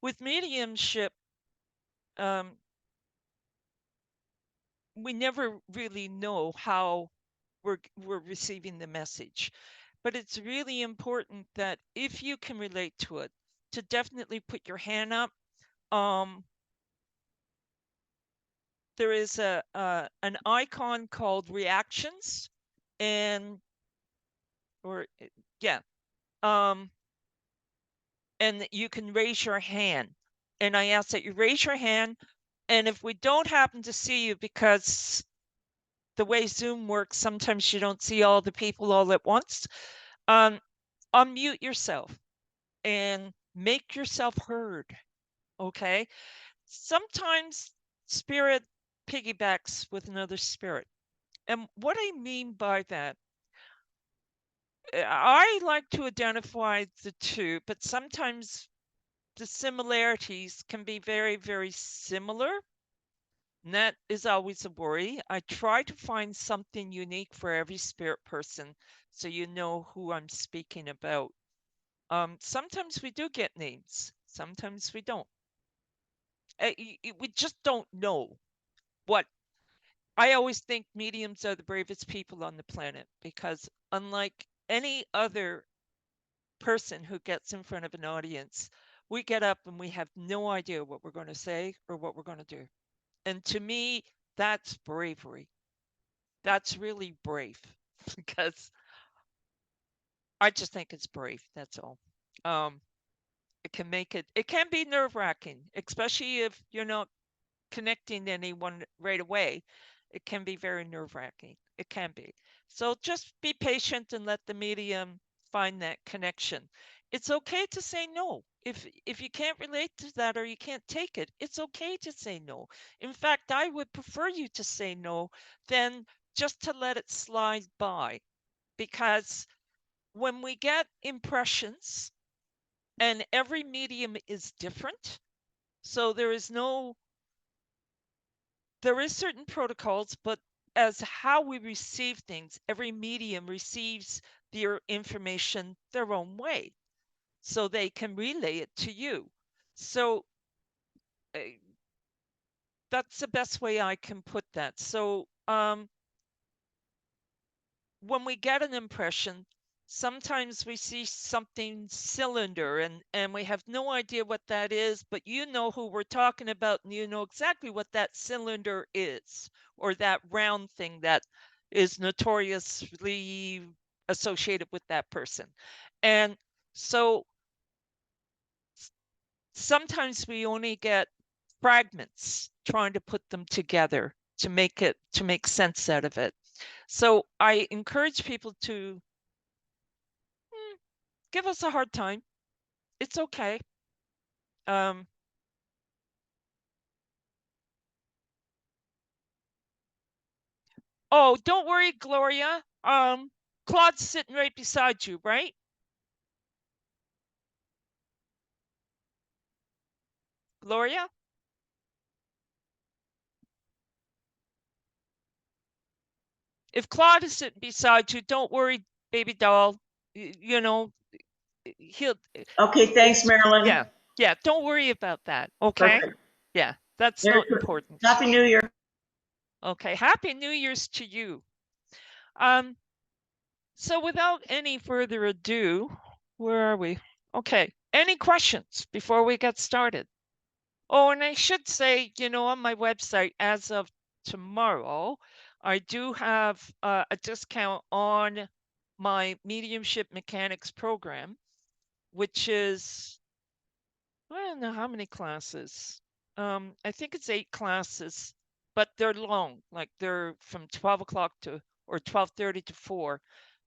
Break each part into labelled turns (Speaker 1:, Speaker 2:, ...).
Speaker 1: with mediumship, we never really know how we're receiving the message, but it's really important that if you can relate to it, to definitely put your hand up. There is an icon called reactions, and or yeah, um, and you can raise your hand. And I ask that you raise your hand. And if we don't happen to see you, because the way Zoom works, sometimes you don't see all the people all at once, unmute yourself and make yourself heard. Okay. Sometimes spirit piggybacks with another spirit. And what I mean by that, I like to identify the two, but sometimes the similarities can be very, very similar. And that is always a worry. I try to find something unique for every spirit person so you know who I'm speaking about. Sometimes we do get names, sometimes we don't. We just don't know what. I always think mediums are the bravest people on the planet because, unlike any other person who gets in front of an audience, we get up and we have no idea what we're going to say or what we're going to do. And to me, that's bravery. That's really brave because I just think it's brave. That's all. Um, it can be nerve wracking, especially if you're not connecting to anyone right away. It can be very nerve wracking. It can be. So just be patient and let the medium find that connection. It's okay to say no. If you can't relate to that or you can't take it, it's okay to say no. In fact, I would prefer you to say no than just to let it slide by, because when we get impressions, and every medium is different, so there is certain protocols, but as how we receive things, every medium receives their information their own way, so they can relay it to you. So uh, that's the best way I can put that. So when we get an impression, sometimes we see something cylinder and we have no idea what that is, but you know who we're talking about and you know exactly what that cylinder is, or that round thing that is notoriously associated with that person. And so sometimes we only get fragments trying to put them together to make sense out of it. So I encourage people to give us a hard time. It's okay. Um, oh, don't worry, Gloria. Claude's sitting right beside you, right? Gloria? If Claude is sitting beside you, don't worry, baby doll. You know, he'll.
Speaker 2: Okay, thanks, Marilyn.
Speaker 1: Yeah, yeah. Don't worry about that. Okay.
Speaker 2: Perfect.
Speaker 1: Yeah, that's not important.
Speaker 2: Happy New Year.
Speaker 1: Okay. Happy New Year's to you. Um. So without any further ado, where are we? Okay. Any questions before we get started? Oh, and I should say, on my website, as of tomorrow, I do have a discount on my mediumship mechanics program, which is, I don't know how many classes. I think it's 8 classes, but they're long. Like they're from 12 o'clock to, or 12:30 to 4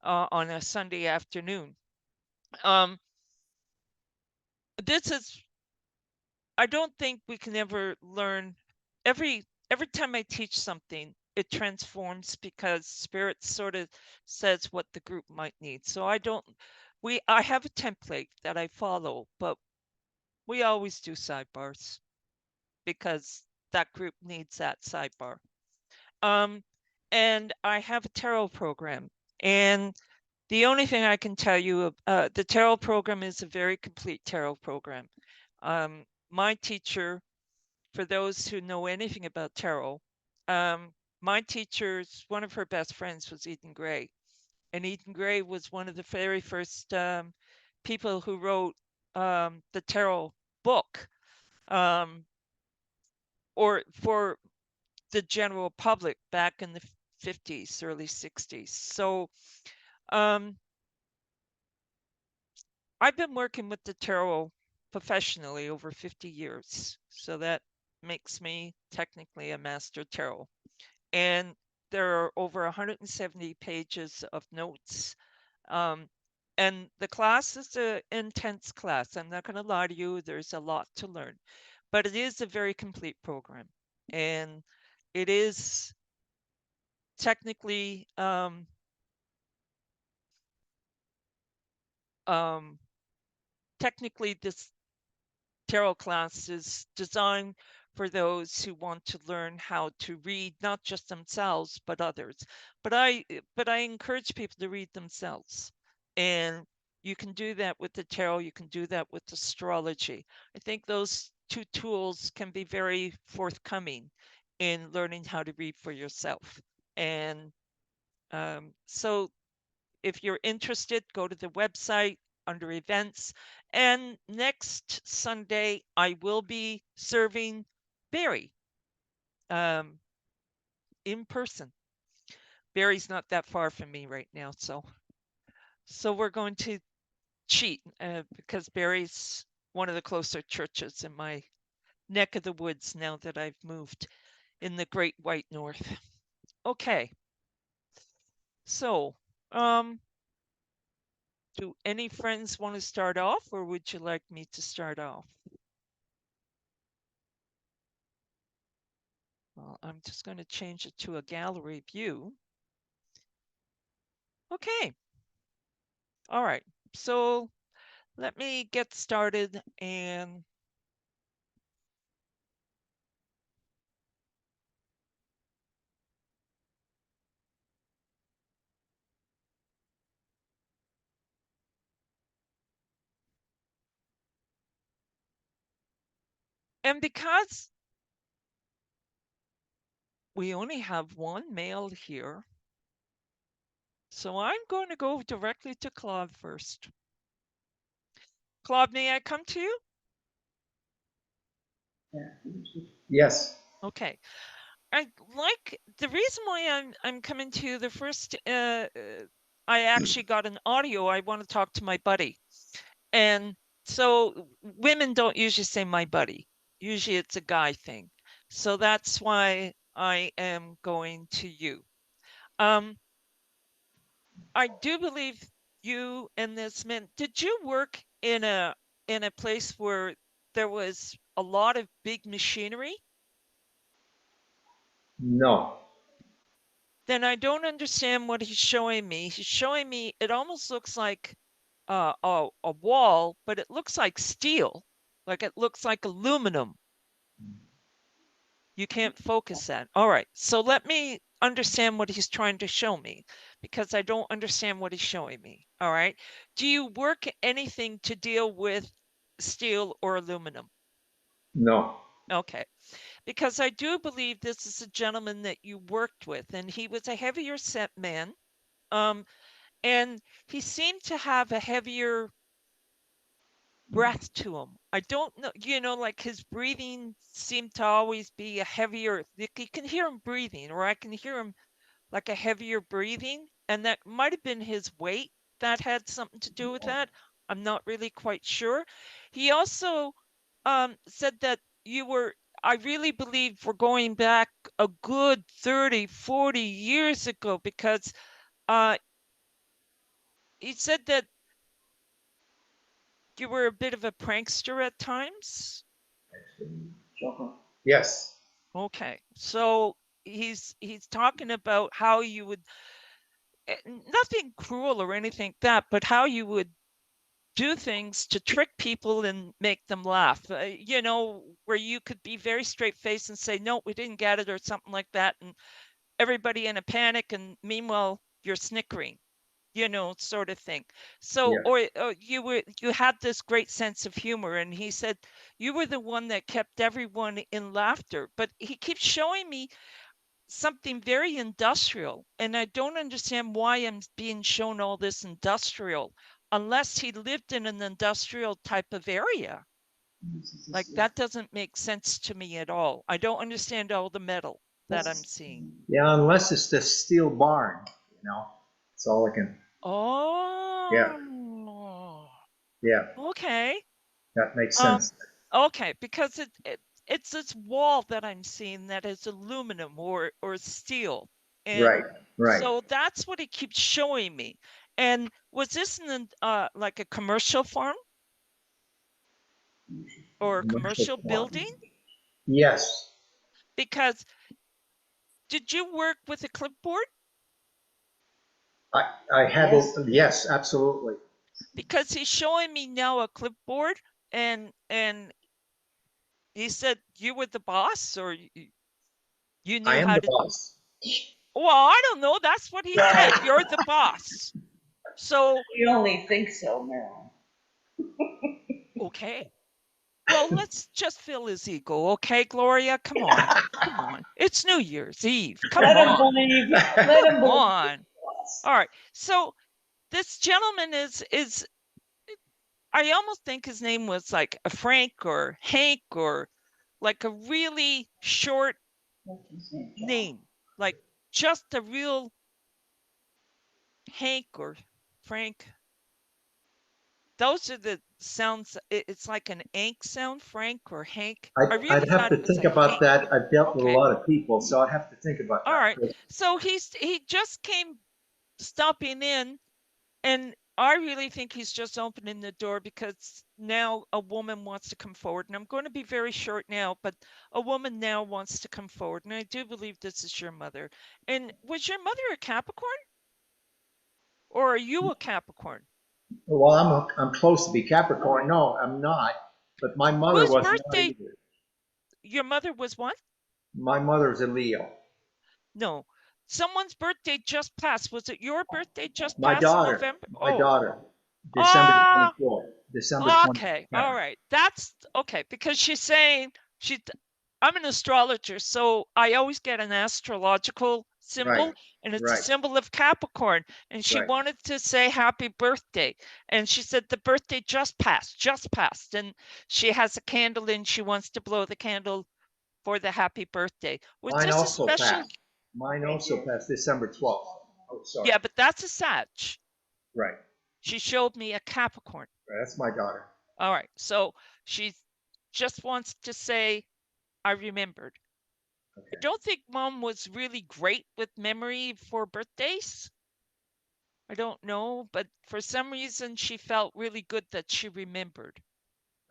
Speaker 1: on a Sunday afternoon. This is, I don't think we can ever learn. Every time I teach something, it transforms because spirit sort of says what the group might need. So I have a template that I follow, but we always do sidebars because that group needs that sidebar. Um, and I have a tarot program, and the only thing I can tell you, the tarot program is a very complete tarot program. my teacher, for those who know anything about tarot, my teacher's one of her best friends was Eden Gray. And Eden Gray was one of the very first people who wrote the tarot book, or for the general public back in the 50s, early 60s. So I've been working with the tarot professionally over 50 years. So that makes me technically a master tarot. And there are over 170 pages of notes. And the class is an intense class. I'm not going to lie to you, there's a lot to learn, but it is a very complete program. And it is technically this tarot class is designed for those who want to learn how to read not just themselves but others. But I encourage people to read themselves, and you can do that with the tarot. You can do that with astrology. I think those two tools can be very forthcoming in learning how to read for yourself. And so if you're interested, go to the website under events. And next Sunday, I will be serving Barry in person. Barry's not that far from me right now, so we're going to cheat because Barry's one of the closer churches in my neck of the woods now that I've moved in the Great White North. Okay, so do any friends want to start off, or would you like me to start off? Well, I'm just going to change it to a gallery view. Okay. All right. So let me get started. And because we only have one male here, so I'm going to go directly to Claude first. Claude, may I come to you?
Speaker 3: Yes.
Speaker 1: Okay. I like the reason why I'm coming to you the first. I actually got an audio. I want to talk to my buddy, and so women don't usually say my buddy. Usually it's a guy thing. So that's why I am going to you. I do believe you and this man. Did you work in a place where there was a lot of big machinery?
Speaker 3: No.
Speaker 1: Then I don't understand what he's showing me. He's showing me it almost looks like a wall, but it looks like steel, like it looks like aluminum. You can't focus that. All right, so let me understand what he's trying to show me, because I don't understand what he's showing me. All right, do you work anything to deal with steel or aluminum?
Speaker 3: No.
Speaker 1: Okay, because I do believe this is a gentleman that you worked with, and he was a heavier set man. And he seemed to have a heavier breath to him. I don't know, like his breathing seemed to always be a heavier, you can hear him breathing, or I can hear him like a heavier breathing. And that might have been his weight that had something to do with that. I'm not really quite sure. He also said that I really believe we're going back a good 30, 40 years ago, because he said that you were a bit of a prankster at times.
Speaker 3: Yes.
Speaker 1: Okay, so he's talking about how you would, nothing cruel or anything like that, but how you would do things to trick people and make them laugh. Where you could be very straight faced and say, no, we didn't get it, or something like that, and everybody in a panic, and meanwhile you're snickering. you know, sort of thing. So,
Speaker 3: Yeah.
Speaker 1: or you had this great sense of humor, and he said you were the one that kept everyone in laughter. But he keeps showing me something very industrial, and I don't understand why I'm being shown all this industrial unless he lived in an industrial type of area. Like, that doesn't make sense to me at all. I don't understand all the metal that I'm seeing.
Speaker 3: Yeah, unless it's the steel barn, you know. That's all I can. Yeah.
Speaker 1: Oh,
Speaker 3: Yeah.
Speaker 1: okay.
Speaker 3: That makes
Speaker 1: Um,
Speaker 3: sense.
Speaker 1: okay, because it's this wall that I'm seeing that is aluminum or steel. And
Speaker 3: Right. Right.
Speaker 1: so that's what he keeps showing me. And was this in like a commercial farm or a
Speaker 3: Commercial
Speaker 1: commercial
Speaker 3: farm.
Speaker 1: building?
Speaker 3: Yes.
Speaker 1: Because did you work with a clipboard?
Speaker 3: I had
Speaker 2: Yes.
Speaker 3: it. Yes, absolutely.
Speaker 1: Because he's showing me now a clipboard, and he said you were the boss, or you
Speaker 3: I
Speaker 1: knew
Speaker 3: am
Speaker 1: how
Speaker 3: the
Speaker 1: to.
Speaker 3: boss.
Speaker 1: Well, I don't know. That's what he said. You're the boss. So,
Speaker 2: You only think so, Marilyn.
Speaker 1: okay. Well, let's just fill his ego, okay, Gloria? Come on. Come on. It's New Year's Eve. Come
Speaker 2: Let him
Speaker 1: on.
Speaker 2: believe. Let him
Speaker 1: Come
Speaker 2: believe.
Speaker 1: on. All right. So this gentleman is I almost think his name was like a Frank or Hank or like a really short name. Like just a real Hank or Frank. Those are the sounds. It's like an Ank sound, Frank or Hank. I really
Speaker 3: I'd have
Speaker 1: thought
Speaker 3: to
Speaker 1: it was
Speaker 3: think
Speaker 1: a
Speaker 3: about
Speaker 1: Hank.
Speaker 3: that. I've dealt with a
Speaker 1: Okay.
Speaker 3: lot of people, so I'd have to think about
Speaker 1: All right.
Speaker 3: that.
Speaker 1: So he just came stopping in, and I really think he's just opening the door because now a woman wants to come forward. And I'm going to be very short now, but a woman now wants to come forward. And I do believe this is your mother. And was your mother a Capricorn? Or are you a Capricorn?
Speaker 3: Well, I'm close to be Capricorn. No, I'm not. But my mother
Speaker 1: Whose
Speaker 3: was not
Speaker 1: birthday?
Speaker 3: either.
Speaker 1: Your mother was what?
Speaker 3: My mother's a Leo.
Speaker 1: No. Someone's birthday just passed. Was it your birthday just
Speaker 3: My
Speaker 1: passed in
Speaker 3: daughter.
Speaker 1: November?
Speaker 3: My
Speaker 1: Oh.
Speaker 3: daughter. December
Speaker 1: Ah,
Speaker 3: 24th. December 24th.
Speaker 1: okay. All right. That's okay because she's saying I'm an astrologer, so I always get an astrological
Speaker 3: Right.
Speaker 1: symbol, and it's a
Speaker 3: Right.
Speaker 1: symbol of Capricorn. And she
Speaker 3: Right.
Speaker 1: wanted to say happy birthday. And she said the birthday just passed. And she has a candle and she wants to blow the candle for the happy birthday. Was
Speaker 3: Mine
Speaker 1: this a
Speaker 3: also
Speaker 1: special?
Speaker 3: passed. Mine also passed December 12th. Oh, sorry.
Speaker 1: Yeah, but that's a Sag.
Speaker 3: Right.
Speaker 1: She showed me a Capricorn.
Speaker 3: That's my daughter.
Speaker 1: All right. So she just wants to say, I remembered.
Speaker 3: Okay.
Speaker 1: I don't think mom was really great with memory for birthdays. I don't know, but for some reason she felt really good that she remembered.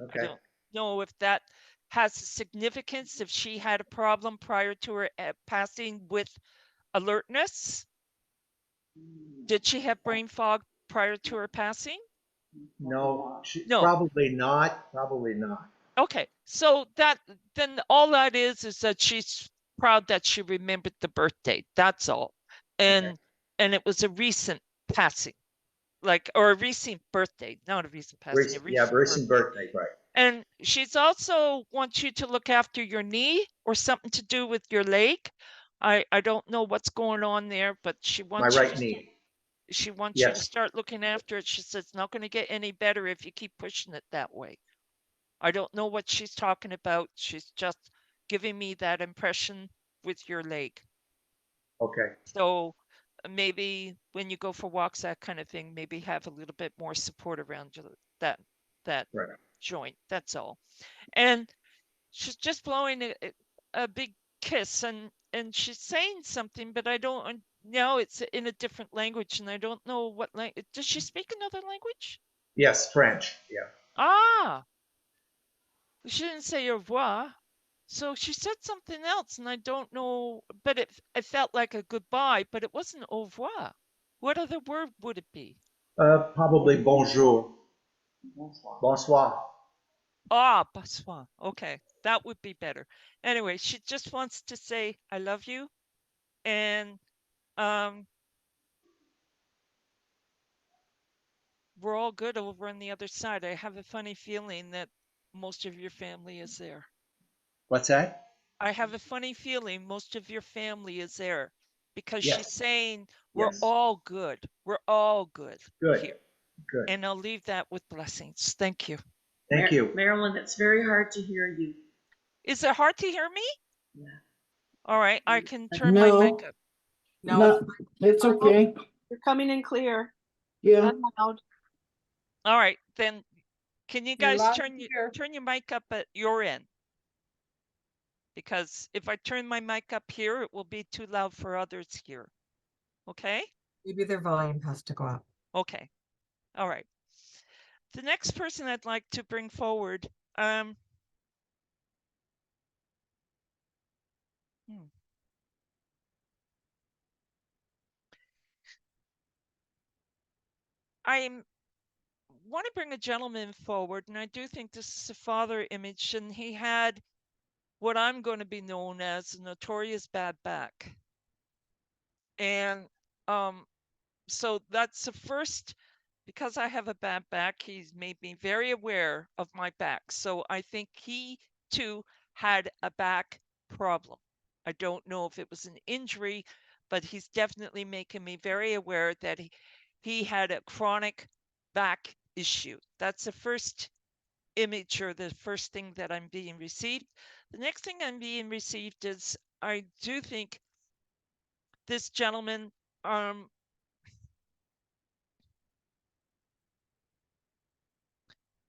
Speaker 1: I
Speaker 3: Okay.
Speaker 1: don't know if that has significance, if she had a problem prior to her passing with alertness. Did she have brain fog prior to her passing?
Speaker 3: No,
Speaker 1: No.
Speaker 3: probably not. Probably not.
Speaker 1: Okay. So then all that is that she's proud that she remembered the birthday. That's all.
Speaker 3: Okay.
Speaker 1: And it was a recent passing, like, or a recent birthday, not a recent passing, a
Speaker 3: Yeah,
Speaker 1: recent
Speaker 3: recent
Speaker 1: birthday.
Speaker 3: birthday, right.
Speaker 1: And she's also wants you to look after your knee or something to do with your leg. I don't know what's going on there, but she
Speaker 3: My
Speaker 1: wants
Speaker 3: right knee.
Speaker 1: she wants you to
Speaker 3: Yes.
Speaker 1: start looking after it. She says it's not going to get any better if you keep pushing it that way. I don't know what she's talking about. She's just giving me that impression with your leg.
Speaker 3: Okay.
Speaker 1: So maybe when you go for walks, that kind of thing, maybe have a little bit more support around that
Speaker 3: Right.
Speaker 1: joint. That's all. And she's just blowing a big kiss, and she's saying something, but I don't know. It's in a different language, and I don't know what language. Does she speak another language?
Speaker 3: Yes, French. Yeah.
Speaker 1: Ah, she didn't say au revoir. So she said something else, and I don't know, but it felt like a goodbye, but it wasn't au revoir. What other word would it be?
Speaker 3: Probably bonjour. Bonsoir.
Speaker 1: Ah, bonsoir. Okay, that would be better. Anyway, she just wants to say I love you, and um, we're all good over on the other side. I have a funny feeling that most of your family is there.
Speaker 3: What's that?
Speaker 1: I have a funny feeling most of your family is there because
Speaker 3: Yes.
Speaker 1: she's saying we're
Speaker 3: Yes.
Speaker 1: all good. We're all good.
Speaker 3: Good.
Speaker 1: Here.
Speaker 3: Good.
Speaker 1: And I'll leave that with blessings. Thank you.
Speaker 3: Thank you.
Speaker 2: Marilyn, it's very hard to hear you.
Speaker 1: Is it hard to hear me?
Speaker 2: Yeah.
Speaker 1: All right, I can turn my mic up.
Speaker 4: No, it's okay.
Speaker 5: You're coming in clear.
Speaker 4: Yeah.
Speaker 5: And loud.
Speaker 1: All right, then can you
Speaker 5: You're
Speaker 1: guys
Speaker 5: loud
Speaker 1: turn
Speaker 5: and clear.
Speaker 1: your mic up at your end? Because if I turn my mic up here, it will be too loud for others here. Okay?
Speaker 6: Maybe their volume has to go up.
Speaker 1: Okay. All right. The next person I'd like to bring forward, I'm want to bring a gentleman forward, and I do think this is a father image, and he had what I'm going to be known as a notorious bad back. And so that's the first, because I have a bad back, he's made me very aware of my back. So I think he too had a back problem. I don't know if it was an injury, but he's definitely making me very aware that he had a chronic back issue. That's the first image or the first thing that I'm being received. The next thing I'm being received is I do think this gentleman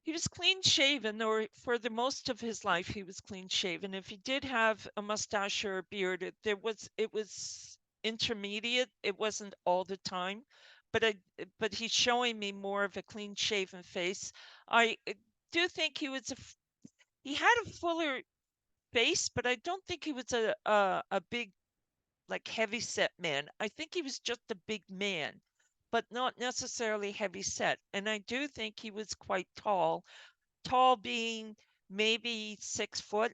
Speaker 1: he was clean shaven, or for the most of his life he was clean shaven. If he did have a mustache or a beard, it was intermediate. It wasn't all the time, but he's showing me more of a clean shaven face. I do think he had a fuller face, but I don't think he was a big, like, heavy set man. I think he was just a big man, but not necessarily heavy set. And I do think he was quite tall being maybe 6 foot,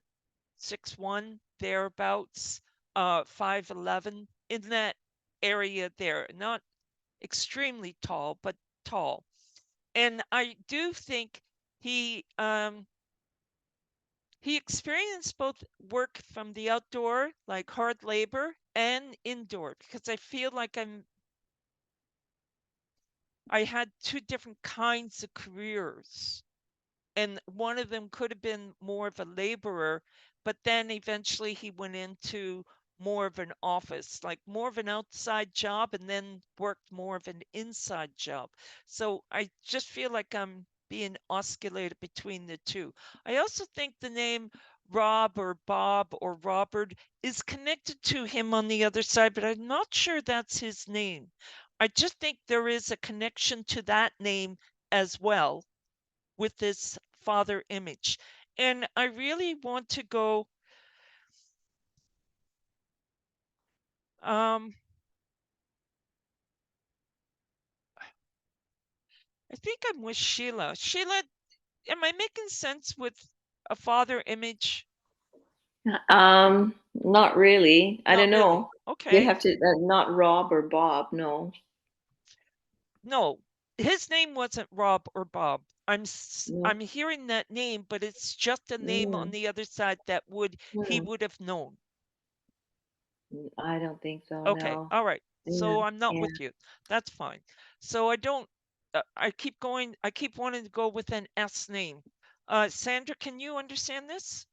Speaker 1: 6'1", thereabouts, 5'11", in that area there. Not extremely tall, but tall. And I do think he experienced both work from the outdoor, like hard labor, and indoor, because I feel like I had two different kinds of careers. And one of them could have been more of a laborer, but then eventually he went into more of an office, like more of an outside job, and then worked more of an inside job. So I just feel like I'm being oscillated between the two. I also think the name Rob or Bob or Robert is connected to him on the other side, but I'm not sure that's his name. I just think there is a connection to that name as well with this father image. And I really want to go I think I'm with Sheila. Sheila, am I making sense with a father image?
Speaker 2: Not really. I don't know.
Speaker 1: Really. Okay.
Speaker 2: You have to not Rob or Bob. No.
Speaker 1: No, his name wasn't Rob or Bob. I'm
Speaker 2: No.
Speaker 1: hearing that name, but it's just a name on the other side that he would have known.
Speaker 2: I don't think so.
Speaker 1: Okay.
Speaker 2: No.
Speaker 1: All right. So
Speaker 2: Yeah.
Speaker 1: I'm not with you. That's fine. So I don't. I keep wanting to go with an S name. Sandra, can you understand this?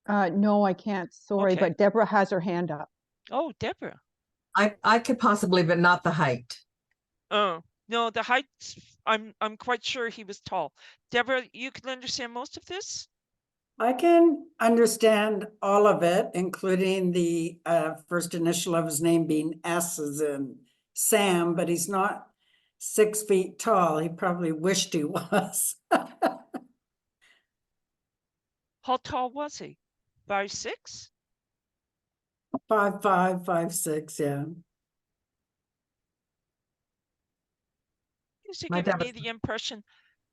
Speaker 7: No, I can't. Sorry,
Speaker 1: Okay.
Speaker 7: but Deborah has her hand up.
Speaker 1: Oh, Deborah.
Speaker 6: I could possibly, but not the height.
Speaker 1: Oh, no, the height, I'm quite sure he was tall. Deborah, you can understand most of this?
Speaker 8: I can understand all of it, including the first initial of his name being S as in Sam, but he's not 6 feet tall. He probably wished he was.
Speaker 1: How tall was he? 5'6"?
Speaker 8: 5'5", 5'6", yeah.
Speaker 1: He's
Speaker 6: My
Speaker 1: giving
Speaker 6: dad
Speaker 1: me
Speaker 6: was-
Speaker 1: the impression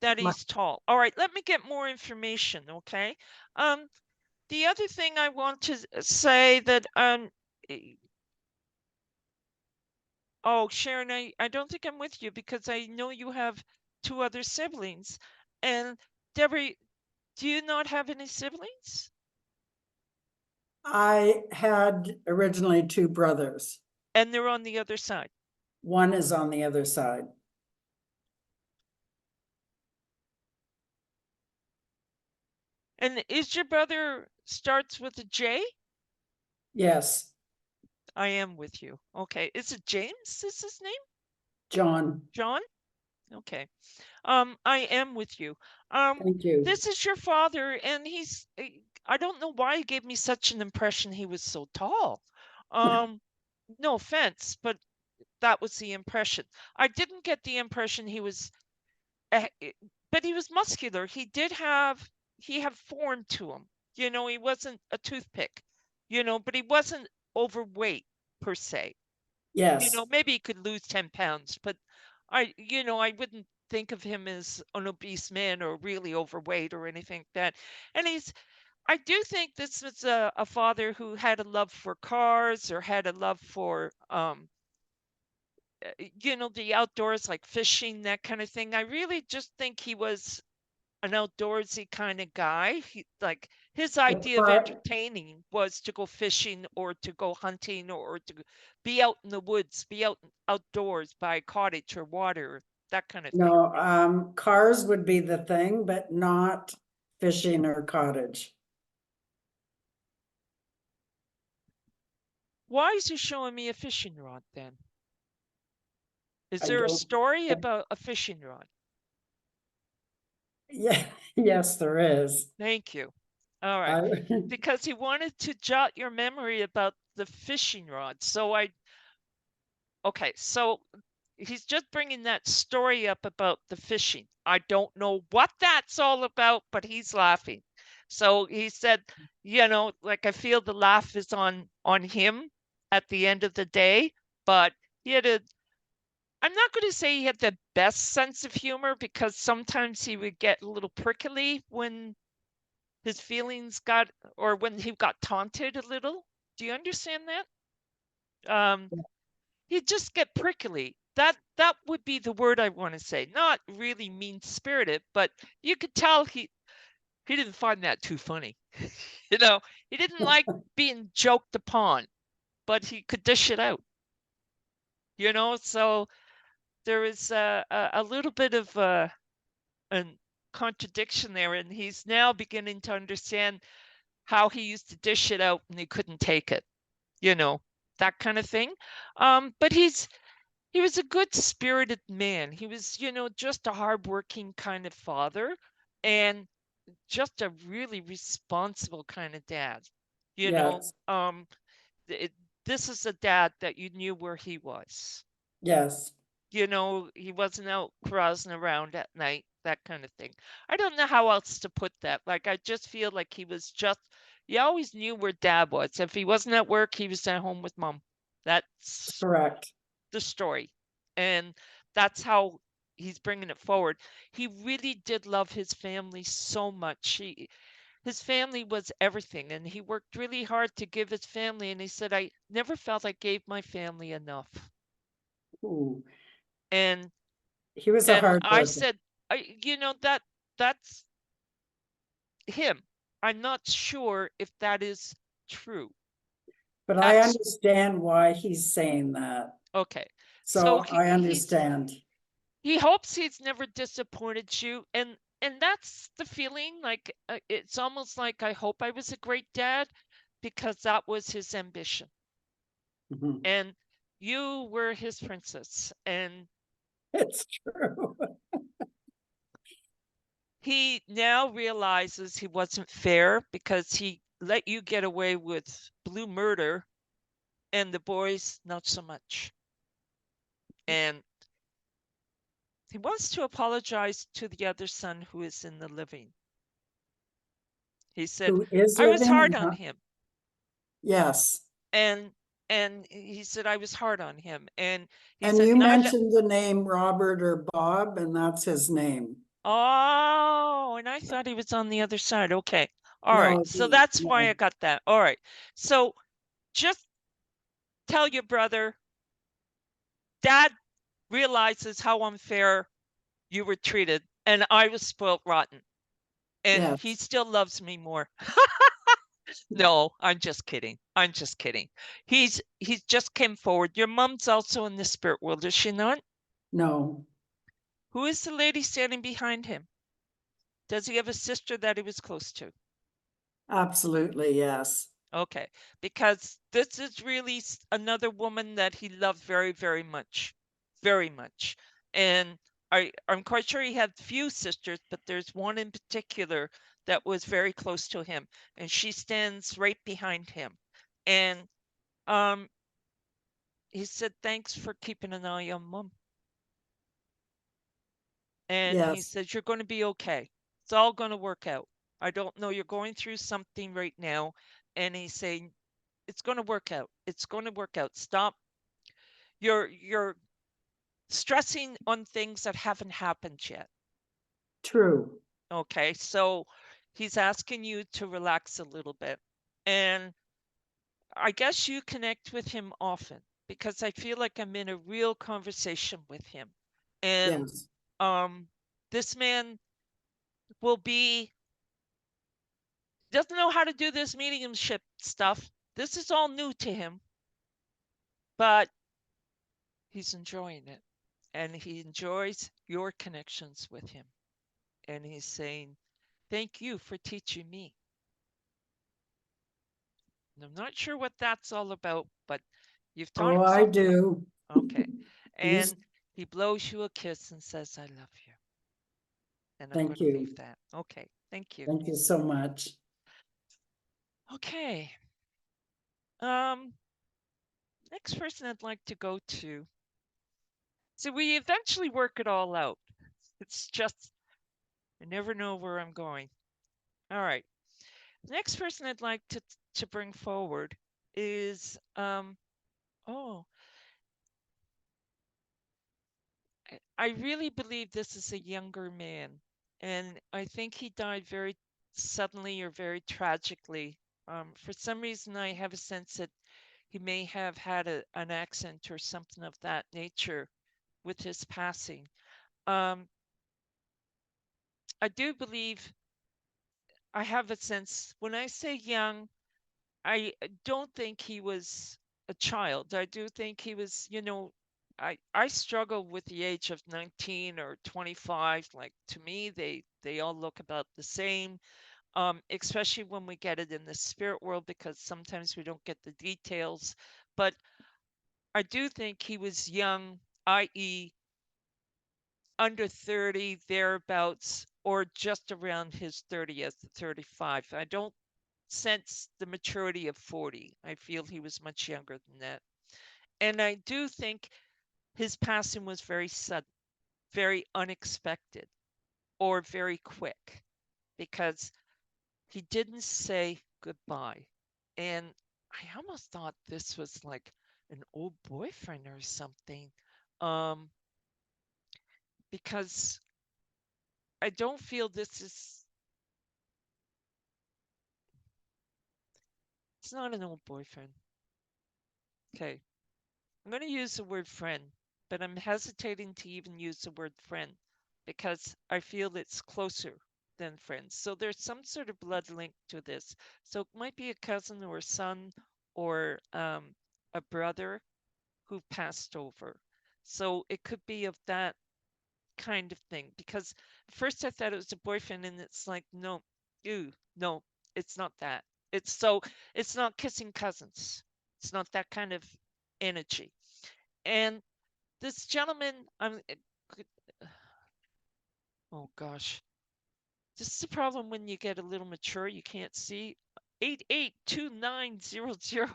Speaker 1: that
Speaker 6: My-
Speaker 1: he's tall. All right, let me get more information, okay? The other thing I want to say that Oh, Sharon, I don't think I'm with you because I know you have 2 other siblings. And Deborah, do you not have any siblings?
Speaker 8: I had originally 2 brothers.
Speaker 1: And they're on the other side.
Speaker 8: One is on the other side.
Speaker 1: And is your brother starts with a J?
Speaker 8: Yes,
Speaker 1: I am with you. Okay. Is it James? Is his name?
Speaker 8: John.
Speaker 1: John? Okay. I am with you.
Speaker 8: Thank you.
Speaker 1: This is your father, and I don't know why he gave me such an impression he was so tall. No offense, but that was the impression. I didn't get the impression he was, but he was muscular. He had form to him. You know, he wasn't a toothpick, but he wasn't overweight per se.
Speaker 8: Yes,
Speaker 1: Maybe he could lose 10 pounds, but I wouldn't think of him as an obese man or really overweight or anything like that. And I do think this was a father who had a love for cars or had a love for, the outdoors, like fishing, that kind of thing. I really just think he was an outdoorsy kind of guy. His idea of entertaining was to go fishing or to go hunting or to be out in the woods, be outdoors by a cottage or water, that kind of thing.
Speaker 8: no, cars would be the thing, but not fishing or cottage.
Speaker 1: Why is he showing me a fishing rod then? Is
Speaker 8: I
Speaker 1: there a
Speaker 8: don't-
Speaker 1: story about a fishing rod?
Speaker 8: Yeah, yes, there is.
Speaker 1: Thank you. All right. Because he wanted to jot your memory about the fishing rod. Okay, so he's just bringing that story up about the fishing. I don't know what that's all about, but he's laughing. So he said, like I feel the laugh is on him at the end of the day, but I'm not going to say he had the best sense of humor because sometimes he would get a little prickly when his feelings or when he got taunted a little. Do you understand that? He'd just get prickly. That would be the word I want to say. Not really mean-spirited, but you could tell he didn't find that too funny. He didn't like being joked upon, but he could dish it out. So there is a little bit of a contradiction there, and he's now beginning to understand how he used to dish it out and he couldn't take it. That kind of thing. But he was a good spirited man. He was, just a hardworking kind of father and just a really responsible kind of dad.
Speaker 8: Yes,
Speaker 1: This is a dad that you knew where he was.
Speaker 8: yes.
Speaker 1: He wasn't out carousing around at night, that kind of thing. I don't know how else to put that. Like, I just feel like you always knew where dad was. If he wasn't at work, he was at home with mom. That's
Speaker 8: Correct.
Speaker 1: the story. And that's how he's bringing it forward. He really did love his family so much. His family was everything, and he worked really hard to give his family. And he said, I never felt I gave my family enough.
Speaker 8: Ooh.
Speaker 1: And
Speaker 8: he was a hard
Speaker 1: I
Speaker 8: worker.
Speaker 1: said, that's him. I'm not sure if that is true.
Speaker 8: But I understand why he's saying that.
Speaker 1: Okay.
Speaker 8: So I understand.
Speaker 1: He hopes he's never disappointed you. And that's the feeling. Like, it's almost like I hope I was a great dad because that was his ambition.
Speaker 8: Mhm.
Speaker 1: And you were his princess. And
Speaker 8: it's true.
Speaker 1: He now realizes he wasn't fair because he let you get away with blue murder and the boys not so much. And he wants to apologize to the other son who is in the living. He said, I was hard on him.
Speaker 8: Yes.
Speaker 1: And he said, I was hard on him. And he
Speaker 8: and
Speaker 1: said,
Speaker 8: you mentioned the name Robert or Bob, and that's his name.
Speaker 1: Oh, and I thought he was on the other side. Okay. All right. So that's why I got that. All right. So just tell your brother Dad realizes how unfair you were treated, and I was spoiled rotten, and
Speaker 8: Yes.
Speaker 1: he still loves me more. No, I'm just kidding. I'm just kidding. He's just came forward. Your mom's also in the spirit world, is she not?
Speaker 8: No,
Speaker 1: Who is the lady standing behind him? Does he have a sister that he was close to?
Speaker 8: absolutely, yes.
Speaker 1: Okay, because this is really another woman that he loved very, very much, very much. And I'm quite sure he had few sisters, but there's one in particular that was very close to him, and she stands right behind him. And he said, "Thanks for keeping an eye on Mom." And he
Speaker 8: Yes,
Speaker 1: says, "You're going to be okay. It's all going to work out. I don't know. You're going through something right now." And he's saying, "It's going to work out. It's going to work out. Stop. You're stressing on things that haven't happened yet."
Speaker 8: true.
Speaker 1: Okay. So he's asking you to relax a little bit. And I guess you connect with him often because I feel like I'm in a real conversation with him. And
Speaker 8: Yes,
Speaker 1: this man will be doesn't know how to do this mediumship stuff. This is all new to him, but he's enjoying it. And he enjoys your connections with him. And he's saying, "Thank you for teaching me." And I'm not sure what that's all about, but you've taught
Speaker 8: oh,
Speaker 1: him
Speaker 8: I
Speaker 1: something.
Speaker 8: do.
Speaker 1: Okay.
Speaker 8: He's,
Speaker 1: And he blows you a kiss and says, "I love you." And I'm going
Speaker 8: thank
Speaker 1: to
Speaker 8: you.
Speaker 1: leave that. Okay. Thank you.
Speaker 8: Thank you so much.
Speaker 1: Okay. Next person I'd like to go to. So we eventually work it all out. It's just, I never know where I'm going. All right. The next person I'd like to bring forward is, oh, I really believe this is a younger man. And I think he died very suddenly or very tragically. For some reason, I have a sense that he may have had an accident or something of that nature with his passing. I do believe I have a sense when I say young, I don't think he was a child. I do think he was, I struggle with the age of 19 or 25. Like to me, they all look about the same. Especially when we get it in the spirit world, because sometimes we don't get the details. But I do think he was young, i.e., under 30, thereabouts, or just around his 30th, 35. I don't sense the maturity of 40. I feel he was much younger than that. And I do think his passing was very sudden, very unexpected, or very quick, because he didn't say goodbye. And I almost thought this was like an old boyfriend or something, because I don't feel this is, it's not an old boyfriend. Okay. I'm going to use the word friend, but I'm hesitating to even use the word friend because I feel it's closer than friends. So there's some sort of blood link to this. So it might be a cousin or a son or a brother who passed over. So it could be of that kind of thing, because first I thought it was a boyfriend, and it's like, no, no, it's not that. It's not kissing cousins. It's not that kind of energy. And this gentleman, oh gosh, this is the problem when you get a little mature, you can't see. 882900.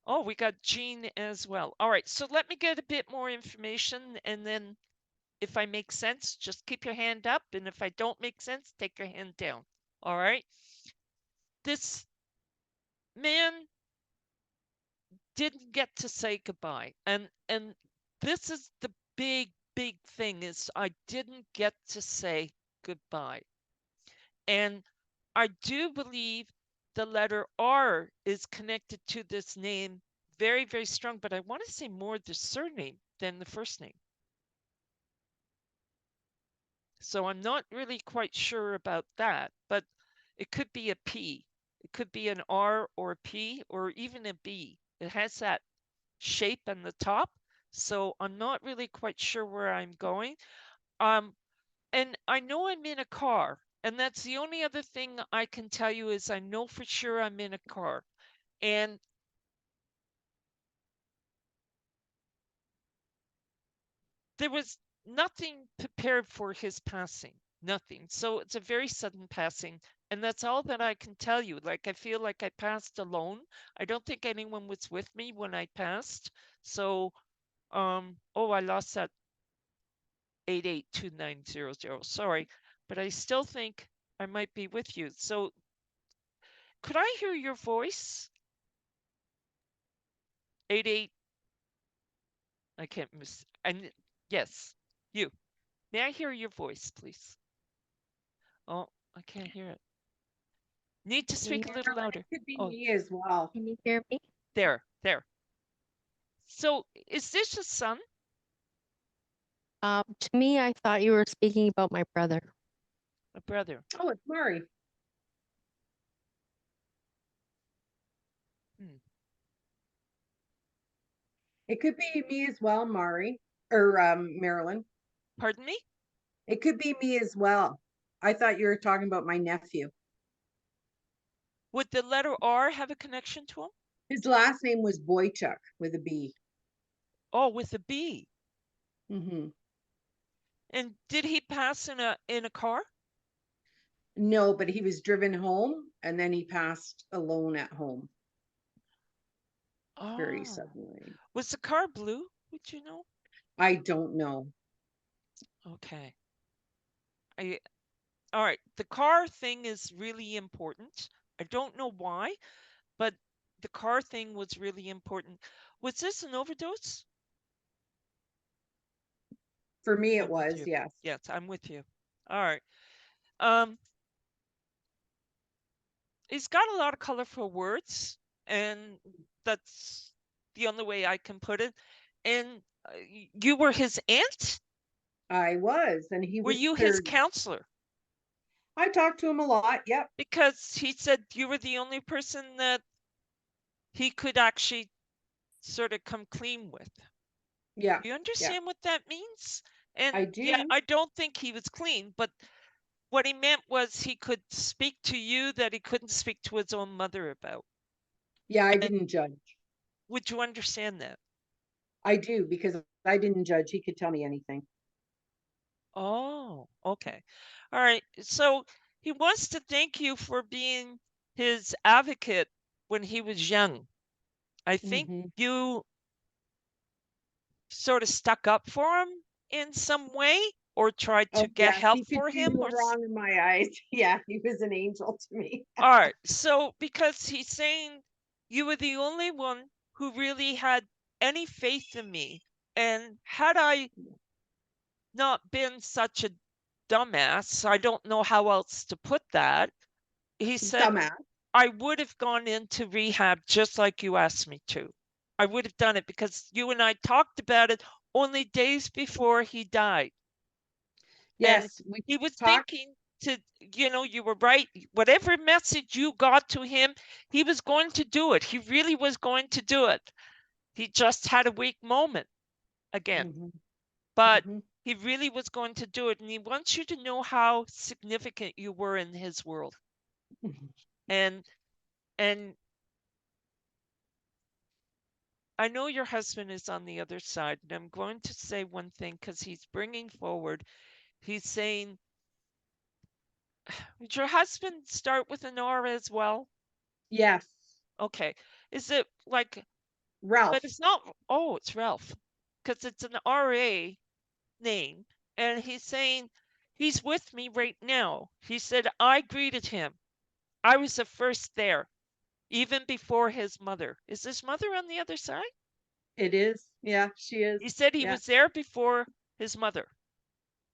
Speaker 1: Oh, we got Jean as well. All right, so let me get a bit more information, and then if I make sense, just keep your hand up. And if I don't make sense, take your hand down. All right. This man didn't get to say goodbye. And this is the big thing, is I didn't get to say goodbye. And I do believe the letter R is connected to this name very, very strong, but I want to say more the surname than the first name. So I'm not really quite sure about that, but it could be a P. It could be an R or a P or even a B. It has that shape on the top. So I'm not really quite sure where I'm going. And I know I'm in a car, and that's the only other thing I can tell you is I know for sure I'm in a car. And there was nothing prepared for his passing, nothing. So it's a very sudden passing, and that's all that I can tell you. Like, I feel like I passed alone. I don't think anyone was with me when I passed. So, oh, I lost that 882900. Sorry, but I still think I might be with you. So, could I hear your voice? 88. I can't miss. And yes, you. May I hear your voice, please? Oh, I can't hear it. Need to speak a little louder.
Speaker 5: It could be
Speaker 1: Oh,
Speaker 5: me as well.
Speaker 9: Can you hear me?
Speaker 1: there. So, is this a son?
Speaker 9: To me, I thought you were speaking about my brother.
Speaker 1: A brother.
Speaker 5: Oh, it's Murray. It could be me as well, Mari, or Marilyn.
Speaker 1: Pardon me?
Speaker 5: It could be me as well. I thought you were talking about my nephew.
Speaker 1: Would the letter R have a connection to him?
Speaker 5: His last name was Boychuk with a B.
Speaker 1: Oh, with a B.
Speaker 5: Mm-hmm.
Speaker 1: And did he pass in a car?
Speaker 5: No, but he was driven home and then he passed alone at home.
Speaker 1: Oh.
Speaker 5: Very suddenly.
Speaker 1: Was the car blue? Would you know?
Speaker 5: I don't know.
Speaker 1: Okay. All right. The car thing is really important. I don't know why, but the car thing was really important. Was this an overdose?
Speaker 5: For me, it
Speaker 1: I'm with
Speaker 5: was,
Speaker 1: you.
Speaker 5: yes.
Speaker 1: Yes, I'm with you. All right. He's got a lot of colorful words, and that's the only way I can put it. And you were his aunt?
Speaker 5: I was, and he
Speaker 1: Were
Speaker 5: was
Speaker 1: you his
Speaker 5: 30.
Speaker 1: counselor?
Speaker 5: I talked to him a lot, yep.
Speaker 1: Because he said you were the only person that he could actually sort of come clean with.
Speaker 5: Yeah.
Speaker 1: Do you understand what that means? And
Speaker 5: I do.
Speaker 1: yeah, I don't think he was clean, but what he meant was he could speak to you that he couldn't speak to his own mother about.
Speaker 5: Yeah, I didn't judge.
Speaker 1: Would you understand that?
Speaker 5: I do, because I didn't judge. He could tell me anything.
Speaker 1: Oh, okay. All right. So he wants to thank you for being his advocate when he was young. I think you sort of stuck up for him in some way or tried to get help for him.
Speaker 5: Or wrong in my eyes. Yeah, he was an angel to me.
Speaker 1: All right. So because he's saying you were the only one who really had any faith in me. And had I not been such a dumbass, I don't know how else to put that. He said, I would have gone into rehab just like you asked me to. I would have done it because you and I talked about it only days before he died.
Speaker 5: Yes.
Speaker 1: And he was thinking to, you were right. Whatever message you got to him, he was going to do it. He really was going to do it. He just had a weak moment again. But he really was going to do it. And he wants you to know how significant you were in his world. And I know your husband is on the other side, and I'm going to say one thing because he's bringing forward, he's saying, would your husband start with an R as well?
Speaker 5: Yes.
Speaker 1: Okay. Is it like
Speaker 5: Ralph?
Speaker 1: But it's not, oh, it's Ralph, because it's an RA name. And he's saying, he's with me right now. He said, I greeted him. I was the first there, even before his mother. Is his mother on the other side?
Speaker 5: It is. Yeah, she is.
Speaker 1: He said he was there before his mother.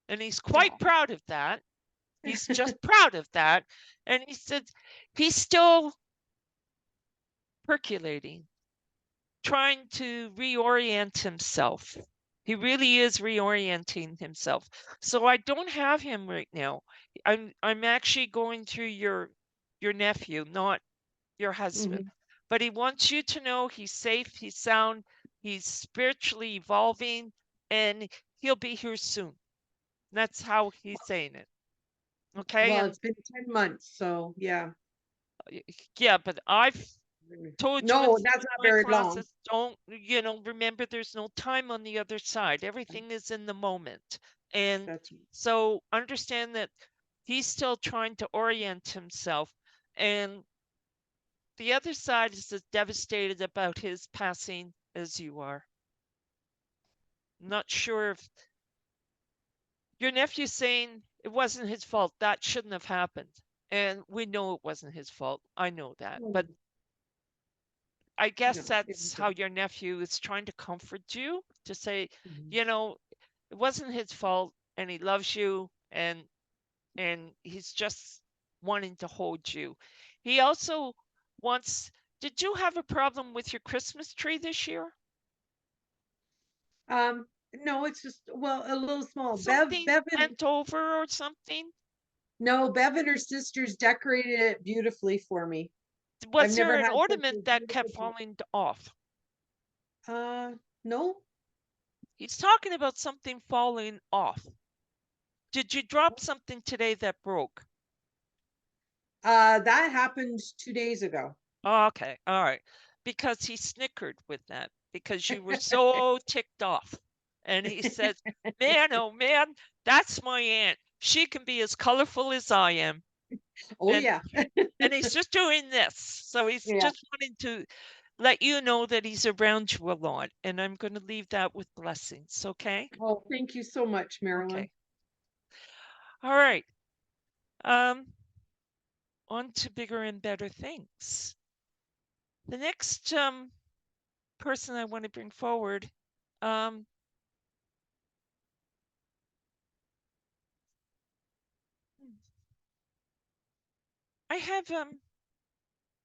Speaker 1: And he's quite proud of that. He's just proud of that. And he said he's still percolating. trying to reorient himself. He really is reorienting himself. So I don't have him right now. I'm actually going through your nephew, not your husband. But he wants you to know he's safe, he's sound, he's spiritually evolving, and he'll be here soon. That's how he's saying it. Okay.
Speaker 5: Well,
Speaker 1: And
Speaker 5: it's been 10 months, so yeah.
Speaker 1: yeah, but I've told you
Speaker 5: No,
Speaker 1: in
Speaker 5: that's not
Speaker 1: my
Speaker 5: very long.
Speaker 1: classes, don't, remember there's no time on the other side. Everything is in the moment. And
Speaker 5: That's
Speaker 1: so understand that he's still trying to orient himself. And the other side is as devastated about his passing as you are. I'm not sure if your nephew's saying it wasn't his fault. That shouldn't have happened. And we know it wasn't his fault. I know that. But I guess
Speaker 5: No,
Speaker 1: that's how your nephew is trying to comfort you, to say, it wasn't his fault and he loves you, and he's just wanting to hold you. He also wants, did you have a problem with your Christmas tree this year?
Speaker 5: No, it's just, well, a little small.
Speaker 1: Something
Speaker 5: Bevan,
Speaker 1: bent over or something?
Speaker 5: no, Bev and her sisters decorated it beautifully for me.
Speaker 1: Was
Speaker 5: never
Speaker 1: there an
Speaker 5: had such
Speaker 1: ornament
Speaker 5: a
Speaker 1: that kept
Speaker 5: beautiful-
Speaker 1: falling off?
Speaker 5: No.
Speaker 1: He's talking about something falling off. Did you drop something today that broke?
Speaker 5: That happened 2 days ago.
Speaker 1: Oh, okay. All right. Because he snickered with that because you were so ticked off. And he says, man, oh man, that's my aunt. She can be as colorful as I am.
Speaker 5: Oh,
Speaker 1: and,
Speaker 5: yeah.
Speaker 1: and he's just doing this. So he's just wanting to let you know that he's around you a lot. And I'm going to leave that with blessings. Okay.
Speaker 5: Oh, thank you so much, Marilyn.
Speaker 1: Okay. All right. On to bigger and better things. The next person I want to bring forward, I have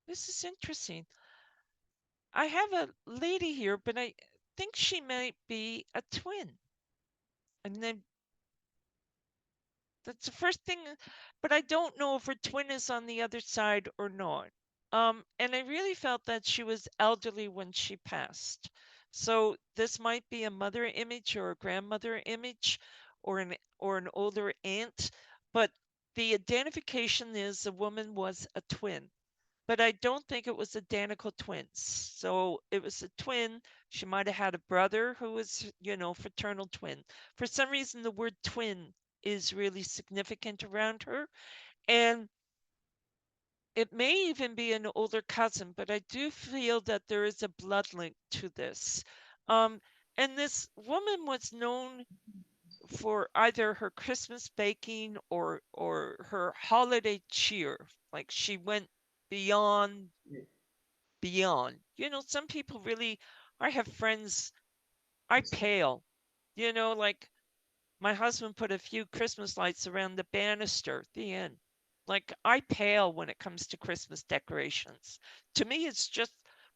Speaker 1: this is interesting. I have a lady here, but I think she might be a twin. And then that's the first thing, but I don't know if her twin is on the other side or not. And I really felt that she was elderly when she passed. So this might be a mother image or a grandmother image or an older aunt, but the identification is the woman was a twin. But I don't think it was identical twins. So it was a twin. She might have had a brother who was, fraternal twin. For some reason, the word twin is really significant around her. And it may even be an older cousin, but I do feel that there is a blood link to this. And this woman was known for either her Christmas baking or her holiday cheer. Like she went beyond. Some people really, I have friends, I pale, like my husband put a few Christmas lights around the banister at the end. Like I pale when it comes to Christmas decorations. To me, it's just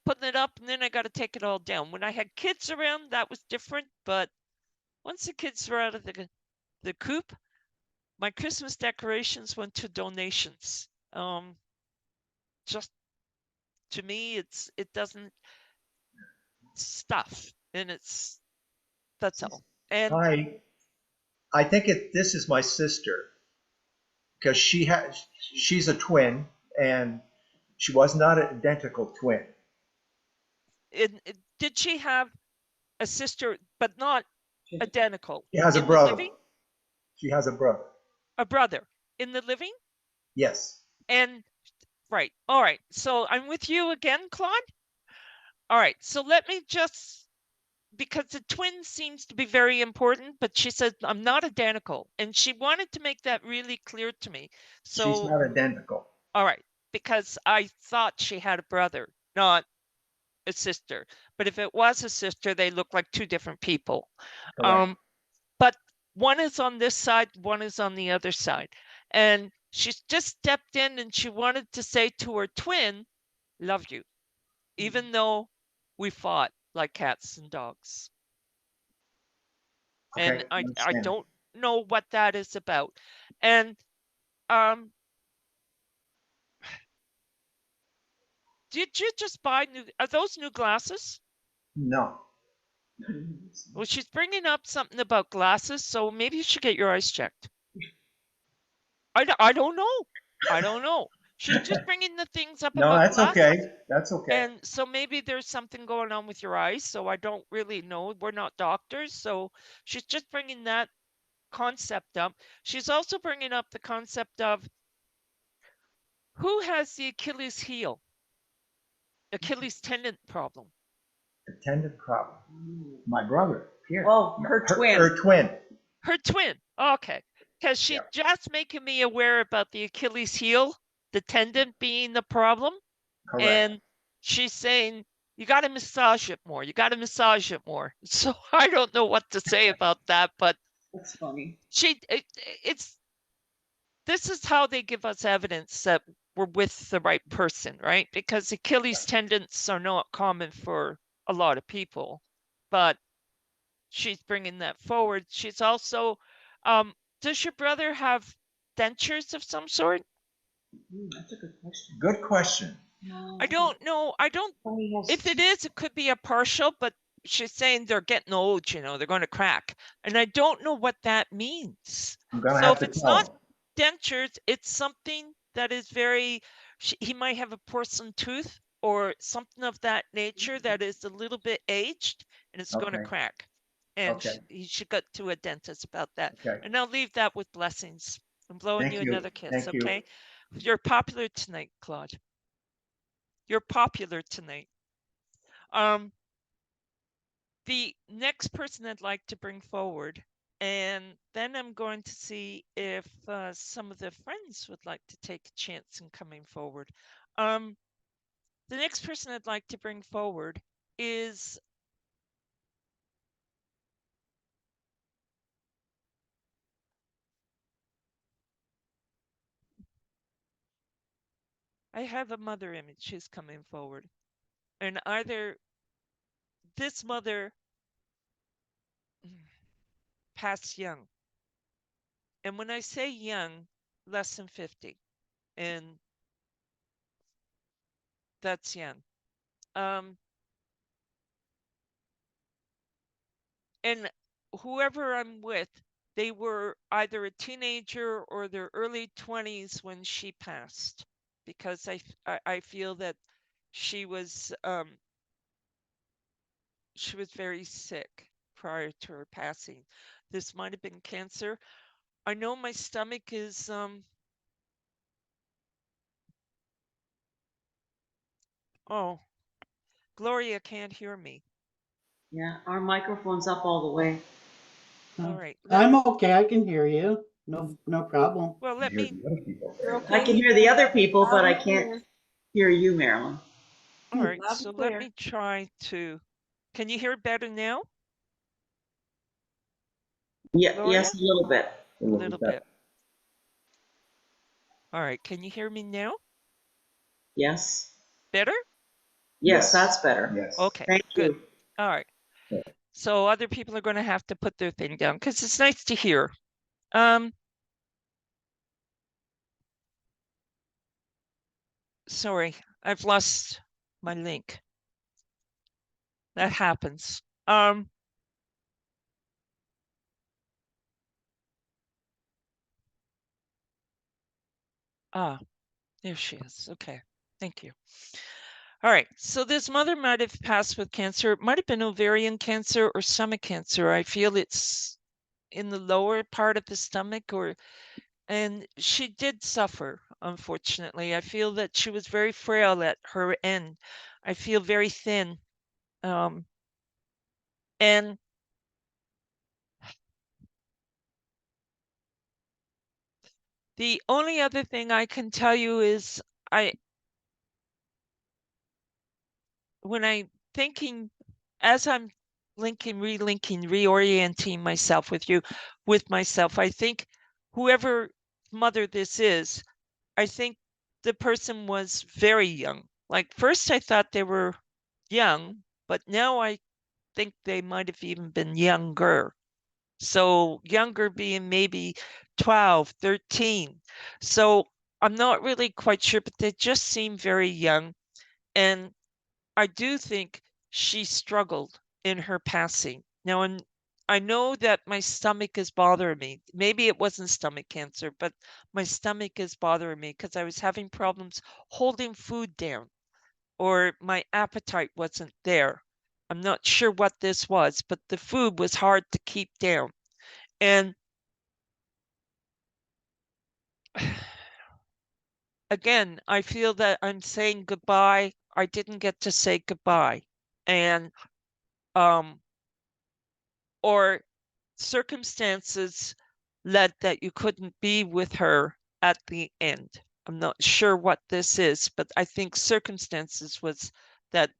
Speaker 1: putting it up and then I got to take it all down. When I had kids around, that was different. But once the kids were out of the coop, my Christmas decorations went to donations. Just to me, it doesn't stuff, and that's all. And
Speaker 3: I think this is my sister because she's a twin and she was not an identical twin.
Speaker 1: Did she have a sister, but not identical?
Speaker 3: She has a brother. She has a brother.
Speaker 1: A brother in the living?
Speaker 3: Yes.
Speaker 1: And right. All right. So I'm with you again, Claude. All right. So let me just, because the twin seems to be very important, but she said I'm not identical, and she wanted to make that really clear to me. So
Speaker 3: she's not identical.
Speaker 1: All right, because I thought she had a brother, not a sister. But if it was a sister, they look like two different people. But one is on this side, one is on the other side. And she just stepped in and she wanted to say to her twin, love you, even though we fought like cats and dogs.
Speaker 3: Okay,
Speaker 1: And I
Speaker 3: understand.
Speaker 1: don't know what that is about. And did you just buy are those new glasses?
Speaker 3: No.
Speaker 1: Well, she's bringing up something about glasses, so maybe you should get your eyes checked. I don't know. I don't know. She's just bringing the things up
Speaker 3: No,
Speaker 1: about
Speaker 3: that's
Speaker 1: glasses.
Speaker 3: okay. That's okay.
Speaker 1: And so maybe there's something going on with your eyes. So I don't really know. We're not doctors. So she's just bringing that concept up. She's also bringing up the concept of who has the Achilles heel, Achilles tendon problem.
Speaker 3: A tendon problem. My brother, Pierre.
Speaker 2: Oh, her twin.
Speaker 3: Her twin.
Speaker 1: Her twin. Okay. Because she's just making me aware about the Achilles heel, the tendon being the problem.
Speaker 3: Correct.
Speaker 1: And she's saying, you got to massage it more. You got to massage it more. So I don't know what to say about that, but
Speaker 2: That's funny.
Speaker 1: This is how they give us evidence that we're with the right person, right? Because Achilles tendons are not common for a lot of people, but she's bringing that forward. She's also, does your brother have dentures of some sort?
Speaker 2: That's a good question.
Speaker 3: Good question.
Speaker 1: I don't know. If it is, it could be a partial, but she's saying they're getting old, they're going to crack. And I don't know what that means.
Speaker 3: I'm gonna
Speaker 1: So
Speaker 3: have
Speaker 1: if
Speaker 3: to
Speaker 1: it's
Speaker 3: tell
Speaker 1: not
Speaker 3: him.
Speaker 1: dentures, it's something that is he might have a porcelain tooth or something of that nature that is a little bit aged and it's going to
Speaker 3: Okay.
Speaker 1: crack. And
Speaker 3: Okay.
Speaker 1: he should go to a dentist about that.
Speaker 3: Okay.
Speaker 1: And I'll leave that with blessings. I'm blowing
Speaker 3: Thank
Speaker 1: you
Speaker 3: you.
Speaker 1: another kiss,
Speaker 3: Thank you.
Speaker 1: okay? You're popular tonight, Claude. You're popular tonight. The next person I'd like to bring forward, and then I'm going to see if some of the friends would like to take a chance in coming forward. The next person I'd like to bring forward is I have a mother image who's coming forward, and either this mother passed young, and when I say young, less than 50, and that's young. And whoever I'm with, they were either a teenager or their early 20s when she passed, because I feel that she was very sick prior to her passing. This might have been cancer. I know my stomach is oh, Gloria can't hear me.
Speaker 2: Yeah, our microphone's up all the way.
Speaker 1: All right.
Speaker 4: I'm okay. I can hear you. No problem.
Speaker 1: Well, let
Speaker 3: Hear
Speaker 1: me.
Speaker 3: the other people.
Speaker 2: I can hear the other people, but I can't hear you, Marilyn.
Speaker 1: All right. So let me try to. Can you hear better now?
Speaker 2: Yeah,
Speaker 1: Gloria?
Speaker 2: yes, a little bit.
Speaker 1: A little bit. All right. Can you hear me now?
Speaker 2: Yes.
Speaker 1: Better?
Speaker 2: Yes, that's better.
Speaker 3: Yes.
Speaker 1: Okay.
Speaker 2: Thank
Speaker 1: Good.
Speaker 2: you.
Speaker 1: All right. So other people are going to have to put their thing down because it's nice to hear. Sorry, I've lost my link. That happens. There she is. Okay. Thank you. All right. So this mother might have passed with cancer. It might have been ovarian cancer or stomach cancer. I feel it's in the lower part of the stomach, and she did suffer, unfortunately. I feel that she was very frail at her end. I feel very thin. And the only other thing I can tell you is when I'm thinking, as I'm relinking, reorienting myself with myself, I think whoever mother this is, I think the person was very young. Like first I thought they were young, but now I think they might have even been younger. So younger being maybe 12, 13. So I'm not really quite sure, but they just seem very young. And I do think she struggled in her passing. Now, and I know that my stomach is bothering me. Maybe it wasn't stomach cancer, but my stomach is bothering me because I was having problems holding food down, or my appetite wasn't there. I'm not sure what this was, but the food was hard to keep down. And again, I feel that I'm saying goodbye. I didn't get to say goodbye. And or circumstances led that you couldn't be with her at the end. I'm not sure what this is, but I think circumstances was that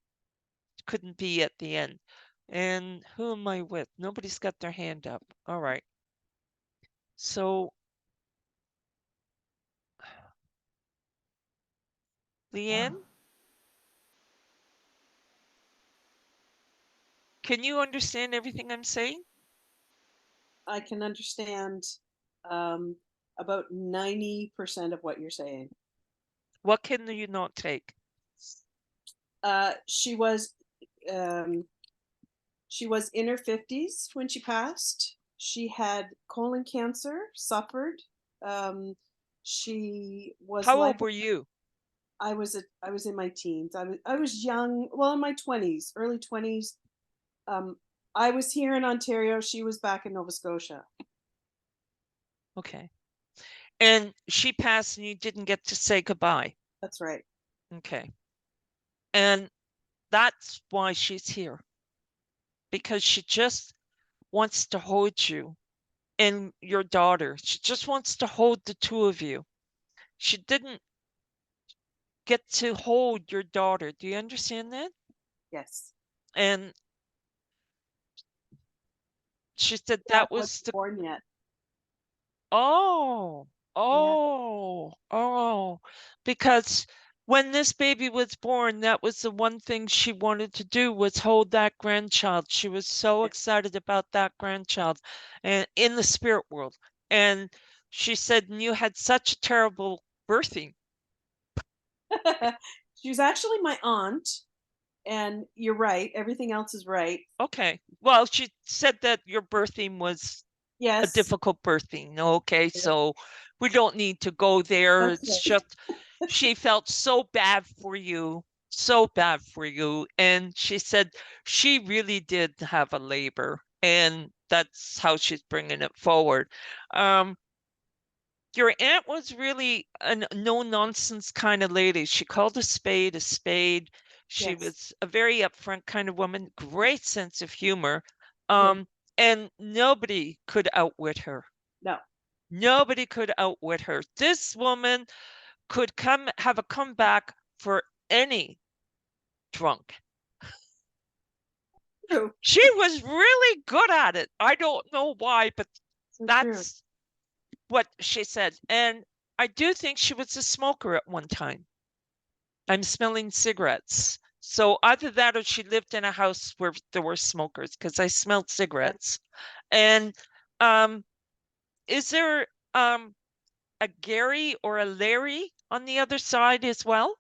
Speaker 1: couldn't be at the end. And who am I with? Nobody's got their hand up. All right. So, Leanne, can you understand everything I'm saying?
Speaker 10: I can understand about 90% of what you're saying.
Speaker 1: What can you not take?
Speaker 10: She was in her 50s when she passed. She had colon cancer, suffered. She was
Speaker 1: How old were you?
Speaker 10: I was in my teens. I was young, well, in my 20s, early 20s. I was here in Ontario. She was back in Nova Scotia.
Speaker 1: Okay. And she passed and you didn't get to say goodbye.
Speaker 10: That's right.
Speaker 1: Okay. And that's why she's here. Because she just wants to hold you and your daughter. She just wants to hold the two of you. She didn't get to hold your daughter. Do you understand that?
Speaker 10: Yes.
Speaker 1: And she said that was the
Speaker 10: born yet.
Speaker 1: oh, because when this baby was born, that was the one thing she wanted to do, was hold that grandchild. She was so excited about that grandchild and in the spirit world. And she said, you had such a terrible birthing.
Speaker 10: She was actually my aunt. And you're right. Everything else is right.
Speaker 1: Okay. Well, she said that your birthing was a difficult birthing. Okay. So we don't need to go there. It's just, she felt so bad for you. So bad for you. And she said she really did have a labor. And that's how she's bringing it forward. Your aunt was really a no-nonsense kind of lady. She called a spade a spade. She was a very upfront kind of woman, great sense of humor. And nobody could outwit her.
Speaker 10: No.
Speaker 1: Nobody could outwit her. This woman could have a comeback for any drunk.
Speaker 10: True.
Speaker 1: She was really good at it. I don't know why, but that's what she said. And I do think she was a smoker at one time. I'm smelling cigarettes. So either that or she lived in a house where there were smokers, because I smelled cigarettes. And is there a Gary or a Larry on the other side as well?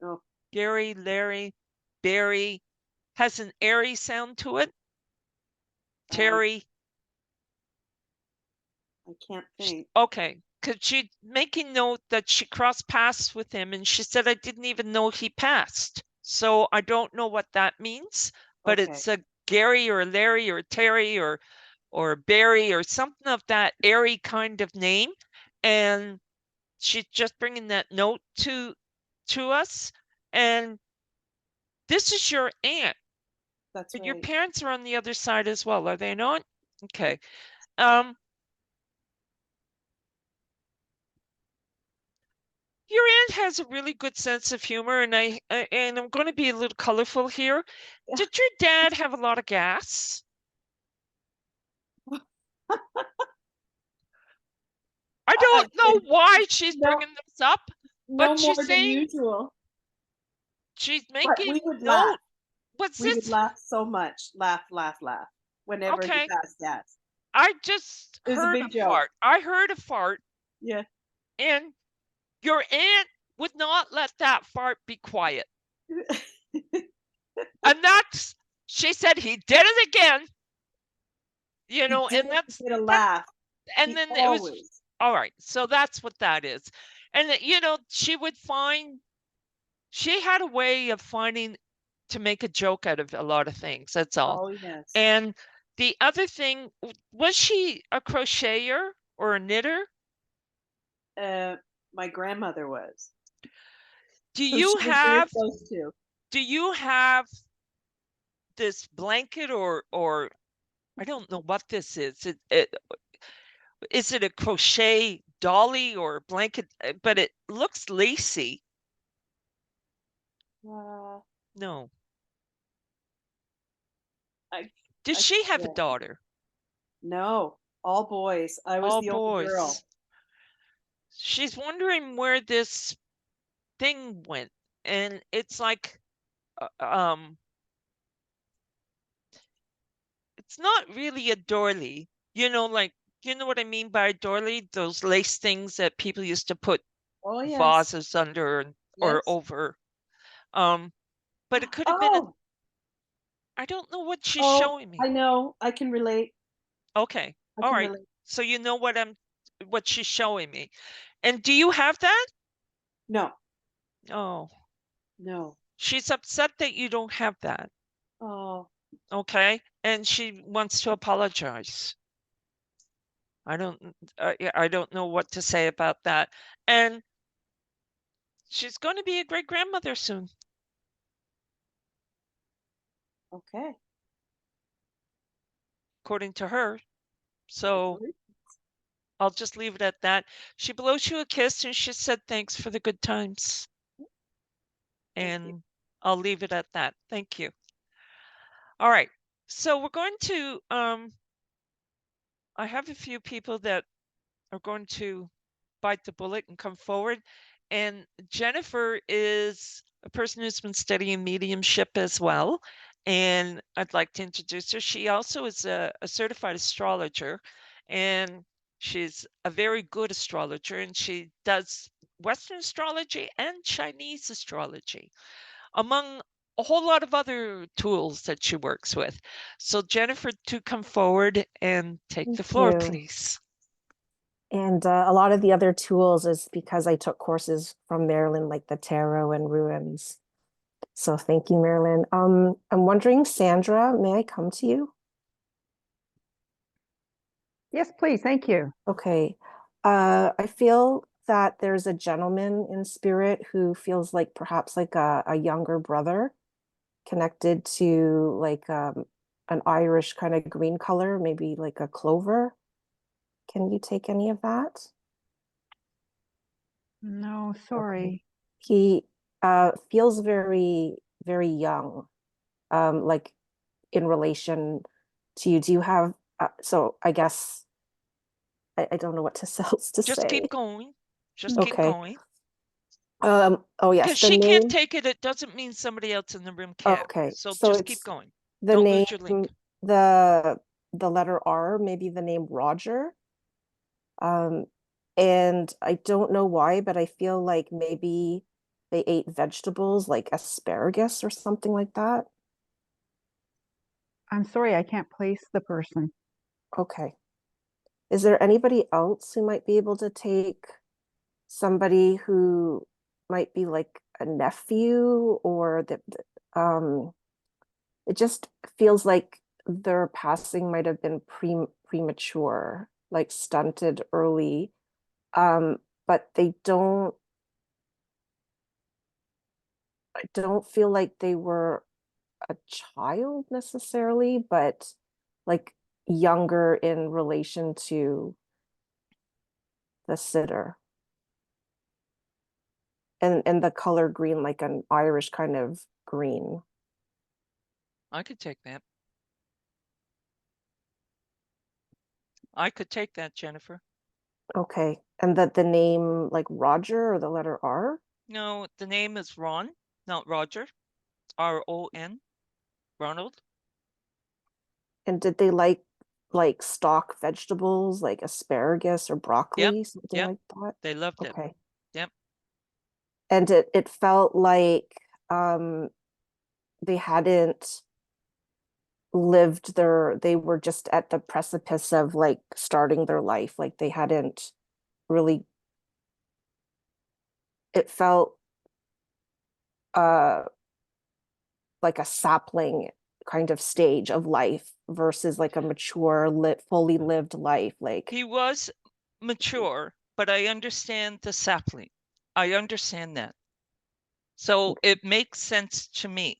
Speaker 10: Oh.
Speaker 1: Gary, Larry, Barry has an airy sound to it. Terry.
Speaker 10: I can't think.
Speaker 1: Okay, because she's making note that she crossed paths with him, and she said, I didn't even know he passed. So I don't know what that means, but it's a Gary or Larry or Terry or Barry or something of that airy kind of name. And she's just bringing that note to us. And this is your aunt.
Speaker 10: That's
Speaker 1: but
Speaker 10: right.
Speaker 1: Your parents are on the other side as well, are they not? Okay. Your aunt has a really good sense of humor, and I'm going to be a little colorful here. Did your dad have a lot of gas? I don't know why she's bringing this up, but
Speaker 10: no
Speaker 1: she's
Speaker 10: more
Speaker 1: saying
Speaker 10: than usual.
Speaker 1: She's
Speaker 10: But we
Speaker 1: making
Speaker 10: would
Speaker 1: note.
Speaker 10: laugh.
Speaker 1: What's
Speaker 10: We would
Speaker 1: this?
Speaker 10: laugh so much. Laugh, laugh, laugh. Whenever he
Speaker 1: Okay.
Speaker 10: passed gas.
Speaker 1: I just
Speaker 10: It was a
Speaker 1: heard
Speaker 10: big
Speaker 1: a
Speaker 10: joke.
Speaker 1: fart. I heard a fart,
Speaker 10: Yeah.
Speaker 1: and your aunt would not let that fart be quiet. And that's, she said he did it again. You know,
Speaker 10: He
Speaker 1: and
Speaker 10: did
Speaker 1: that's
Speaker 10: get a
Speaker 1: that,
Speaker 10: laugh.
Speaker 1: and
Speaker 10: He
Speaker 1: then it was
Speaker 10: always.
Speaker 1: all right. So that's what that is. And you know, she had a way of finding to make a joke out of a lot of things. That's all.
Speaker 10: Oh yes.
Speaker 1: And the other thing, was she a crocheter or a knitter?
Speaker 10: My grandmother was.
Speaker 1: Do
Speaker 10: Who
Speaker 1: you
Speaker 10: she was very
Speaker 1: have
Speaker 10: close to.
Speaker 1: this blanket or I don't know what this is. Is it a crochet dolly or blanket? But it looks lacy. No. Did
Speaker 10: I
Speaker 1: she have a
Speaker 10: forget.
Speaker 1: daughter?
Speaker 10: No, all boys. I was
Speaker 1: All
Speaker 10: the only girl.
Speaker 1: boys. She's wondering where this thing went, and it's like, it's not really a doily. You know, like, you know what I mean by a doily? Those lace things that people used to put
Speaker 10: Oh yes.
Speaker 1: vases under or
Speaker 10: Yes.
Speaker 1: over. But it could have been
Speaker 10: Oh,
Speaker 1: I don't know what she's
Speaker 10: oh,
Speaker 1: showing me.
Speaker 10: I know. I can relate.
Speaker 1: Okay.
Speaker 10: I
Speaker 1: All
Speaker 10: can
Speaker 1: right.
Speaker 10: relate.
Speaker 1: So you know what she's showing me. And do you have that?
Speaker 10: No,
Speaker 1: Oh,
Speaker 10: no.
Speaker 1: she's upset that you don't have that.
Speaker 10: Oh,
Speaker 1: Okay. And she wants to apologize. I don't know what to say about that. And she's going to be a great grandmother soon.
Speaker 10: okay.
Speaker 1: According to her. So I'll just leave it at that. She blows you a kiss and she said thanks for the good times. And I'll leave it at that. Thank you. All right. So we're going to I have a few people that are going to bite the bullet and come forward. And Jennifer is a person who's been studying mediumship as well. And I'd like to introduce her. She also is a certified astrologer, and she's a very good astrologer, and she does Western astrology and Chinese astrology, among a whole lot of other tools that she works with. So Jennifer, to come forward and take the floor, please.
Speaker 11: And a lot of the other tools is because I took courses from Marilyn, like the tarot and ruins. So thank you, Marilyn. I'm wondering, Sandra, may I come to you?
Speaker 7: Yes, please. Thank you.
Speaker 11: Okay. I feel that there's a gentleman in spirit who feels like perhaps like a younger brother connected to like an Irish kind of green color, maybe like a clover. Can you take any of that?
Speaker 7: No, sorry.
Speaker 11: He feels very, very young, like in relation to you. Do you have, so I guess, I don't know what else to
Speaker 1: Just
Speaker 11: say.
Speaker 1: keep going. Just keep
Speaker 11: Okay.
Speaker 1: going.
Speaker 11: Oh yes,
Speaker 1: Because
Speaker 11: the
Speaker 1: she can't
Speaker 11: name.
Speaker 1: take it, it doesn't mean somebody else in the room can.
Speaker 11: Okay,
Speaker 1: So
Speaker 11: so
Speaker 1: just keep
Speaker 11: it's
Speaker 1: going.
Speaker 11: the
Speaker 1: Don't
Speaker 11: name,
Speaker 1: lose your link.
Speaker 11: the letter R, maybe the name Roger. And I don't know why, but I feel like maybe they ate vegetables like asparagus or something like that.
Speaker 7: I'm sorry, I can't place the person.
Speaker 11: Okay. Is there anybody else who might be able to take somebody who might be like a nephew, or that it just feels like their passing might have been premature, like stunted early. But I don't feel like they were a child necessarily, but like younger in relation to the sitter. And the color green, like an Irish kind of green.
Speaker 1: I could take that. I could take that, Jennifer.
Speaker 11: Okay. And that the name like Roger or the letter R?
Speaker 1: No, the name is Ron, not Roger. R-O-N. Ronald.
Speaker 11: And did they like stock vegetables like asparagus or broccoli, something
Speaker 1: yep.
Speaker 11: like that?
Speaker 1: They loved it.
Speaker 11: Okay.
Speaker 1: Yep.
Speaker 11: And it felt like they hadn't lived they were just at the precipice of like starting their life, like they hadn't really, it felt like a sapling kind of stage of life versus like a mature fully lived life. Like
Speaker 1: he was mature, but I understand the sapling. I understand that. So it makes sense to me.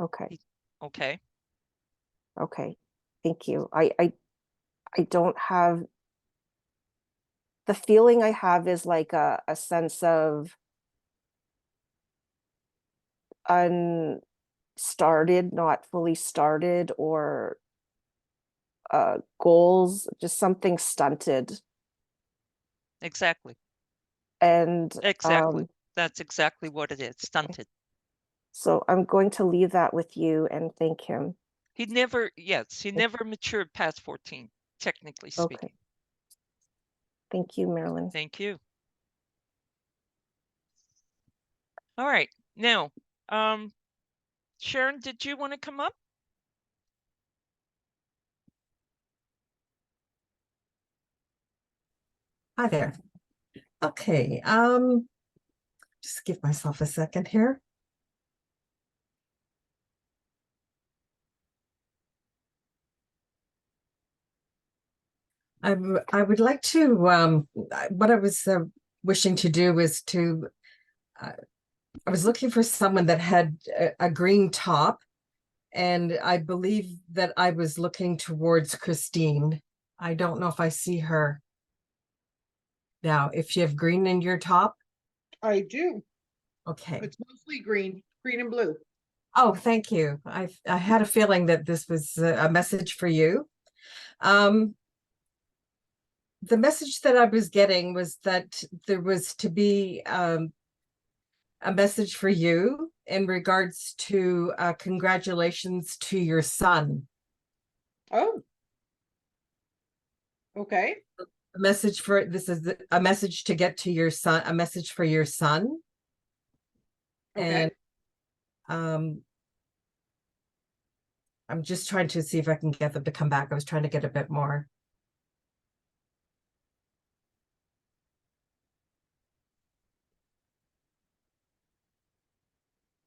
Speaker 11: Okay.
Speaker 1: Okay.
Speaker 11: Okay. Thank you. I don't have, the feeling I have is like a sense of unstarted, not fully started, or goals, just something stunted.
Speaker 1: Exactly.
Speaker 11: And
Speaker 1: exactly. That's exactly what it is. Stunted.
Speaker 11: So I'm going to leave that with you and thank him.
Speaker 1: He never matured past 14, technically speaking.
Speaker 11: Okay. Thank you, Marilyn.
Speaker 1: Thank you. All right. Now, Sharon, did you want to come up?
Speaker 6: Hi there. Okay, just give myself a second here. I would like to, what I was wishing to do is to, I was looking for someone that had a green top, and I believe that I was looking towards Christine. I don't know if I see her now. If you have green in your top?
Speaker 5: I do.
Speaker 6: Okay.
Speaker 5: It's mostly green and blue.
Speaker 6: Oh, thank you. I had a feeling that this was a message for you. The message that I was getting was that there was to be a message for you in regards to congratulations to your son.
Speaker 5: Oh. Okay.
Speaker 6: A message for, this is a message to get to your son, a message for your son.
Speaker 5: Okay.
Speaker 6: And I'm just trying to see if I can get them to come back. I was trying to get a bit more.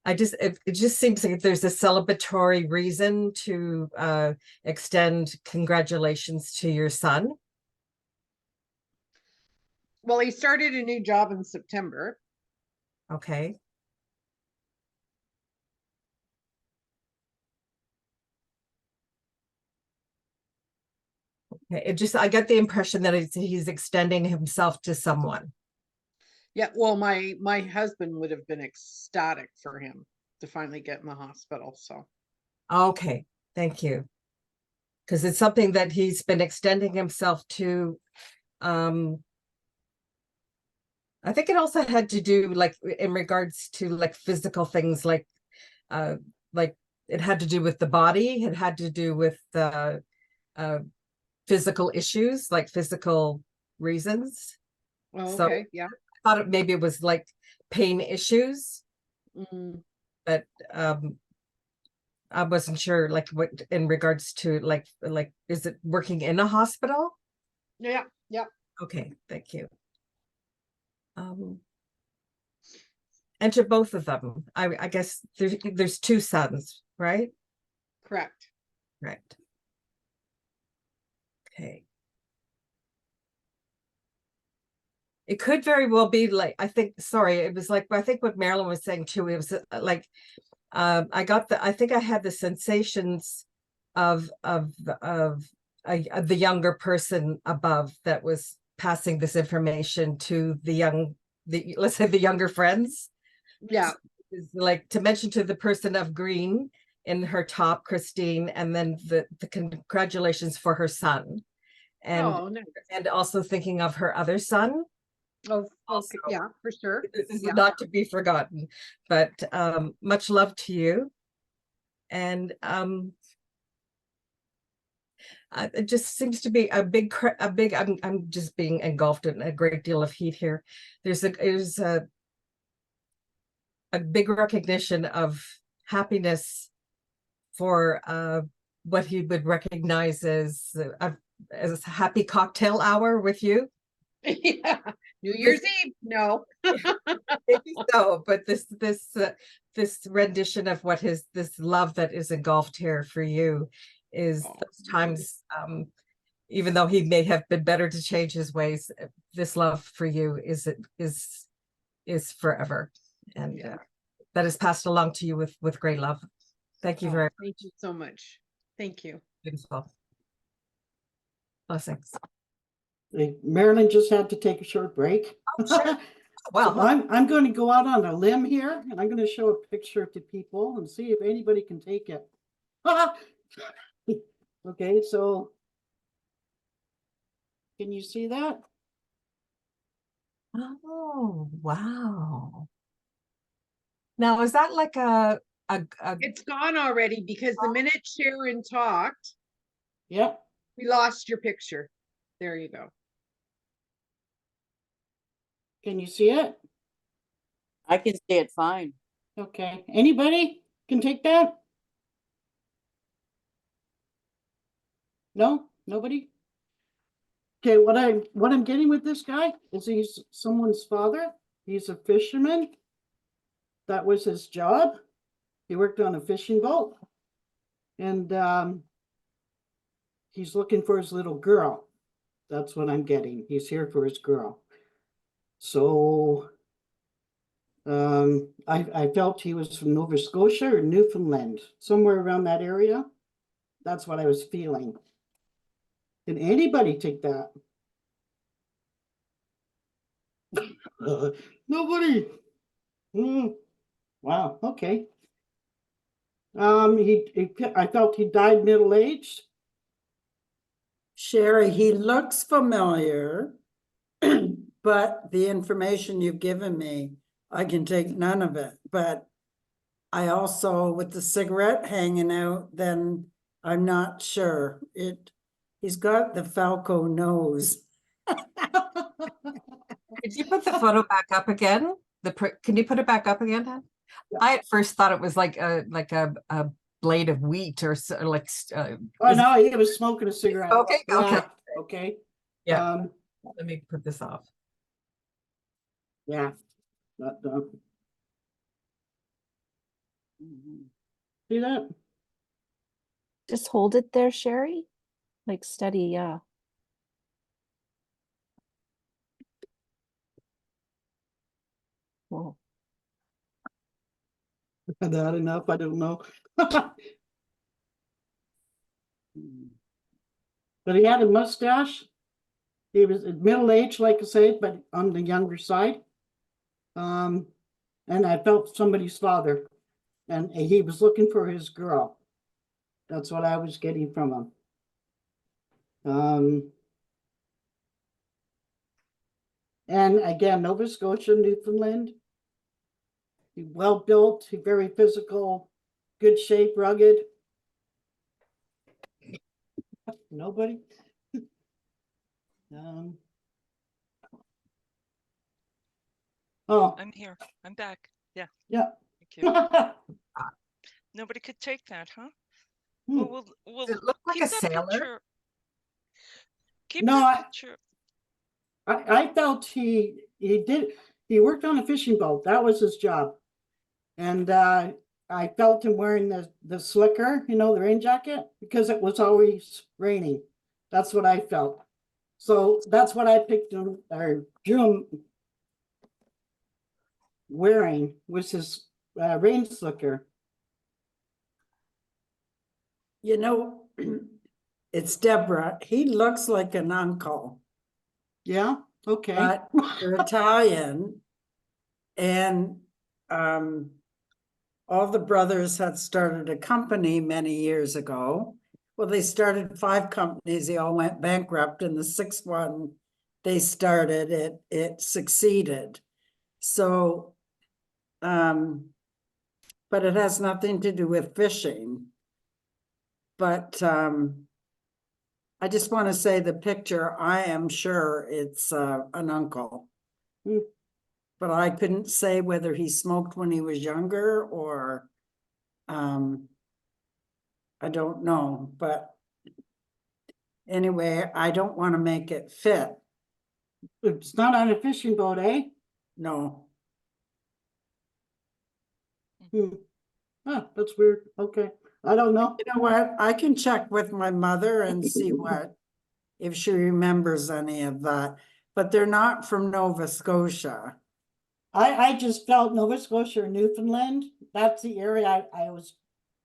Speaker 6: It just seems like there's a celebratory reason to extend congratulations to your son.
Speaker 5: Well, he started a new job in September.
Speaker 6: Okay. I got the impression that he's extending himself to someone.
Speaker 5: Yeah, well, my husband would have been ecstatic for him to finally get in the hospital. So
Speaker 6: Okay, thank you. Because it's something that he's been extending himself to. I think it also had to do like in regards to like physical things, like it had to do with the body. It had to do with physical issues, like physical reasons.
Speaker 5: oh,
Speaker 6: So
Speaker 5: okay, yeah.
Speaker 6: I thought maybe it was like pain issues, but I wasn't sure like what in regards to like is it working in a hospital?
Speaker 5: Yeah, yeah.
Speaker 6: Okay, thank you. And to both of them, I guess there's two sons, right?
Speaker 5: Correct.
Speaker 6: Right. Okay. It could very well be like, I think, sorry, it was like, I think what Marilyn was saying too, it was like, I think I had the sensations of the younger person above that was passing this information to let's say the younger friends.
Speaker 5: Yeah.
Speaker 6: So, like to mention to the person of green in her top, Christine, and then the congratulations for her son. And
Speaker 5: oh, nice.
Speaker 6: and also thinking of her other son.
Speaker 5: Oh,
Speaker 6: Also,
Speaker 5: okay, yeah, for sure.
Speaker 6: this is
Speaker 5: Yeah.
Speaker 6: not to be forgotten, but much love to you. And it just seems to be a big, I'm just being engulfed in a great deal of heat here. There's a big recognition of happiness for what he would recognize as a happy cocktail hour with you.
Speaker 5: Yeah, New Year's Eve, no.
Speaker 6: Maybe so, but this rendition of what this love that is engulfed here for you is those times, even though he may have been better to change his ways, this love for you is forever, and that is passed along to you with great love. Thank you very much.
Speaker 5: Thank you so much. Thank you.
Speaker 6: Beautiful. Blessings.
Speaker 4: Marilyn just had to take a short break.
Speaker 6: Sure. Well,
Speaker 4: So I'm going to go out on a limb here, and I'm going to show a picture to people and see if anybody can take it. Okay, so can you see that?
Speaker 6: oh, wow. Now, is that like a
Speaker 5: It's gone already because the minute Sharon talked,
Speaker 4: Yep.
Speaker 5: we lost your picture. There you go.
Speaker 4: Can you see it?
Speaker 2: I can see it fine.
Speaker 4: Okay. Anybody can take that? No? Nobody? Okay, what I'm getting with this guy is he's someone's father. He's a fisherman. That was his job. He worked on a fishing boat. And he's looking for his little girl. That's what I'm getting. He's here for his girl. So I felt he was from Nova Scotia or Newfoundland, somewhere around that area. That's what I was feeling. Can anybody take that? Nobody. Wow. Okay. I felt he died middle-aged.
Speaker 8: Sherry, he looks familiar, but the information you've given me, I can take none of it. But I also, with the cigarette hanging out, then I'm not sure. He's got the Falco nose.
Speaker 6: Could you put the photo back up again? Can you put it back up again, Dad? I at first thought it was like a blade of wheat or so, like.
Speaker 4: Oh no, he was smoking a cigarette.
Speaker 6: Okay.
Speaker 4: Yeah,
Speaker 6: Okay.
Speaker 4: okay.
Speaker 6: Yeah. Let me put this off.
Speaker 4: Yeah. See that?
Speaker 11: Just hold it there, Sherry. Like steady, yeah. Whoa.
Speaker 4: That enough? I don't know. But he had a mustache. He was middle-aged, like I say, but on the younger side. And I felt somebody's father. And he was looking for his girl. That's what I was getting from him. And again, Nova Scotia, Newfoundland. Well built, very physical, good shape, rugged. Nobody. Oh,
Speaker 1: I'm here. I'm back. Yeah.
Speaker 4: yeah.
Speaker 1: Thank you. Nobody could take that, huh? Well, we'll
Speaker 6: Does it look like
Speaker 1: keep
Speaker 6: a
Speaker 1: that
Speaker 6: sailor?
Speaker 1: picture. Keep
Speaker 4: No,
Speaker 1: that picture.
Speaker 4: I felt he worked on a fishing boat. That was his job. And I felt him wearing the slicker, the rain jacket, because it was always raining. That's what I felt. So that's what I picked him or drew him wearing, was his rain slicker.
Speaker 8: It's Deborah. He looks like an uncle.
Speaker 4: Yeah, okay.
Speaker 8: But they're Italian. And all the brothers had started a company many years ago. Well, they started 5 companies. They all went bankrupt, and the 6th one they started, it succeeded. So, but it has nothing to do with fishing. But I just want to say the picture, I am sure it's an uncle.
Speaker 4: Hmm.
Speaker 8: But I couldn't say whether he smoked when he was younger or I don't know, but anyway, I don't want to make it fit.
Speaker 4: It's not on a fishing boat, eh?
Speaker 8: No.
Speaker 4: Huh, that's weird. Okay, I don't know.
Speaker 8: You know what? I can check with my mother and see what, if she remembers any of that, but they're not from Nova Scotia.
Speaker 4: I just felt Nova Scotia or Newfoundland. That's the area I was.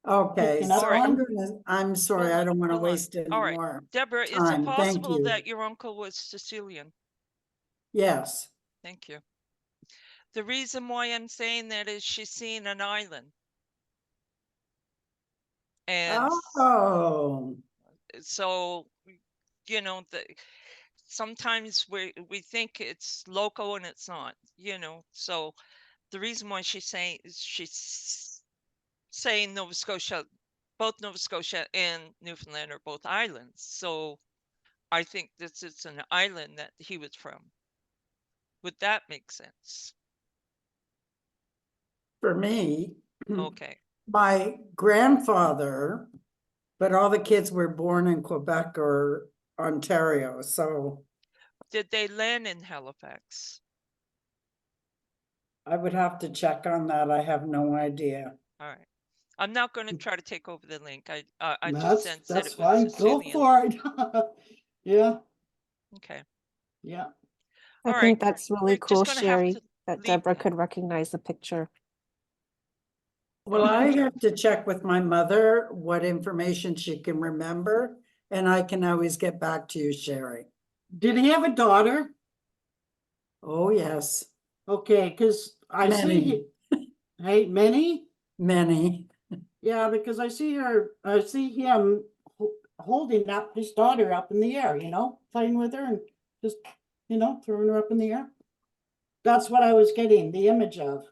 Speaker 8: Okay,
Speaker 4: Picking up
Speaker 8: so
Speaker 4: on?
Speaker 8: I'm sorry,
Speaker 1: Hold
Speaker 8: I
Speaker 1: on,
Speaker 8: don't want to
Speaker 1: hold on.
Speaker 8: waste any
Speaker 1: All right,
Speaker 8: more
Speaker 1: Deborah, is it
Speaker 8: time. Thank
Speaker 1: possible
Speaker 8: you.
Speaker 1: that your uncle was Sicilian?
Speaker 8: Yes.
Speaker 1: Thank you. The reason why I'm saying that is she's seen an island. And
Speaker 8: Oh,
Speaker 1: so, you know, sometimes we think it's local and it's not, you know. So the reason why she's saying Nova Scotia, both Nova Scotia and Newfoundland are both islands. So I think this is an island that he was from. Would that make sense?
Speaker 8: for me,
Speaker 1: Okay.
Speaker 8: my grandfather, but all the kids were born in Quebec or Ontario, so
Speaker 1: Did they land in Halifax?
Speaker 8: I would have to check on that. I have no idea.
Speaker 1: All right. I'm not going to try to take over the link. I just
Speaker 4: That's
Speaker 1: sensed that
Speaker 4: that's
Speaker 1: it was
Speaker 4: fine. Go
Speaker 1: Sicilian.
Speaker 4: for it. Yeah,
Speaker 1: Okay.
Speaker 4: yeah.
Speaker 11: I
Speaker 1: All
Speaker 11: think
Speaker 1: right.
Speaker 11: that's really
Speaker 1: We're
Speaker 11: cool,
Speaker 1: just going to have
Speaker 11: Sherry,
Speaker 1: to
Speaker 11: that
Speaker 1: leave
Speaker 11: Deborah
Speaker 1: that.
Speaker 11: could recognize the picture.
Speaker 8: Well,
Speaker 1: Okay.
Speaker 8: I have to check with my mother what information she can remember, and I can always get back to you, Sherry.
Speaker 4: Did he have a daughter?
Speaker 8: Oh, yes,
Speaker 4: Okay, because I see
Speaker 8: many,
Speaker 4: hey, many?
Speaker 8: many.
Speaker 4: Yeah, because I see him holding up his daughter up in the air, playing with her and just, throwing her up in the air. That's what I was getting the image of.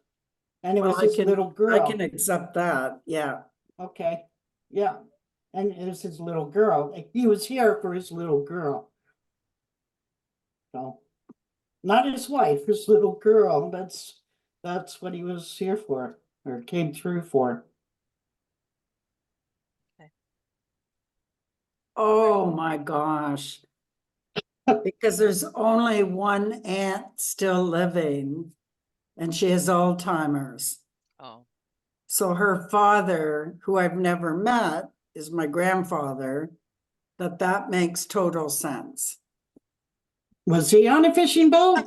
Speaker 4: And it
Speaker 8: Well,
Speaker 4: was his little
Speaker 8: I
Speaker 4: girl.
Speaker 8: can accept that, yeah.
Speaker 4: Okay, yeah. And it was his little girl. He was here for his little girl. So, not his wife, his little girl. That's what he was here for, or came through for.
Speaker 8: Oh, my gosh. Because there's only one aunt still living, and she has Alzheimer's.
Speaker 1: Oh.
Speaker 8: So her father, who I've never met, is my grandfather, that makes total sense.
Speaker 4: Was he on a fishing boat?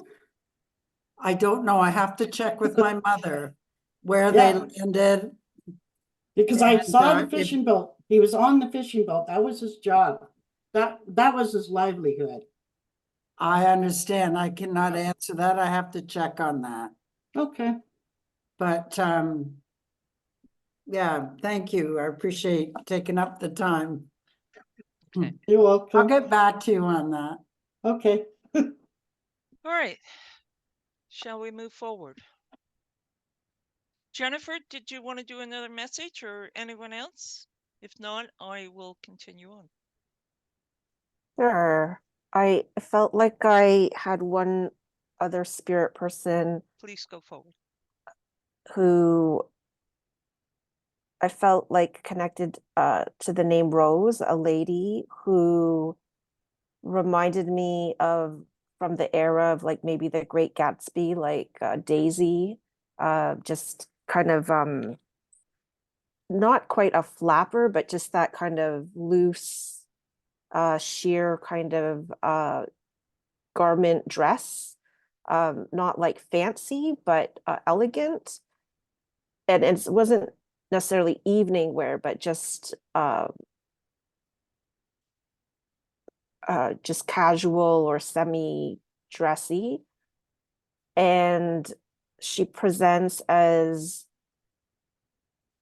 Speaker 8: I don't know. I have to check with my mother where
Speaker 4: Yeah.
Speaker 8: they landed.
Speaker 4: Because I
Speaker 8: And,
Speaker 4: saw the
Speaker 8: if-
Speaker 4: fishing boat. He was on the fishing boat. That was his job. That was his livelihood.
Speaker 8: I understand. I cannot answer that. I have to check on that.
Speaker 4: Okay.
Speaker 8: But yeah, thank you. I appreciate taking up the time.
Speaker 1: Okay.
Speaker 4: You're welcome.
Speaker 8: I'll get back to you on that.
Speaker 4: Okay.
Speaker 1: All right. Shall we move forward? Jennifer, did you want to do another message or anyone else? If not, I will continue on.
Speaker 11: Sure. I felt like I had one other spirit person
Speaker 1: Please go forward.
Speaker 11: who I felt like connected to the name Rose, a lady who reminded me of from the era of like maybe the Great Gatsby, like Daisy, just kind of not quite a flapper, but just that kind of loose, sheer kind of garment dress, not like fancy, but elegant. And it wasn't necessarily evening wear, but just casual or semi dressy. And she presents as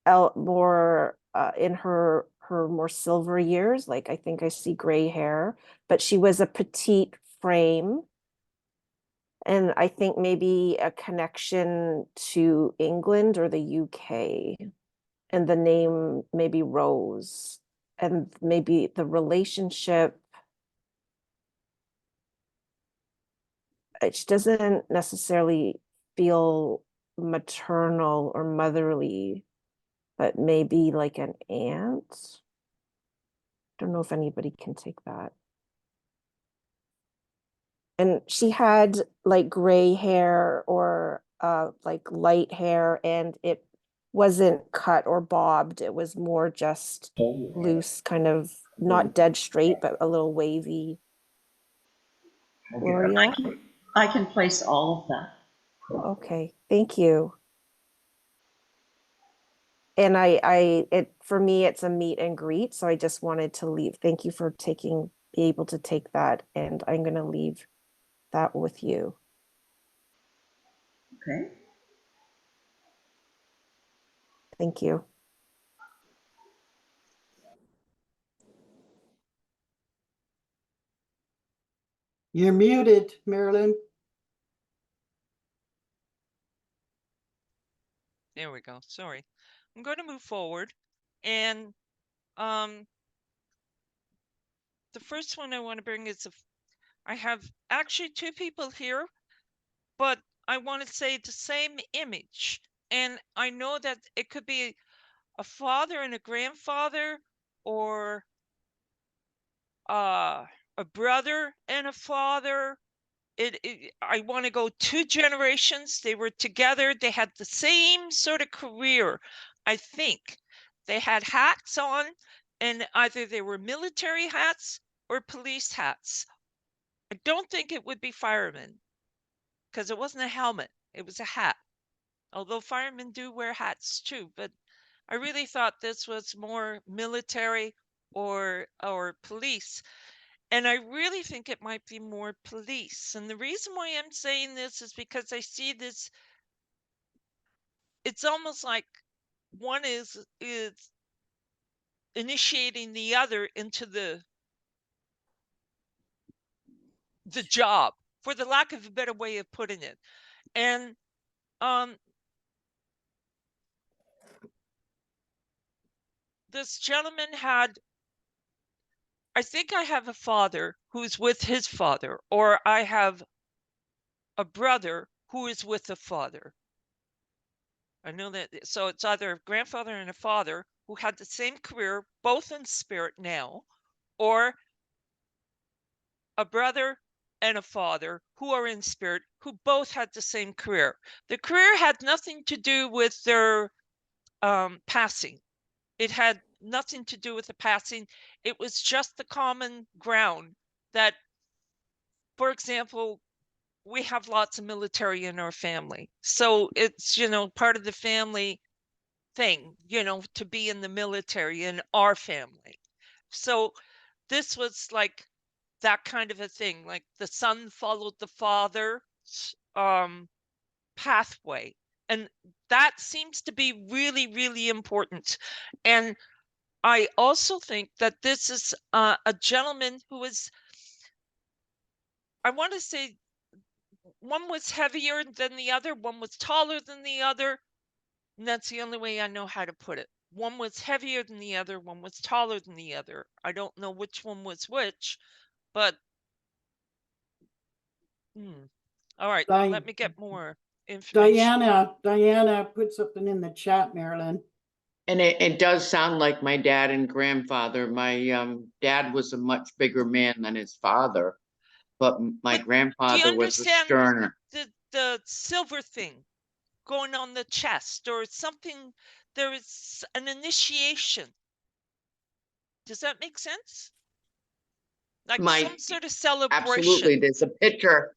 Speaker 11: more in her more silver years. Like I think I see gray hair, but she was a petite frame, And I think maybe a connection to England or the UK, and the name maybe Rose, and maybe the relationship, it doesn't necessarily feel maternal or motherly, but maybe like an aunt. Don't know if anybody can take that. And she had like gray hair or like light hair, and it wasn't cut or bobbed. It was more just loose, kind of not dead straight, but a little wavy. Gloria?
Speaker 2: I can place all of that.
Speaker 11: Okay, thank you. And for me, it's a meet and greet. So I just wanted to leave. Thank you for be able to take that. And I'm going to leave that with you.
Speaker 2: Okay.
Speaker 11: Thank you.
Speaker 4: You're muted, Marilyn.
Speaker 1: There we go. Sorry. I'm going to move forward. And the first one I want to bring is I have actually two people here, but I want to say the same image. And I know that it could be a father and a grandfather, or a brother and a father. I want to go 2 generations. They were together. They had the same sort of career. I think they had hats on, and either they were military hats or police hats. I don't think it would be firemen, because it wasn't a helmet. It was a hat. Although firemen do wear hats too, but I really thought this was more military or police. And I really think it might be more police. And the reason why I'm saying this is because I see this, it's almost like one is initiating the other into the job, for the lack of a better way of putting it. And this gentleman had, I think I have a father who's with his father, or I have a brother who is with a father. I know that. So it's either a grandfather and a father who had the same career, both in spirit now, or a brother and a father who are in spirit, who both had the same career. The career had nothing to do with their passing. It had nothing to do with the passing. It was just the common ground that, for example, we have lots of military in our family. So it's, part of the family thing, to be in the military in our family. So this was like that kind of a thing, like the son followed the father's pathway. And that seems to be really, really important. And I also think that this is a gentleman who is, I want to say, one was heavier than the other, one was taller than the other. And that's the only way I know how to put it. One was heavier than the other, one was taller than the other. I don't know which one was which, but all right, let me get more information.
Speaker 4: Diana put something in the chat, Marilyn.
Speaker 12: And it does sound like my dad and grandfather. My dad was a much bigger man than his father, but my grandfather was a sterner.
Speaker 1: The silver thing going on the chest or something, there is an initiation. Does that make sense? Like some sort of celebration.
Speaker 12: Absolutely, there's a picture.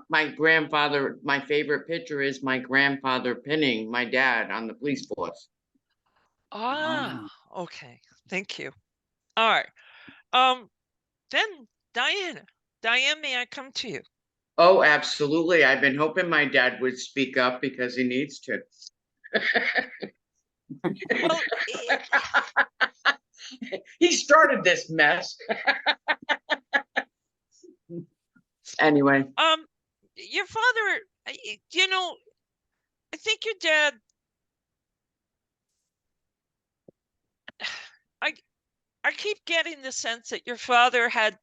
Speaker 12: My grandfather, my favorite picture is my grandfather pinning my dad on the police force.
Speaker 1: Okay, thank you. All right, then Diane, may I come to you?
Speaker 12: Oh, absolutely. I've been hoping my dad would speak up because he needs to.
Speaker 1: Well,
Speaker 12: he started this mess. Anyway.
Speaker 1: your father, you know, I think your dad, I keep getting the sense that your father had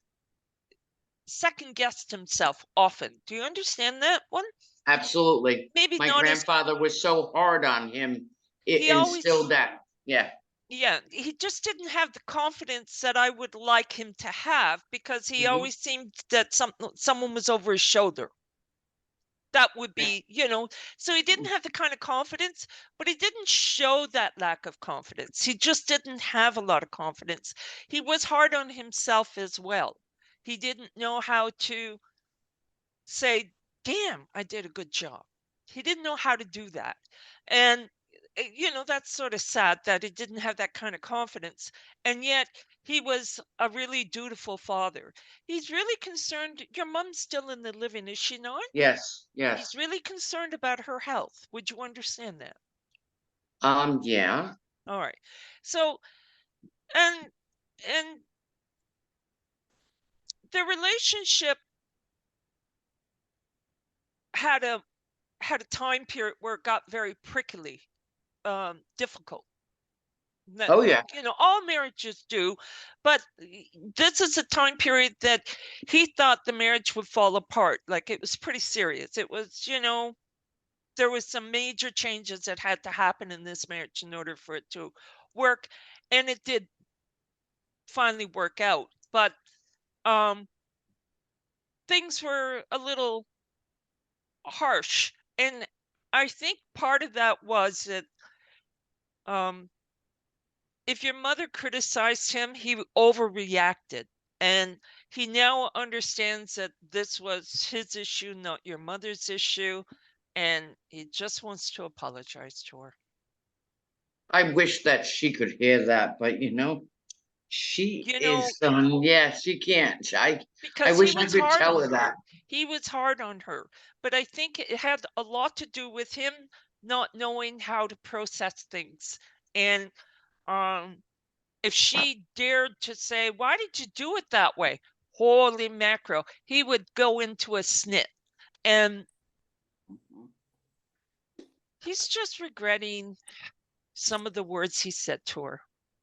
Speaker 1: second guessed himself often. Do you understand that one?
Speaker 12: Absolutely.
Speaker 1: Maybe
Speaker 12: My
Speaker 1: not as
Speaker 12: grandfather was so hard on him. It
Speaker 1: he always,
Speaker 12: instilled that. Yeah.
Speaker 1: yeah, he just didn't have the confidence that I would like him to have, because he always seemed that someone was over his shoulder. That would be, you know, so he didn't have the kind of confidence, but he didn't show that lack of confidence. He just didn't have a lot of confidence. He was hard on himself as well. He didn't know how to say, damn, I did a good job. He didn't know how to do that. And, you know, that's sort of sad that he didn't have that kind of confidence. And yet he was a really dutiful father. He's really concerned. Your mom's still in the living, is she not?
Speaker 12: Yes. Yes.
Speaker 1: He's really concerned about her health. Would you understand that?
Speaker 12: Yeah.
Speaker 1: All right. So, and the relationship had a time period where it got very prickly, difficult.
Speaker 12: Oh yeah.
Speaker 1: You know, all marriages do, but this is a time period that he thought the marriage would fall apart. Like, it was pretty serious. It was, you know, there was some major changes that had to happen in this marriage in order for it to work, and it did finally work out. But things were a little harsh, and I think part of that was that if your mother criticized him, he overreacted. And he now understands that this was his issue, not your mother's issue. And he just wants to apologize to her.
Speaker 12: I wish that she could hear that, but you know, she
Speaker 1: You know,
Speaker 12: is yeah, she can't. I
Speaker 1: because he
Speaker 12: wish I
Speaker 1: was
Speaker 12: could
Speaker 1: hard
Speaker 12: tell
Speaker 1: on
Speaker 12: her that.
Speaker 1: her. He was hard on her. But I think it had a lot to do with him not knowing how to process things. And if she dared to say, why did you do it that way? Holy mackerel, he would go into a snit. And he's just regretting some of the words he said to her.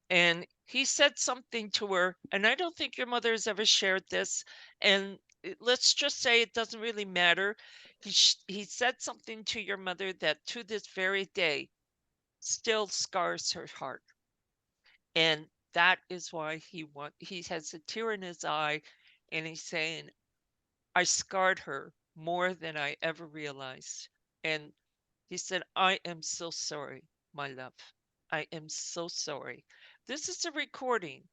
Speaker 1: And he said something to her, and I don't think your mother has ever shared this. And let's just say it doesn't really matter. He said something to your mother that to this very day still scars her heart. And that is why he has a tear in his eye, and he's saying, I scarred her more than I ever realized. And he said, I am so sorry, my love. I am so sorry. This is a recording.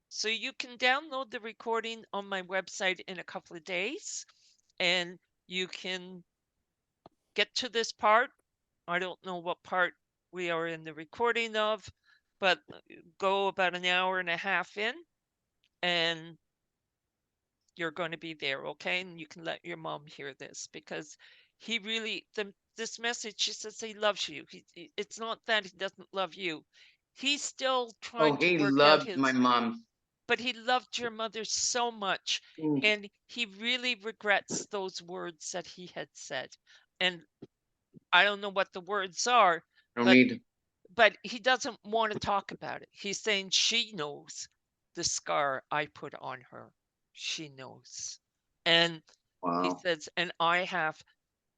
Speaker 1: So you can download the recording on my website in a couple of days, and you can get to this part. I don't know what part we are in the recording of, but go about an hour and a half in, and you're going to be there, okay? And you can let your mom hear this, because he really, this message, he says he loves you. It's not that he doesn't love you. He's still
Speaker 12: Oh,
Speaker 1: trying to
Speaker 12: he
Speaker 1: work out
Speaker 12: loved my mom.
Speaker 1: but he loved your mother so much, and he really regrets those words that he had said. And I don't know what the words are, but he doesn't want to talk about it. He's saying she knows the scar I put on her. She knows. And he says, and I have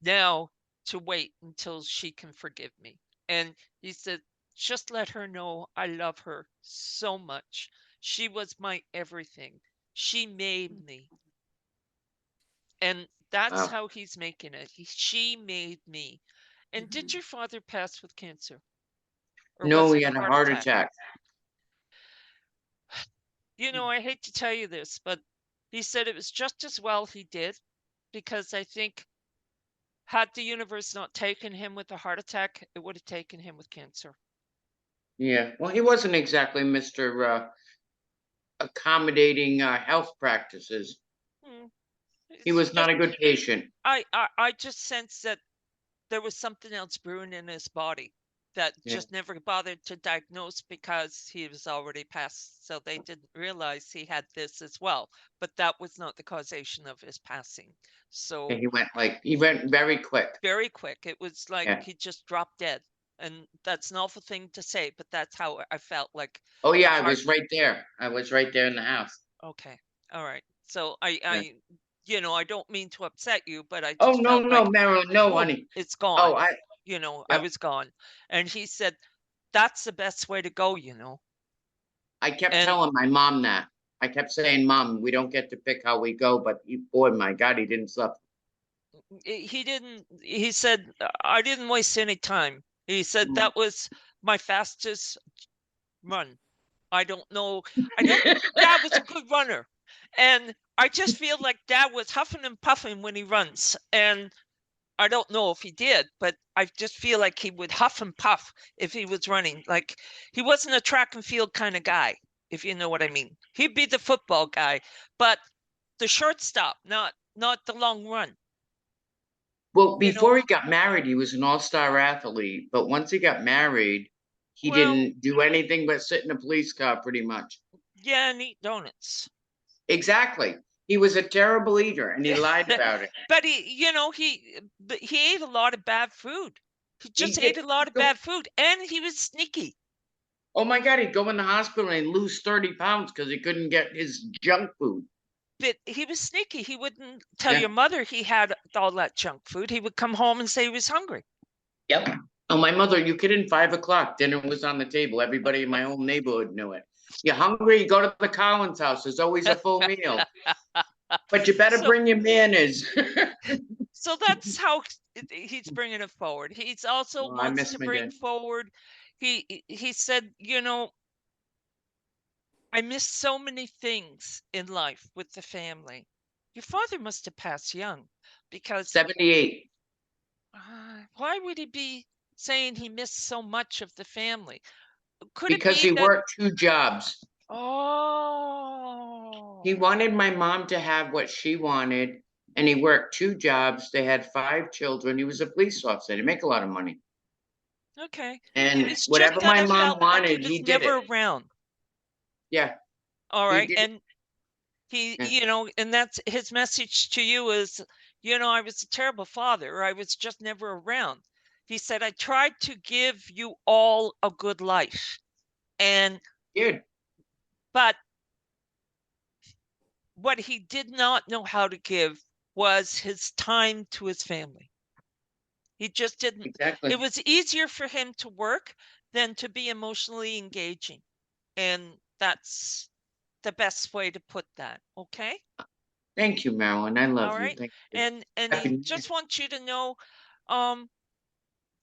Speaker 1: now to wait until she can forgive me. And he said, just let her know I love her so much. She was my everything. She made me. And that's how he's making it. She made me. And did your father pass with cancer? Or
Speaker 12: no,
Speaker 1: was
Speaker 12: he
Speaker 1: it
Speaker 12: had a heart attack.
Speaker 1: You know, I hate to tell you this, but he said it was just as well he did, because I think had the universe not taken him with a heart attack, it would have taken him with cancer.
Speaker 12: Yeah, well, he wasn't exactly Mr. Accommodating health practices. He was not a good patient.
Speaker 1: I just sensed that there was something else brewing in his body. that just never bothered to diagnose because he was already passed. So they didn't realize he had this as well, but that was not the causation of his passing. So
Speaker 12: he went very quick.
Speaker 1: Very quick. It was like he just dropped dead. And that's an awful thing to say, but that's how I felt like.
Speaker 12: Oh yeah, I was right there. I was right there in the house.
Speaker 1: Okay. All right. So I don't mean to upset you, but I just
Speaker 12: Oh no,
Speaker 1: felt
Speaker 12: no,
Speaker 1: like,
Speaker 12: Marilyn, no, honey.
Speaker 1: It's gone.
Speaker 12: Oh,
Speaker 1: I was gone. And he said, that's the best way to go,
Speaker 12: I kept telling my mom that. I kept saying, Mom, we don't get to pick how we go, but boy, my God, he didn't suffer.
Speaker 1: He said, I didn't waste any time. He said, that was my fastest run. I don't know. Dad was a good runner. And I just feel like Dad was huffing and puffing when he runs. And I don't know if he did, but I just feel like he would huff and puff if he was running. Like he wasn't a track and field kind of guy, if you know what I mean. He'd be the football guy, but the shortstop, not the long run.
Speaker 12: Well, before he got married, he was an all-star athlete, but once he got married, he didn't do anything but sit in a police car pretty much.
Speaker 1: Yeah, and eat donuts.
Speaker 12: Exactly. He was a terrible eater and he lied about it.
Speaker 1: But he ate a lot of bad food. He just ate a lot of bad food and he was sneaky.
Speaker 12: Oh my God, he'd go in the hospital and lose 30 pounds because he couldn't get his junk food.
Speaker 1: But he was sneaky. He wouldn't tell your mother he had all that junk food. He would come home and say he was hungry.
Speaker 12: Yep. Oh, my mother, you kidding? 5 o'clock, dinner was on the table. Everybody in my whole neighborhood knew it. You're hungry? You go to the Collins house. There's always a full meal. But you better bring your manners.
Speaker 1: So that's how he's bringing it forward. He's also wants to bring forward. He said, I missed so many things in life with the family. Your father must have passed young because
Speaker 12: 78.
Speaker 1: Why would he be saying he missed so much of the family?
Speaker 12: Because he worked 2 jobs.
Speaker 1: Oh.
Speaker 12: He wanted my mom to have what she wanted, and he worked 2 jobs. They had 5 children. He was a police officer. He make a lot of money.
Speaker 1: Okay.
Speaker 12: And whatever my mom wanted, he did
Speaker 1: never
Speaker 12: it.
Speaker 1: Around.
Speaker 12: Yeah.
Speaker 1: All right. And and that's his message to you is, I was a terrible father. I was just never around. He said, I tried to give you all a good life. And but what he did not know how to give was his time to his family. He just didn't.
Speaker 12: Exactly.
Speaker 1: It was easier for him to work than to be emotionally engaging. And that's the best way to put that. Okay.
Speaker 12: Thank you, Marilyn. I love
Speaker 1: you.
Speaker 12: Thank
Speaker 1: you. And he just wants you to know,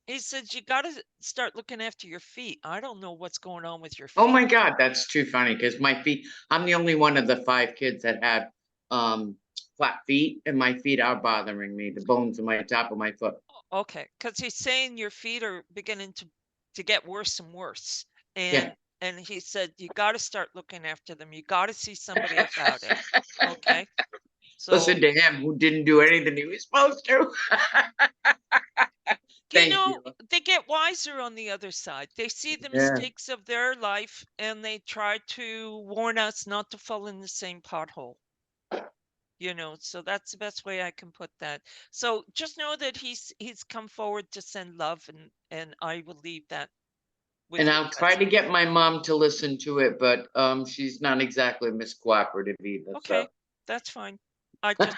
Speaker 1: he said, you got to start looking after your feet. I don't know what's going on with your feet.
Speaker 12: Oh my God, that's too funny because my feet, I'm the only one of the 5 kids that had flat feet, and my feet are bothering me, the bones in my top of my foot.
Speaker 1: Okay, because he's saying your feet are beginning to get worse and worse. And he said, you got to start looking after them. You got to see somebody about it. Okay. So
Speaker 12: listen to him who didn't do anything he was supposed to.
Speaker 1: Thank you. They get wiser on the other side. They see the mistakes of their life and they try to warn us not to fall in the same pothole. So that's the best way I can put that. So just know that he's come forward to send love, and I will leave that with
Speaker 12: and
Speaker 1: you.
Speaker 12: I'll try to get my mom to listen to it, but she's not exactly Miss Cooperative either.
Speaker 1: Okay,
Speaker 12: so.
Speaker 1: That's fine. I just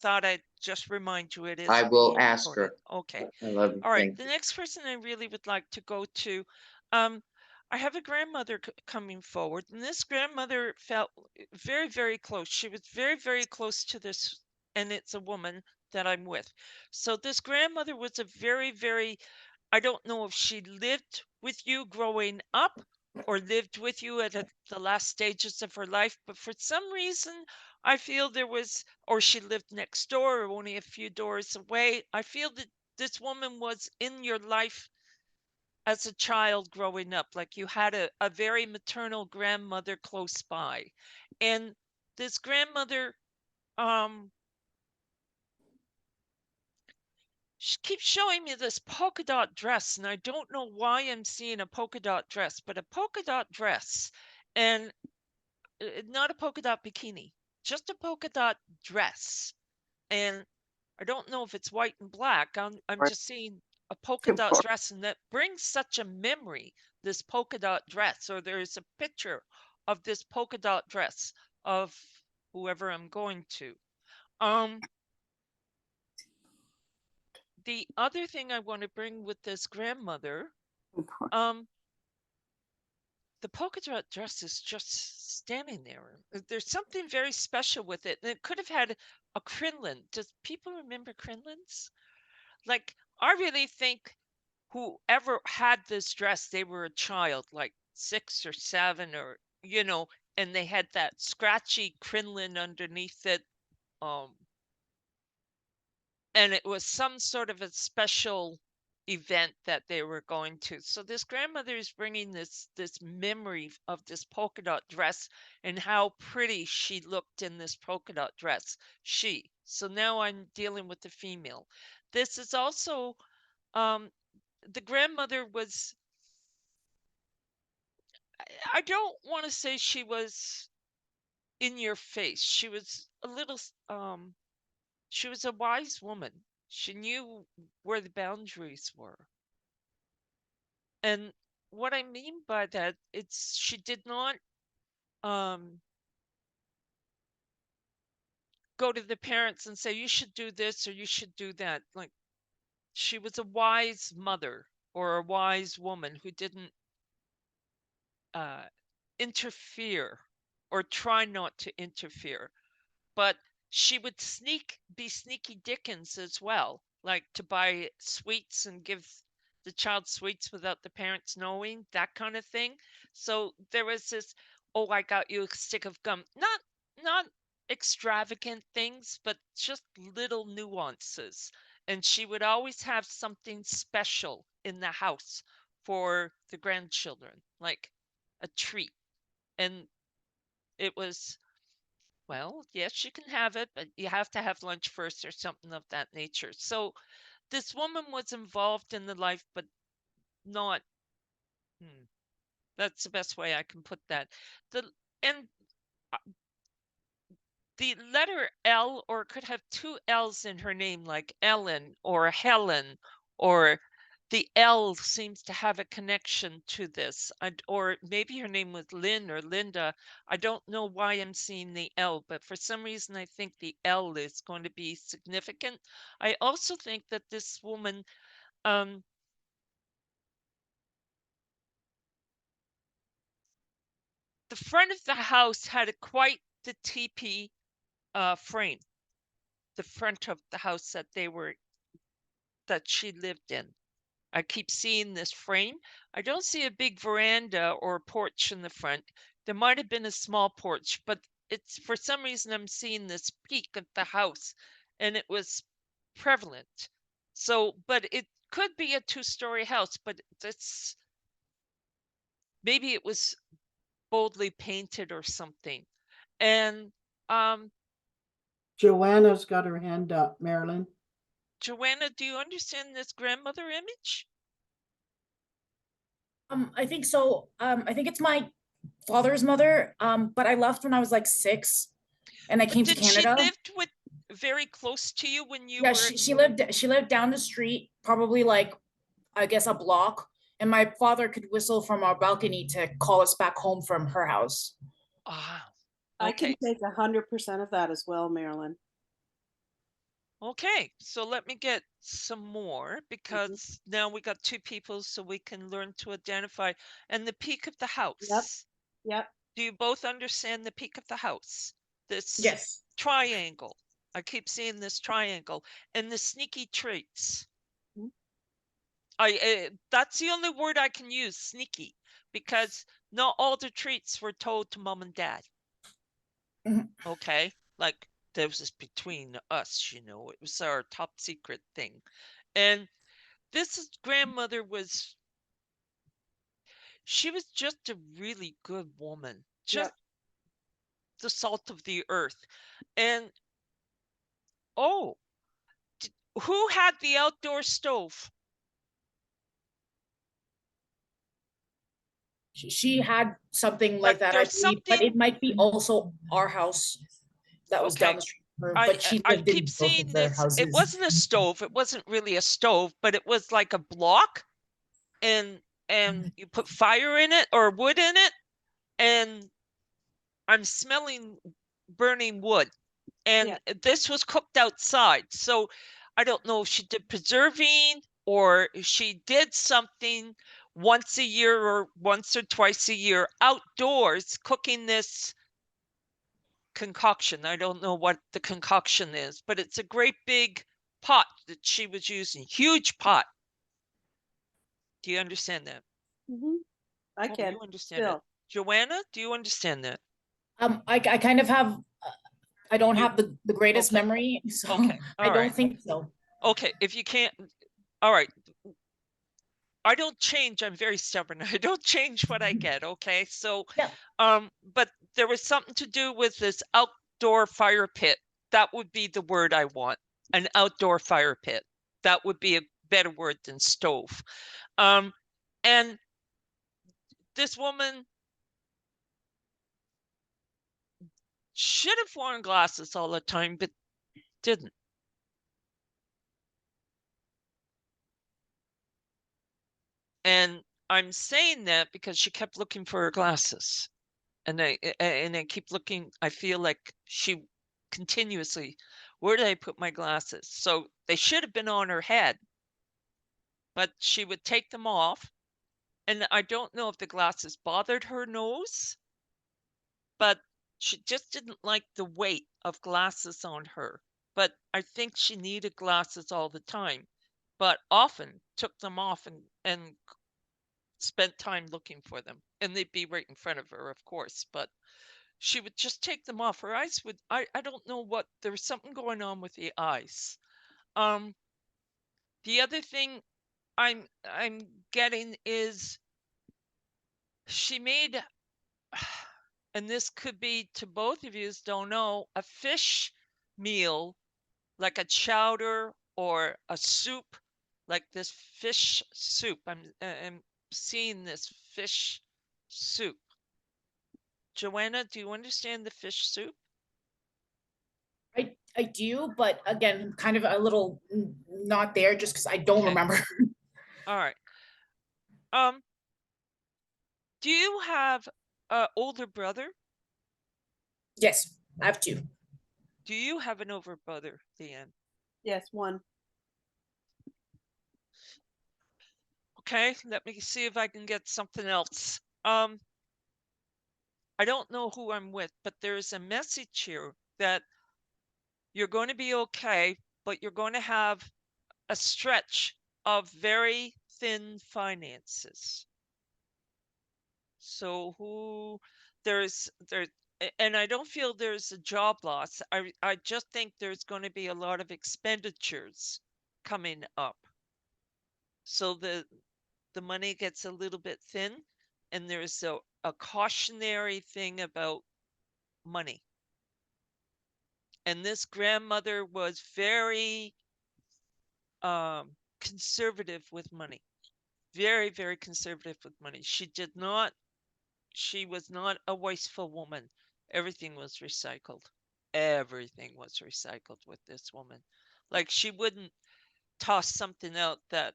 Speaker 1: thought I'd just remind you it is.
Speaker 12: I will ask her.
Speaker 1: Okay.
Speaker 12: I love you.
Speaker 1: All right. The next person I really would like to go to, I have a grandmother coming forward, and this grandmother felt very, very close. She was very, very close to this, and it's a woman that I'm with. So this grandmother was a very, very, I don't know if she lived with you growing up or lived with you at the last stages of her life, but for some reason, I feel there was, or she lived next door or only a few doors away. I feel that this woman was in your life as a child growing up, like you had a very maternal grandmother close by. And this grandmother, she keeps showing me this polka dot dress, and I don't know why I'm seeing a polka dot dress, but a polka dot dress, and not a polka dot bikini, just a polka dot dress. And I don't know if it's white and black. I'm just seeing a polka dot dress, and that brings such a memory, this polka dot dress, or there's a picture of this polka dot dress of whoever I'm going to. The other thing I want to bring with this grandmother, the polka dot dress is just standing there. There's something very special with it. And it could have had a crinoline. Does people remember crinolines? Like, I really think whoever had this dress, they were a child, like 6 or 7, or, and they had that scratchy crinoline underneath it. And it was some sort of a special event that they were going to. So this grandmother is bringing this memory of this polka dot dress and how pretty she looked in this polka dot dress. So now I'm dealing with the female. This is also the grandmother was, I don't want to say she was in your face. She was a little she was a wise woman. She knew where the boundaries were. And what I mean by that, it's she did not go to the parents and say, you should do this or you should do that. Like, she was a wise mother or a wise woman who didn't interfere or try not to interfere. But she would be sneaky Dickens as well, like to buy sweets and give the child sweets without the parents knowing, that kind of thing. So there was this, oh, I got you a stick of gum. Not extravagant things, but just little nuances. And she would always have something special in the house for the grandchildren, like a treat. And it was, well, yes, you can have it, but you have to have lunch first or something of that nature. So this woman was involved in the life, but not, that's the best way I can put that. And the letter L, or could have 2 L's in her name, like Ellen or Helen, or the L seems to have a connection to this. Or maybe her name was Lynn or Linda. I don't know why I'm seeing the L, but for some reason I think the L is going to be significant. I also think that this woman, the front of the house had quite the teepee frame. The front of the house that she lived in. I keep seeing this frame. I don't see a big veranda or a porch in the front. There might have been a small porch, but it's, for some reason, I'm seeing this peak of the house, and it was prevalent. So, but it could be a 2-story house, but it's, maybe it was boldly painted or something. And
Speaker 4: Joanna's got her hand up, Marilyn.
Speaker 1: Joanna, do you understand this grandmother image?
Speaker 13: I think so. I think it's my father's mother. But I left when I was like 6, and I came to Canada.
Speaker 1: She lived with very close to you when you
Speaker 13: Yeah,
Speaker 1: were?
Speaker 13: she lived down the street, probably like, I guess, a block. And my father could whistle from our balcony to call us back home from her house.
Speaker 1: Ah,
Speaker 10: I can take 100% of that as well, Marilyn.
Speaker 1: Okay, so let me get some more, because now we got 2 people, so we can learn to identify. And the peak of the house.
Speaker 10: Yep.
Speaker 1: Do you both understand the peak of the house? This
Speaker 13: Yes.
Speaker 1: triangle. I keep seeing this triangle and the sneaky traits. That's the only word I can use, sneaky, because not all the treats were told to mom and dad. Okay, like, this is between us, it was our top secret thing. And this grandmother she was just a really good woman, just the salt of the earth. And who had the outdoor stove?
Speaker 13: She had something like that, I
Speaker 1: there's
Speaker 13: believe, but
Speaker 1: something-
Speaker 13: it might be also our house that was down
Speaker 1: Okay.
Speaker 13: the street from her, but she
Speaker 1: I
Speaker 13: lived in
Speaker 1: keep
Speaker 13: both
Speaker 1: seeing
Speaker 13: of their
Speaker 1: this. It
Speaker 13: houses.
Speaker 1: wasn't a stove. It wasn't really a stove, but it was like a block, and you put fire in it or wood in it, and I'm smelling burning wood. And this was cooked outside. So I don't know if she did preserving or if she did something once a year or once or twice a year outdoors cooking this concoction. I don't know what the concoction is, but it's a great big pot that she was using. Huge pot. Do you understand that?
Speaker 10: I can.
Speaker 1: You understand
Speaker 10: Still.
Speaker 1: it. Joanna, do you understand that?
Speaker 13: I kind of have, I don't have the greatest
Speaker 1: Okay.
Speaker 13: memory, so
Speaker 1: Okay.
Speaker 13: I
Speaker 1: All
Speaker 13: don't
Speaker 1: right.
Speaker 13: think so.
Speaker 1: Okay. If you can't, all right. I don't change. I'm very stubborn. I don't change what I get. Okay. So, but there was something to do with this outdoor fire pit. That would be the word I want. An outdoor fire pit. That would be a better word than stove. And this woman should have worn glasses all the time, but didn't. And I'm saying that because she kept looking for her glasses. And I keep looking, I feel like she continuously, where did I put my glasses? So they should have been on her head, but she would take them off. And I don't know if the glasses bothered her nose, but she just didn't like the weight of glasses on her. But I think she needed glasses all the time, but often took them off and spent time looking for them. And they'd be right in front of her, of course, but she would just take them off. Her eyes would, I don't know what, there was something going on with the eyes. The other thing I'm getting is she made, and this could be to both of you, don't know, a fish meal, like a chowder or a soup, like this fish soup. I'm seeing this fish soup. Joanna, do you understand the fish soup?
Speaker 13: I do, but again, kind of a little not there just because I don't remember.
Speaker 1: All right. Do you have an older brother?
Speaker 13: Yes, I have two.
Speaker 1: Do you have an older brother, Leanne?
Speaker 10: Yes, one.
Speaker 1: Okay, let me see if I can get something else. I don't know who I'm with, but there's a message here that you're going to be okay, but you're going to have a stretch of very thin finances. So and I don't feel there's a job loss. I just think there's going to be a lot of expenditures coming up. So the money gets a little bit thin, and there's a cautionary thing about money. And this grandmother was very conservative with money. Very, very conservative with money. She was not a wasteful woman. Everything was recycled. Everything was recycled with this woman. Like, she wouldn't toss something out that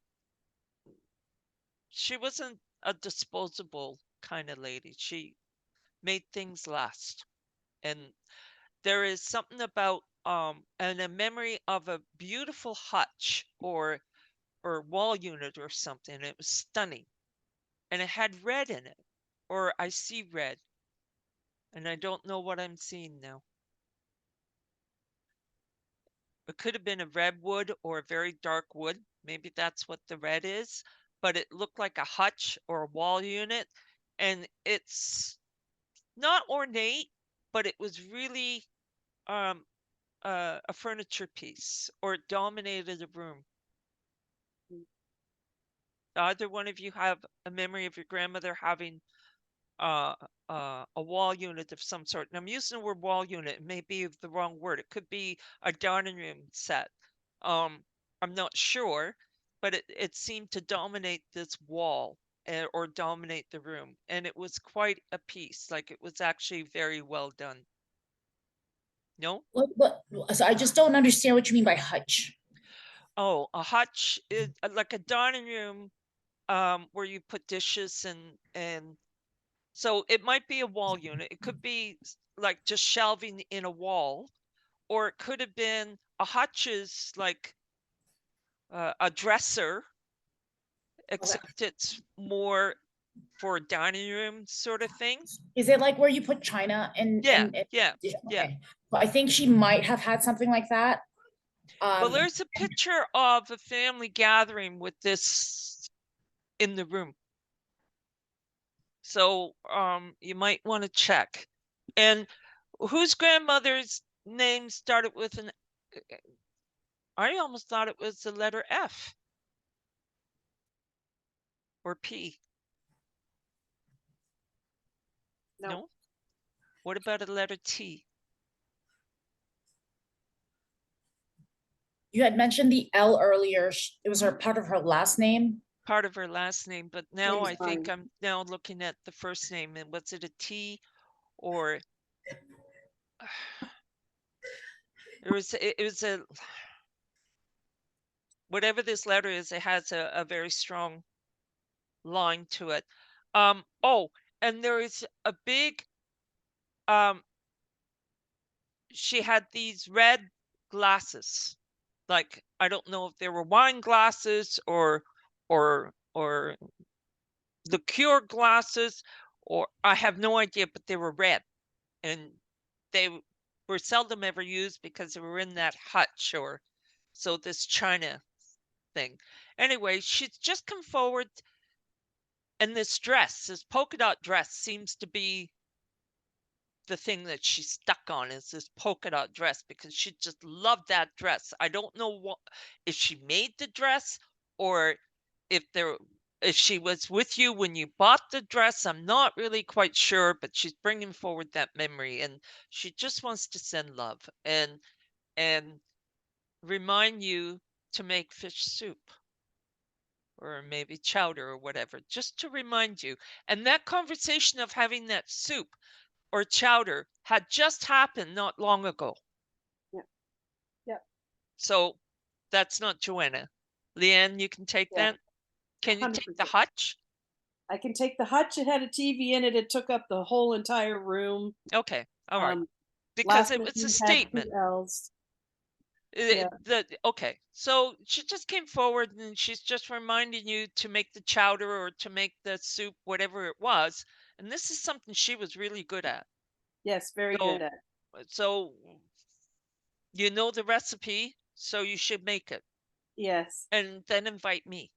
Speaker 1: she wasn't a disposable kind of lady. She made things last. And there is something about and a memory of a beautiful hutch or wall unit or something. It was stunning. And it had red in it. Or I see red. And I don't know what I'm seeing now. It could have been a red wood or a very dark wood. Maybe that's what the red is. But it looked like a hutch or a wall unit. And it's not ornate, but it was really a furniture piece, or it dominated a room. Either one of you have a memory of your grandmother having a wall unit of some sort? And I'm using the word wall unit. It may be the wrong word. It could be a dining room set. Are I'm not sure, but it seemed to dominate this wall or dominate the room. And it was quite a piece. Like it was actually very well done. No?
Speaker 13: So I just don't understand what you mean by hutch.
Speaker 1: Oh, a hutch is like a dining room where you put dishes and so it might be a wall unit. It could be like just shelving in a wall, or it could have been a hutch is like a dresser, except it's more for a dining room sort of thing.
Speaker 13: Is it like where you put china and
Speaker 1: Yeah,
Speaker 13: and
Speaker 1: yeah,
Speaker 13: okay.
Speaker 1: yeah.
Speaker 13: Well, I think she might have had something like that.
Speaker 1: Well, there's a picture of a family gathering with this in the room. So you might want to check. And whose grandmother's name started with an I almost thought it was the letter F or P. No? What about a letter T?
Speaker 13: You had mentioned the L earlier. It was her part of her last name.
Speaker 1: Part of her last name, but now
Speaker 13: Name's
Speaker 1: I think
Speaker 13: fine.
Speaker 1: I'm now looking at the first name, and was it a T or it was a whatever this letter is, it has a very strong line to it. Oh, and there is a big she had these red glasses. Like I don't know if they were wine glasses or liqueur glasses, or I have no idea, but they were red, and they were seldom ever used because they were in that hutch or so this china thing. Anyway, she's just come forward, and this dress, this polka dot dress, seems to be the thing that she's stuck on, is this polka dot dress, because she just loved that dress. I don't know what if she made the dress or if she was with you when you bought the dress. I'm not really quite sure, but she's bringing forward that memory, and she just wants to send love and remind you to make fish soup or maybe chowder or whatever, just to remind you. And that conversation of having that soup or chowder had just happened not long ago.
Speaker 10: Yeah. Yep.
Speaker 1: So that's not Joanna. Leanne, you can take that. Can you take the
Speaker 10: 100%.
Speaker 1: hutch?
Speaker 10: I can take the hutch. It had a TV in it. It took up the whole entire room.
Speaker 1: Okay, all right. Because
Speaker 10: Last
Speaker 1: it was a
Speaker 10: name had 2
Speaker 1: statement.
Speaker 10: L's. Yeah.
Speaker 1: Okay, so she just came forward and she's just reminding you to make the chowder or to make the soup, whatever it was. And this is something she was really good at.
Speaker 10: Yes, very good at.
Speaker 1: So you know the recipe, so you should make it.
Speaker 10: Yes.
Speaker 1: And then invite me.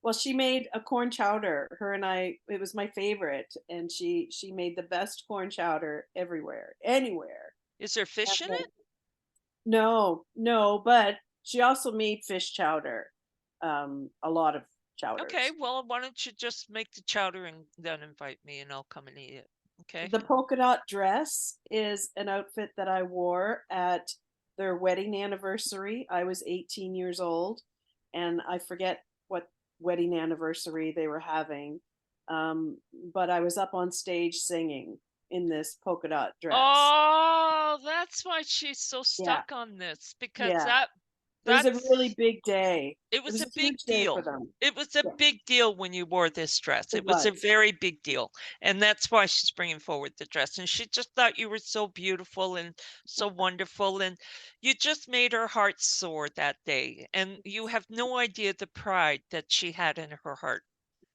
Speaker 10: Well, she made a corn chowder. Her and I, it was my favorite, and she made the best corn chowder anywhere.
Speaker 1: Is there fish in it?
Speaker 10: No, but she also made fish chowder. A lot of chowders.
Speaker 1: Okay, well, why don't you just make the chowder and then invite me and I'll come and eat it. Okay.
Speaker 10: The polka dot dress is an outfit that I wore at their wedding anniversary. I was 18 years old, and I forget what wedding anniversary they were having. But I was up on stage singing in this polka dot dress.
Speaker 1: Oh, that's why she's so stuck on this, because
Speaker 10: it was a really big day.
Speaker 1: It was a big
Speaker 10: huge day
Speaker 1: deal.
Speaker 10: for them.
Speaker 1: It was a big deal when you wore this dress.
Speaker 10: It
Speaker 1: was a
Speaker 10: was.
Speaker 1: very big deal. And that's why she's bringing forward the dress. And she just thought you were so beautiful and so wonderful. And you just made her heart soar that day. And you have no idea the pride that she had in her heart.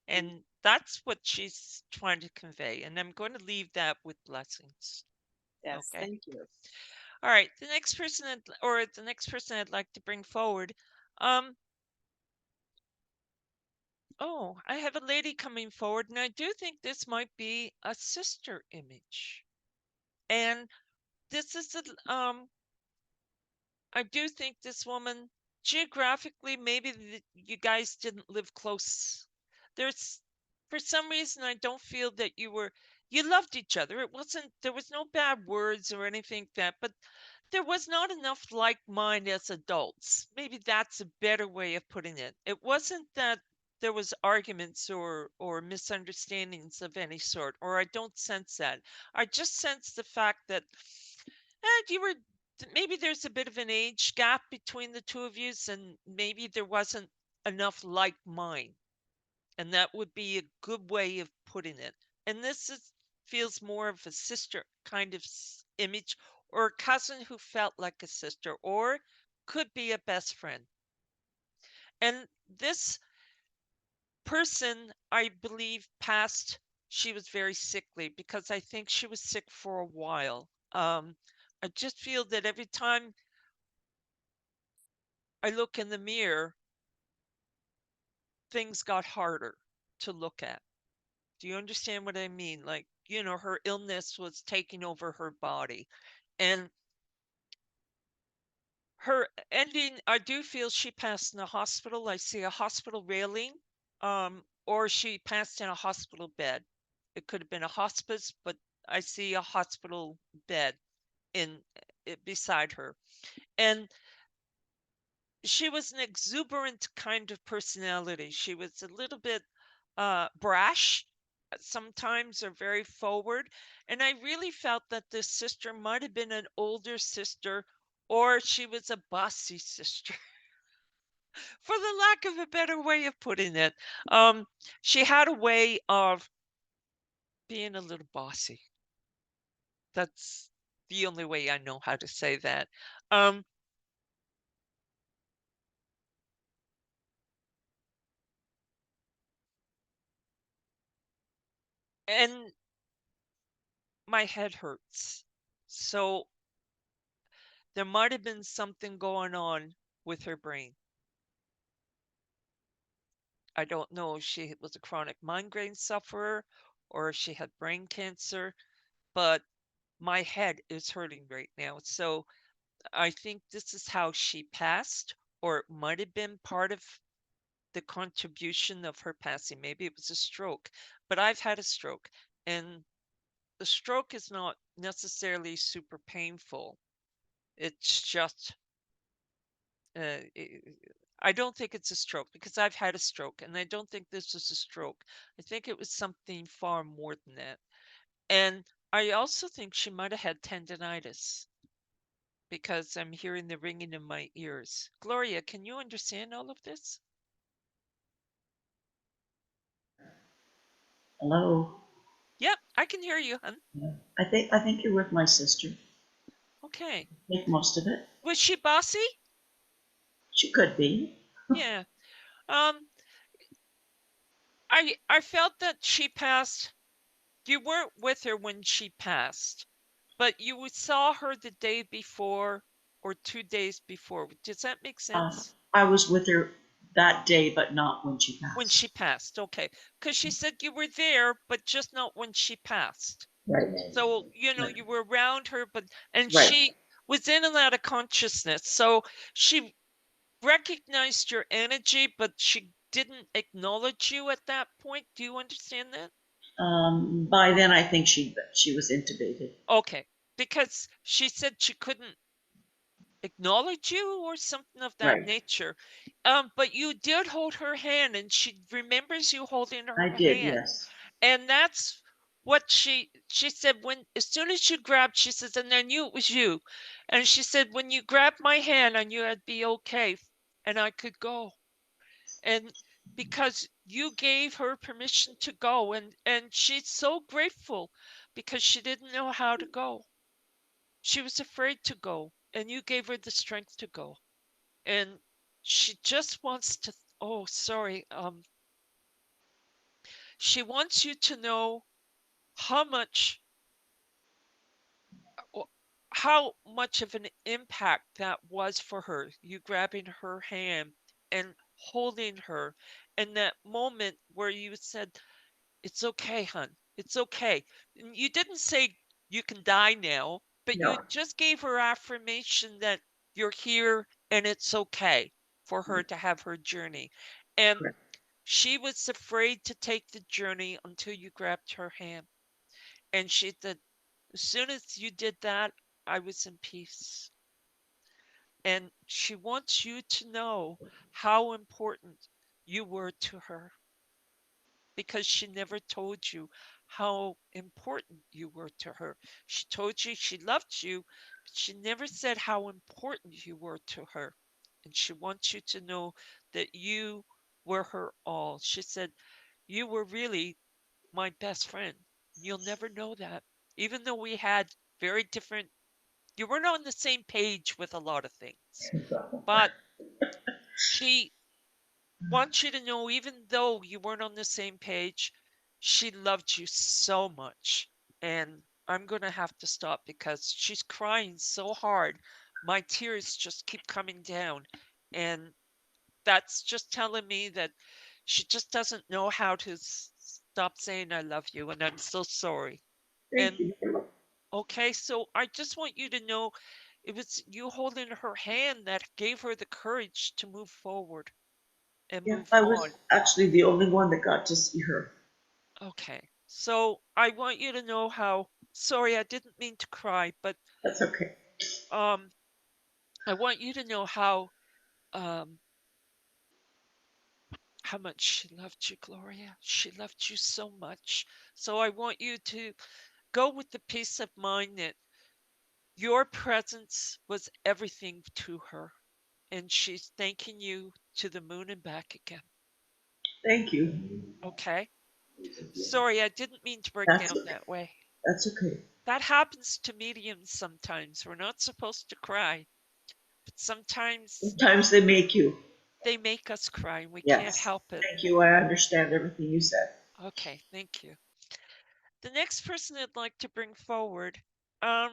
Speaker 1: And that's what she's trying to convey. And I'm going to leave that with blessings.
Speaker 10: Yes,
Speaker 1: okay.
Speaker 10: Thank you.
Speaker 1: All right, the next person I'd like to bring forward. Oh, I have a lady coming forward, and I do think this might be a sister image. And this is I do think this woman, geographically, maybe you guys didn't live close. For some reason, I don't feel that you loved each other. There was no bad words or anything like that, but there was not enough like mind as adults. Maybe that's a better way of putting it. It wasn't that there was arguments or misunderstandings of any sort, or I don't sense that. I just sense the fact that you were maybe there's a bit of an age gap between the two of you, and maybe there wasn't enough like mind. And that would be a good way of putting it. And this feels more of a sister kind of image, or a cousin who felt like a sister, or could be a best friend. And this person, I believe, passed. She was very sickly because I think she was sick for a while. I just feel that every time I look in the mirror, things got harder to look at. Do you understand what I mean? Like, her illness was taking over her body. And her ending, I do feel she passed in a hospital. I see a hospital railing, or she passed in a hospital bed. It could have been a hospice, but I see a hospital bed beside her. And she was an exuberant kind of personality. She was a little bit brash sometimes, or very forward. And I really felt that this sister might have been an older sister, or she was a bossy sister, for the lack of a better way of putting it. She had a way of being a little bossy. That's the only way I know how to say that. And my head hurts. So there might have been something going on with her brain. I don't know if she was a chronic migraine sufferer or if she had brain cancer, but my head is hurting right now. So I think this is how she passed, or it might have been part of the contribution of her passing. Maybe it was a stroke, but I've had a stroke, and the stroke is not necessarily super painful. It's just, I don't think it's a stroke because I've had a stroke, and I don't think this was a stroke. I think it was something far more than that. And I also think she might have had tendinitis because I'm hearing the ringing in my ears. Gloria, can you understand all of this?
Speaker 2: Hello.
Speaker 1: Yep, I can hear you, hon.
Speaker 2: Yeah. I think you're with my sister.
Speaker 1: Okay.
Speaker 2: Make most of it.
Speaker 1: Was she bossy?
Speaker 2: She could be.
Speaker 1: Yeah. I felt that she passed. You weren't with her when she passed, but you saw her the day before or 2 days before. Does that make sense?
Speaker 2: I was with her that day, but not when she passed.
Speaker 1: When she passed, okay. Because she said you were there, but just not when she passed.
Speaker 2: Right.
Speaker 1: So, you were around her, and
Speaker 2: Right.
Speaker 1: she was in and out of consciousness. So she recognized your energy, but she didn't acknowledge you at that point. Do you understand that?
Speaker 2: By then, I think she was intubated.
Speaker 1: Okay, because she said she couldn't acknowledge you or something of that
Speaker 2: Right.
Speaker 1: nature. But you did hold her hand, and she remembers you holding her
Speaker 2: I
Speaker 1: hand.
Speaker 2: did, yes.
Speaker 1: And that's what she said, when as soon as you grabbed, she says, and I knew it was you. And she said, when you grabbed my hand, I knew I'd be okay and I could go. And because you gave her permission to go, and she's so grateful because she didn't know how to go. She was afraid to go, and you gave her the strength to go. And she just wants to, oh, sorry. She wants you to know how much of an impact that was for her, you grabbing her hand and holding her, and that moment where you said, it's okay, hon, it's okay. And you didn't say you can die now, but
Speaker 2: No.
Speaker 1: you just gave her affirmation that you're here and it's okay for her to have her journey. And
Speaker 2: Correct.
Speaker 1: she was afraid to take the journey until you grabbed her hand. And she said, as soon as you did that, I was in peace. And she wants you to know how important you were to her, because she never told you how important you were to her. She told you she loved you, but she never said how important you were to her. And she wants you to know that you were her all. She said, you were really my best friend. You'll never know that. Even though we had very different, you weren't on the same page with a lot of things. But she wants you to know, even though you weren't on the same page, she loved you so much. And I'm going to have to stop because she's crying so hard. My tears just keep coming down. And that's just telling me that she just doesn't know how to stop saying I love you. And I'm so sorry.
Speaker 2: Thank
Speaker 1: And
Speaker 2: you.
Speaker 1: okay, so I just want you to know it was you holding her hand that gave her the courage to move forward and
Speaker 2: Yeah,
Speaker 1: move
Speaker 2: I
Speaker 1: on.
Speaker 2: was actually the only one that got to see her.
Speaker 1: Okay, so I want you to know how, sorry, I didn't mean to cry, but
Speaker 2: That's okay.
Speaker 1: I want you to know um, how much she loved you, Gloria. She loved you so much. So I want you to go with the peace of mind that your presence was everything to her, and she's thanking you to the moon and back again.
Speaker 2: Thank you.
Speaker 1: Okay? Sorry, I didn't mean to break
Speaker 2: That's
Speaker 1: down
Speaker 2: okay.
Speaker 1: that way.
Speaker 2: That's okay.
Speaker 1: That happens to mediums sometimes. We're not supposed to cry, but sometimes
Speaker 2: Sometimes they make you.
Speaker 1: they make us cry and we can't
Speaker 2: Yes.
Speaker 1: help it.
Speaker 2: Thank you. I understand everything you said.
Speaker 1: Okay, thank you. The next person I'd like to bring forward, does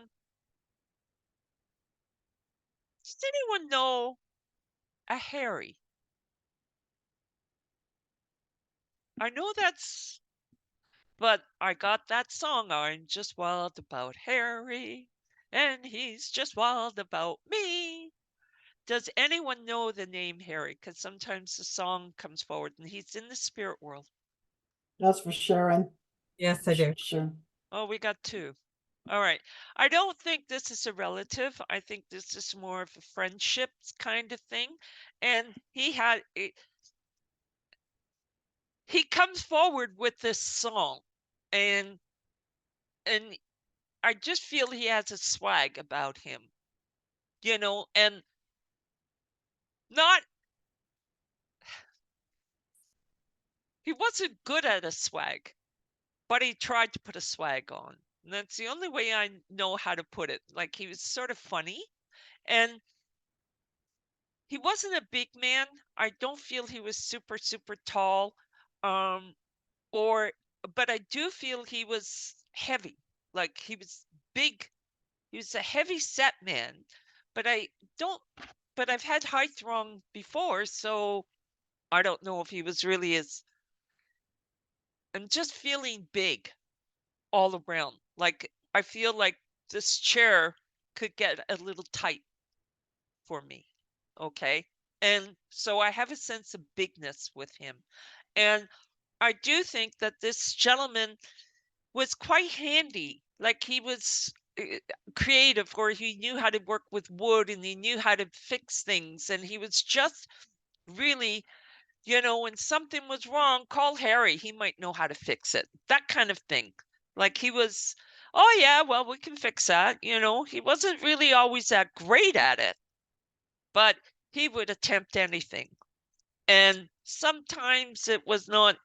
Speaker 1: anyone know a Harry? I know that's, but I got that song, I'm just wild about Harry, and he's just wild about me. Does anyone know the name Harry? Because sometimes the song comes forward and he's in the spirit world.
Speaker 4: That's for Sharon.
Speaker 6: Yes, I do.
Speaker 4: Sure.
Speaker 1: Oh, we got two. All right. I don't think this is a relative. I think this is more of a friendship kind of thing. And he comes forward with this song, and I just feel he has a swag about him, and not, he wasn't good at a swag, but he tried to put a swag on. And that's the only way I know how to put it. Like, he was sort of funny, and he wasn't a big man. I don't feel he was super, super tall. Um, but I do feel he was heavy. Like, he was big. He was a heavy set man, but I've had height wrong before, so I don't know if he was really I'm just feeling big all around. Like, I feel like this chair could get a little tight for me. Okay. And so I have a sense of bigness with him. And I do think that this gentleman was quite handy. Like, he was creative, or he knew how to work with wood and he knew how to fix things. And he was just really, when something was wrong, call Harry. He might know how to fix it. That kind of thing. Like, he was, oh, yeah, well, we can fix that. He wasn't really always that great at it, but he would attempt anything. And sometimes it was not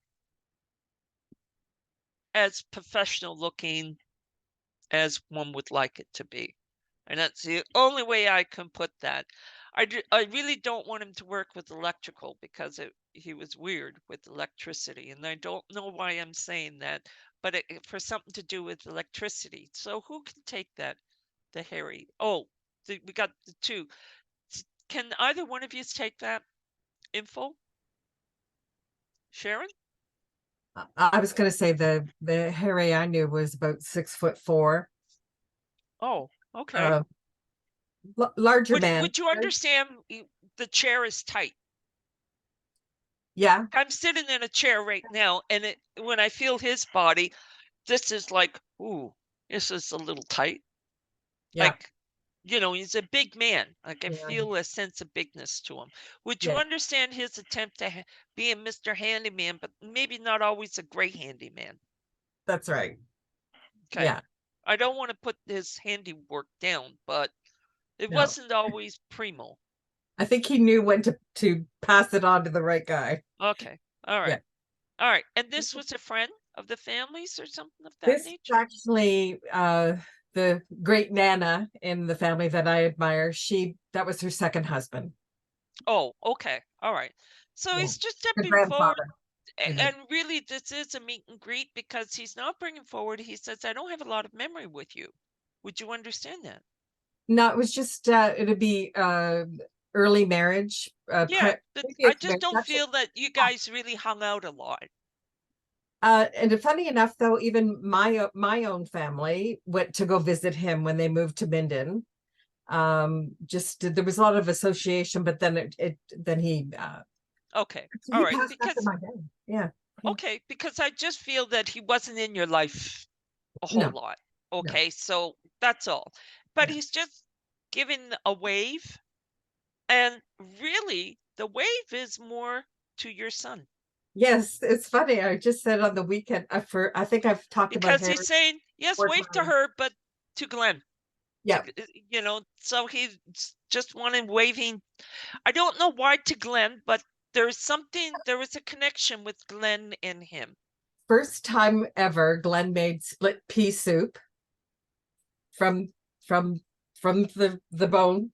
Speaker 1: as professional looking as one would like it to be. And that's the only way I can put that. I really don't want him to work with electrical because he was weird with electricity. And I don't know why I'm saying that, but for something to do with electricity. So who can take that? The Harry. Oh, we got the two. Can either one of you take that info? Sharon?
Speaker 6: I was going to say the Harry I knew was about 6'4".
Speaker 1: Oh, okay.
Speaker 6: Larger man.
Speaker 1: Would you understand the chair is tight?
Speaker 6: Yeah.
Speaker 1: I'm sitting in a chair right now, and when I feel his body, this is like, ooh, this is a little tight.
Speaker 6: Yeah.
Speaker 1: Like, You know, he's a big man. Like I
Speaker 6: Yeah.
Speaker 1: feel a sense of bigness to him. Would you
Speaker 6: Yeah.
Speaker 1: understand his attempt to be a Mr. Handyman, but maybe not always a great handyman?
Speaker 6: That's right.
Speaker 1: Okay.
Speaker 6: Yeah.
Speaker 1: I don't want to put his handiwork down, but it
Speaker 6: No.
Speaker 1: wasn't always primo.
Speaker 6: I think he knew when to pass it on to the right guy.
Speaker 1: Okay. All right.
Speaker 6: Yeah.
Speaker 1: All right. And this was a friend of the family's or something of that
Speaker 6: This is
Speaker 1: nature?
Speaker 6: actually the great Nana in the family that I admire. That was her second husband.
Speaker 1: Oh, okay. All right. So
Speaker 6: Yeah.
Speaker 1: he's just
Speaker 6: Her
Speaker 1: stepping forward.
Speaker 6: grandfather.
Speaker 1: And really, this is a meet and greet because he's not bringing forward. He says, I don't have a lot of memory with you. Would you understand that?
Speaker 6: No, it was just it'd be early marriage.
Speaker 1: Yeah, but I just don't feel that you guys really hung out a lot.
Speaker 6: And funny enough, though, even my own family went to go visit him when they moved to Minden. Just there was a lot of association, but then then he
Speaker 1: Okay.
Speaker 6: he
Speaker 1: All right.
Speaker 6: passed after
Speaker 1: Because
Speaker 6: my dad. Yeah.
Speaker 1: okay, because I just feel that he wasn't in your life a whole
Speaker 6: No.
Speaker 1: lot. Okay, so that's all. But
Speaker 6: Yeah.
Speaker 1: he's just giving a wave, and really, the wave is more to your son.
Speaker 6: Yes, it's funny. I just said on the weekend I think I've talked about
Speaker 1: Because
Speaker 6: Harry
Speaker 1: he's saying, yes,
Speaker 6: 4
Speaker 1: wave to
Speaker 6: times.
Speaker 1: her, but to Glenn.
Speaker 6: Yeah.
Speaker 1: You know, so he's just wanting waving. I don't know why to Glenn, but there was a connection with Glenn and him.
Speaker 6: First time ever, Glenn made split pea soup from the bone.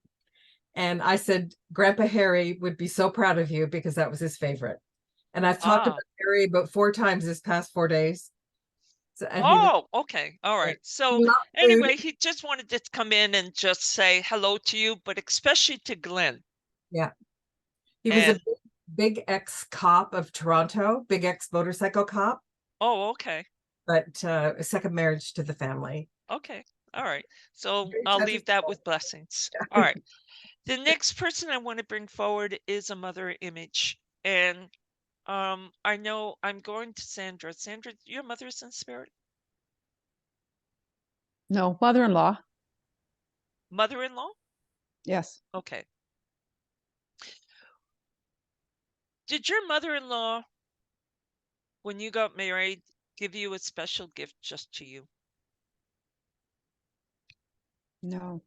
Speaker 6: And I said, Grandpa Harry would be so proud of you because that was his favorite. And I've talked about Harry about 4 times this past 4 days. So,
Speaker 1: Okay. All right. So
Speaker 6: loved
Speaker 1: anyway,
Speaker 6: food.
Speaker 1: he just wanted to come in and just say hello to you, but especially to Glenn.
Speaker 6: Yeah. He was a big ex-cop of Toronto, big ex-motorcycle cop.
Speaker 1: Oh, okay.
Speaker 6: But a second marriage to the family.
Speaker 1: Okay. All right. So I'll leave that with blessings. All right. The next person I want to bring forward is a mother image. And I know I'm going to Sandra. Sandra, your mother's in spirit?
Speaker 7: No, mother-in-law.
Speaker 1: Mother-in-law?
Speaker 7: Yes.
Speaker 1: Okay. Did your mother-in-law, when you got married, give you a special gift just to you?
Speaker 7: No.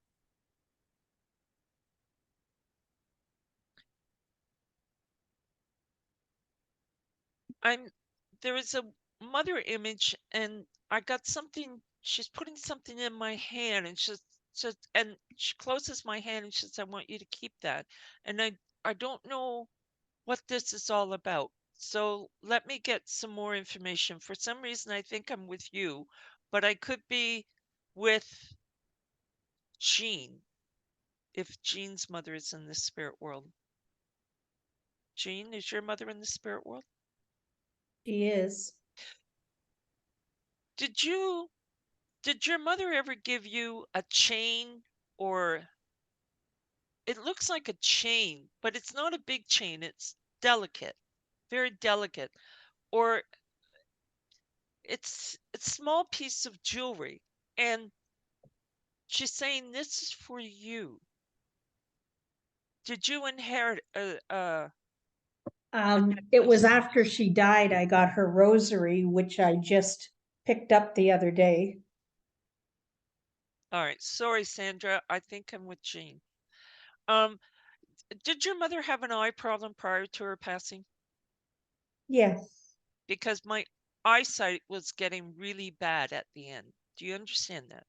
Speaker 1: There is a mother image and I got something, she's putting something in my hand and and she closes my hand and she says, I want you to keep that. And I don't know what this is all about. So let me get some more information. For some reason, I think I'm with you, but I could be with Jean, if Jean's mother is in the spirit world. Jean, is your mother in the spirit world?
Speaker 10: She is.
Speaker 1: Did your mother ever give you a chain, or it looks like a chain, but it's not a big chain, it's delicate, very delicate, or it's a small piece of jewelry, and she's saying this is for you. Did you inherit
Speaker 14: it was after she died, I got her rosary, which I just picked up the other day.
Speaker 1: All right, sorry, Sandra, I think I'm with Jean. Did your mother have an eye problem prior to her passing?
Speaker 14: Yes.
Speaker 1: Because my eyesight was getting really bad at the end. Do you understand that?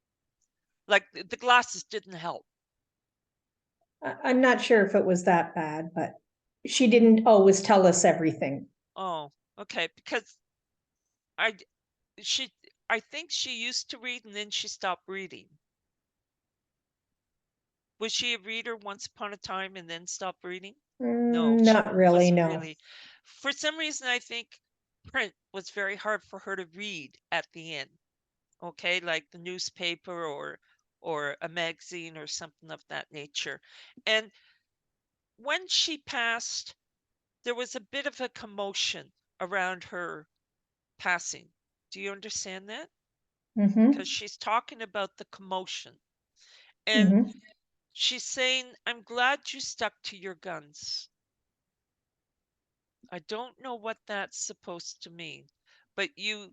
Speaker 1: Like the glasses didn't help.
Speaker 14: I'm not sure if it was that bad, but she didn't always tell us everything.
Speaker 1: Oh, okay. Because I think she used to read and then she stopped reading. Was she a reader once upon a time and then stopped reading? No,
Speaker 14: Not really, no.
Speaker 1: Really. For some reason, I think print was very hard for her to read at the end. Okay, like the newspaper or a magazine or something of that nature. And when she passed, there was a bit of a commotion around her passing. Do you understand that? Because she's talking about the commotion. And She's saying, I'm glad you stuck to your guns. I don't know what that's supposed to mean, but you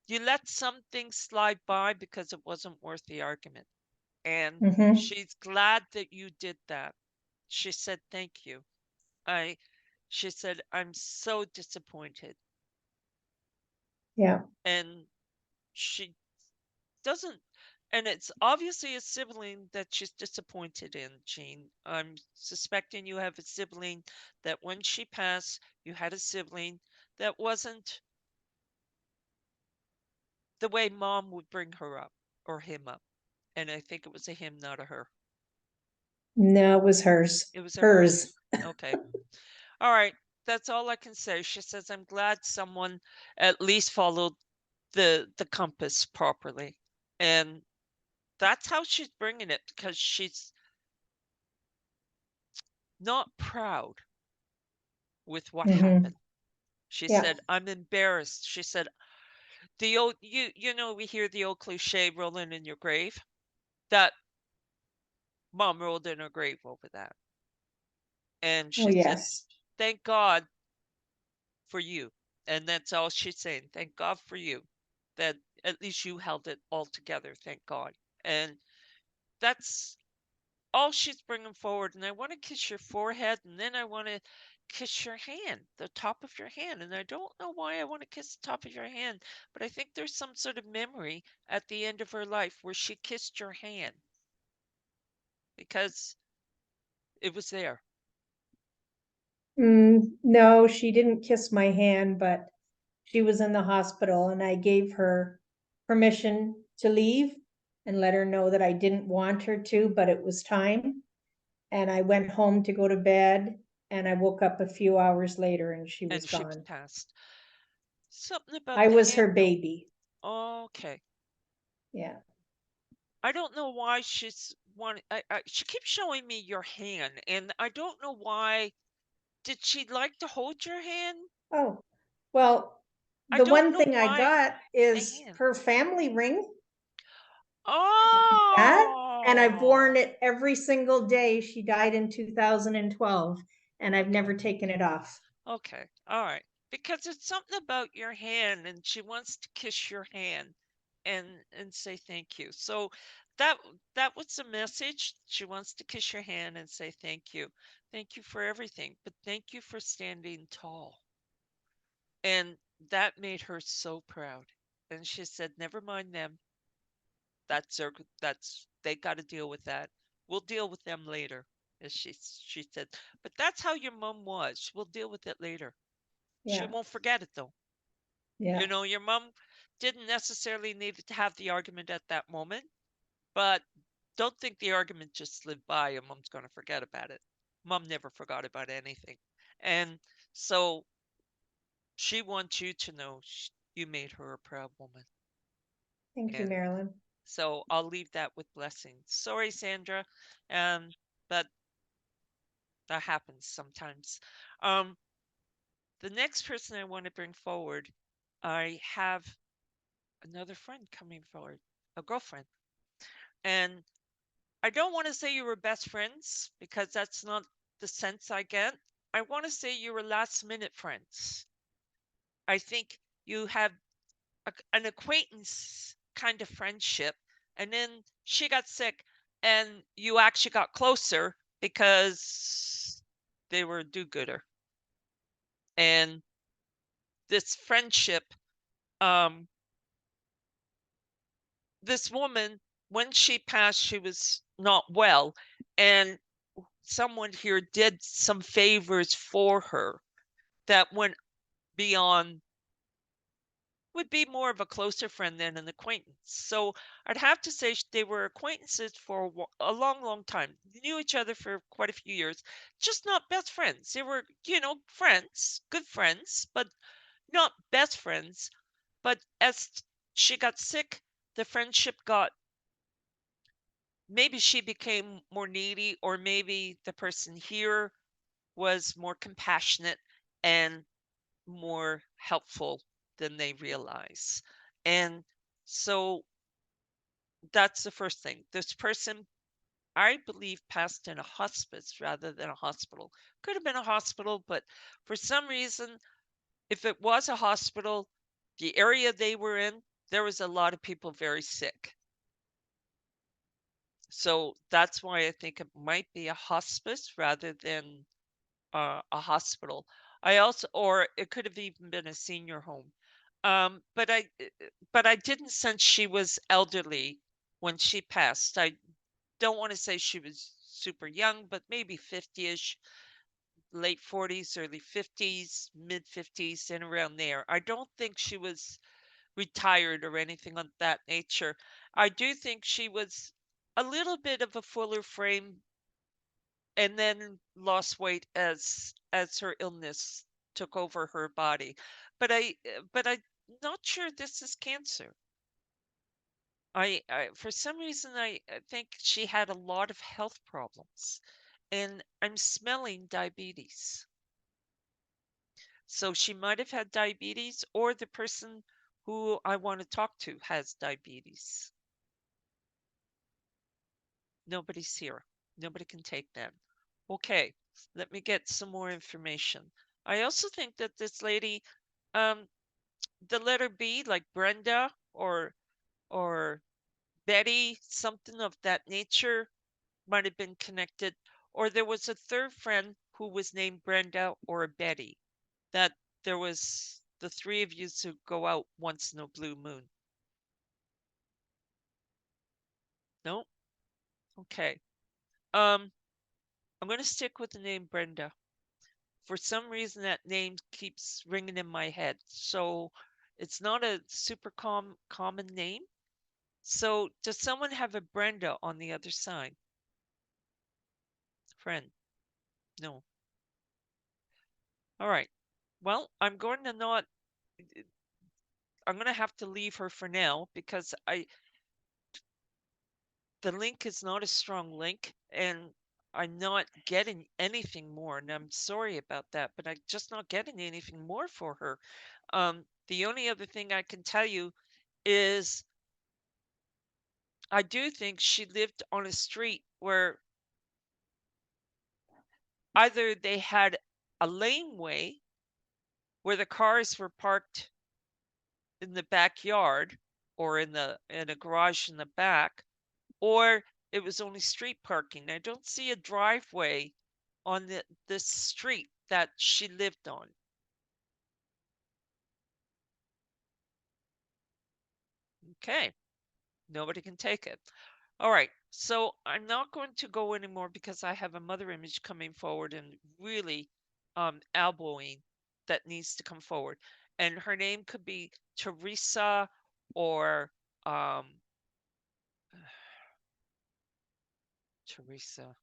Speaker 1: let some things slide by because it wasn't worth the argument. And
Speaker 14: Mm-hmm.
Speaker 1: she's glad that you did that. She said, thank you. She said, I'm so disappointed.
Speaker 14: Yeah.
Speaker 1: And she doesn't, and it's obviously a sibling that she's disappointed in, Jean. I'm suspecting you have a sibling that when she passed, you had a sibling that wasn't the way mom would bring her up or him up. And I think it was a him, not a her.
Speaker 14: No, it was hers.
Speaker 1: It was a
Speaker 14: Hers.
Speaker 1: Okay. All right. That's all I can say. She says, I'm glad someone at least followed the compass properly. And that's how she's bringing it, because she's not proud with what
Speaker 14: Mm-hmm.
Speaker 1: happened. She
Speaker 14: Yeah.
Speaker 1: said, I'm embarrassed. She said, the old, you know, we hear the old cliche, rolling in your grave. That mom rolled in her grave over that. And
Speaker 14: Oh,
Speaker 1: she said,
Speaker 14: yes.
Speaker 1: thank God for you. And that's all she's saying. Thank God for you, that at least you held it all together. Thank God. And that's all she's bringing forward. And I want to kiss your forehead, and then I want to kiss your hand, the top of your hand. And I don't know why I want to kiss the top of your hand, but I think there's some sort of memory at the end of her life where she kissed your hand because it was there.
Speaker 14: No, she didn't kiss my hand, but she was in the hospital and I gave her permission to leave and let her know that I didn't want her to, but it was time. And I went home to go to bed and I woke up a few hours later and she was
Speaker 1: And she
Speaker 14: gone.
Speaker 1: passed. Something about
Speaker 14: I
Speaker 1: the
Speaker 14: was her
Speaker 1: hand, though.
Speaker 14: baby.
Speaker 1: Okay.
Speaker 14: Yeah.
Speaker 1: I don't know why she's wanting. She keeps showing me your hand, and I don't know why. Did she like to hold your hand?
Speaker 14: Oh, well,
Speaker 1: I
Speaker 14: the
Speaker 1: don't
Speaker 14: one
Speaker 1: know
Speaker 14: thing I
Speaker 1: why
Speaker 14: got
Speaker 1: the
Speaker 14: is
Speaker 1: hand.
Speaker 14: her family ring. That, and I've
Speaker 1: Oh,
Speaker 14: worn it every single day. She died in 2012 and I've never taken it off.
Speaker 1: okay. All right. Because it's something about your hand, and she wants to kiss your hand and say thank you. So that that was the message. She wants to kiss your hand and say thank you. Thank you for everything, but thank you for standing tall. And that made her so proud. And she said, never mind them. That's they got to deal with that. We'll deal with them later, as she said. But that's how your mom was. We'll deal with it later. She
Speaker 14: Yeah.
Speaker 1: won't forget it though.
Speaker 14: Yeah.
Speaker 1: You know, your mom didn't necessarily need to have the argument at that moment, but don't think the argument just slid by and mom's going to forget about it. Mom never forgot about anything. And so she wants you to know you made her a proud woman.
Speaker 14: Thank you,
Speaker 1: And
Speaker 14: Marilyn.
Speaker 1: so I'll leave that with blessings. Sorry, Sandra, but that happens sometimes. The next person I want to bring forward, I have another friend coming forward, a girlfriend. And I don't want to say you were best friends because that's not the sense I get. I want to say you were last minute friends. I think you have an acquaintance kind of friendship, and then she got sick and you actually got closer because they were a do-gooder. And this friendship, this woman, when she passed, she was not well, and someone here did some favors for her that went beyond, would be more of a closer friend than an acquaintance. So I'd have to say they were acquaintances for a long, long time. They knew each other for quite a few years, just not best friends. They were, friends, good friends, but not best friends. But as she got sick, the friendship got, maybe she became more needy, or maybe the person here was more compassionate and more helpful than they realize. And so that's the first thing. This person, I believe, passed in a hospice rather than a hospital. Could have been a hospital, but for some reason, if it was a hospital, the area they were in, there was a lot of people very sick. So that's why I think it might be a hospice rather than a hospital. I also, or it could have even been a senior home. But I didn't sense she was elderly when she passed. I don't want to say she was super young, but maybe 50-ish, late 40s, early 50s, mid 50s, and around there. I don't think she was retired or anything of that nature. I do think she was a little bit of a fuller frame and then lost weight as her illness took over her body. But I'm not sure this is cancer. I for some reason I think she had a lot of health problems, and I'm smelling diabetes. So she might have had diabetes, or the person who I want to talk to has diabetes. Nobody's here. Nobody can take that. Okay, let me get some more information. I also think that this lady, um, the letter B, like Brenda or Betty, something of that nature, might have been connected. Or there was a third friend who was named Brenda or Betty. That there was the three of you to go out once in a blue moon. No? Okay. I'm going to stick with the name Brenda. For some reason, that name keeps ringing in my head. So it's not a super common name. So does someone have a Brenda on the other side? Friend? No. All right. Well, I'm going to have to leave her for now because the link is not a strong link and I'm not getting anything more. And I'm sorry about that, but I'm just not getting anything more for her. The only other thing I can tell you is I do think she lived on a street where either they had a laneway where the cars were parked in the backyard or in a garage in the back, or it was only street parking. I don't see a driveway on this street that she lived on. Okay, nobody can take it. All right, so I'm not going to go anymore because I have a mother image coming forward and really elbowing that needs to come forward. And her name could be Teresa or um, Teresa.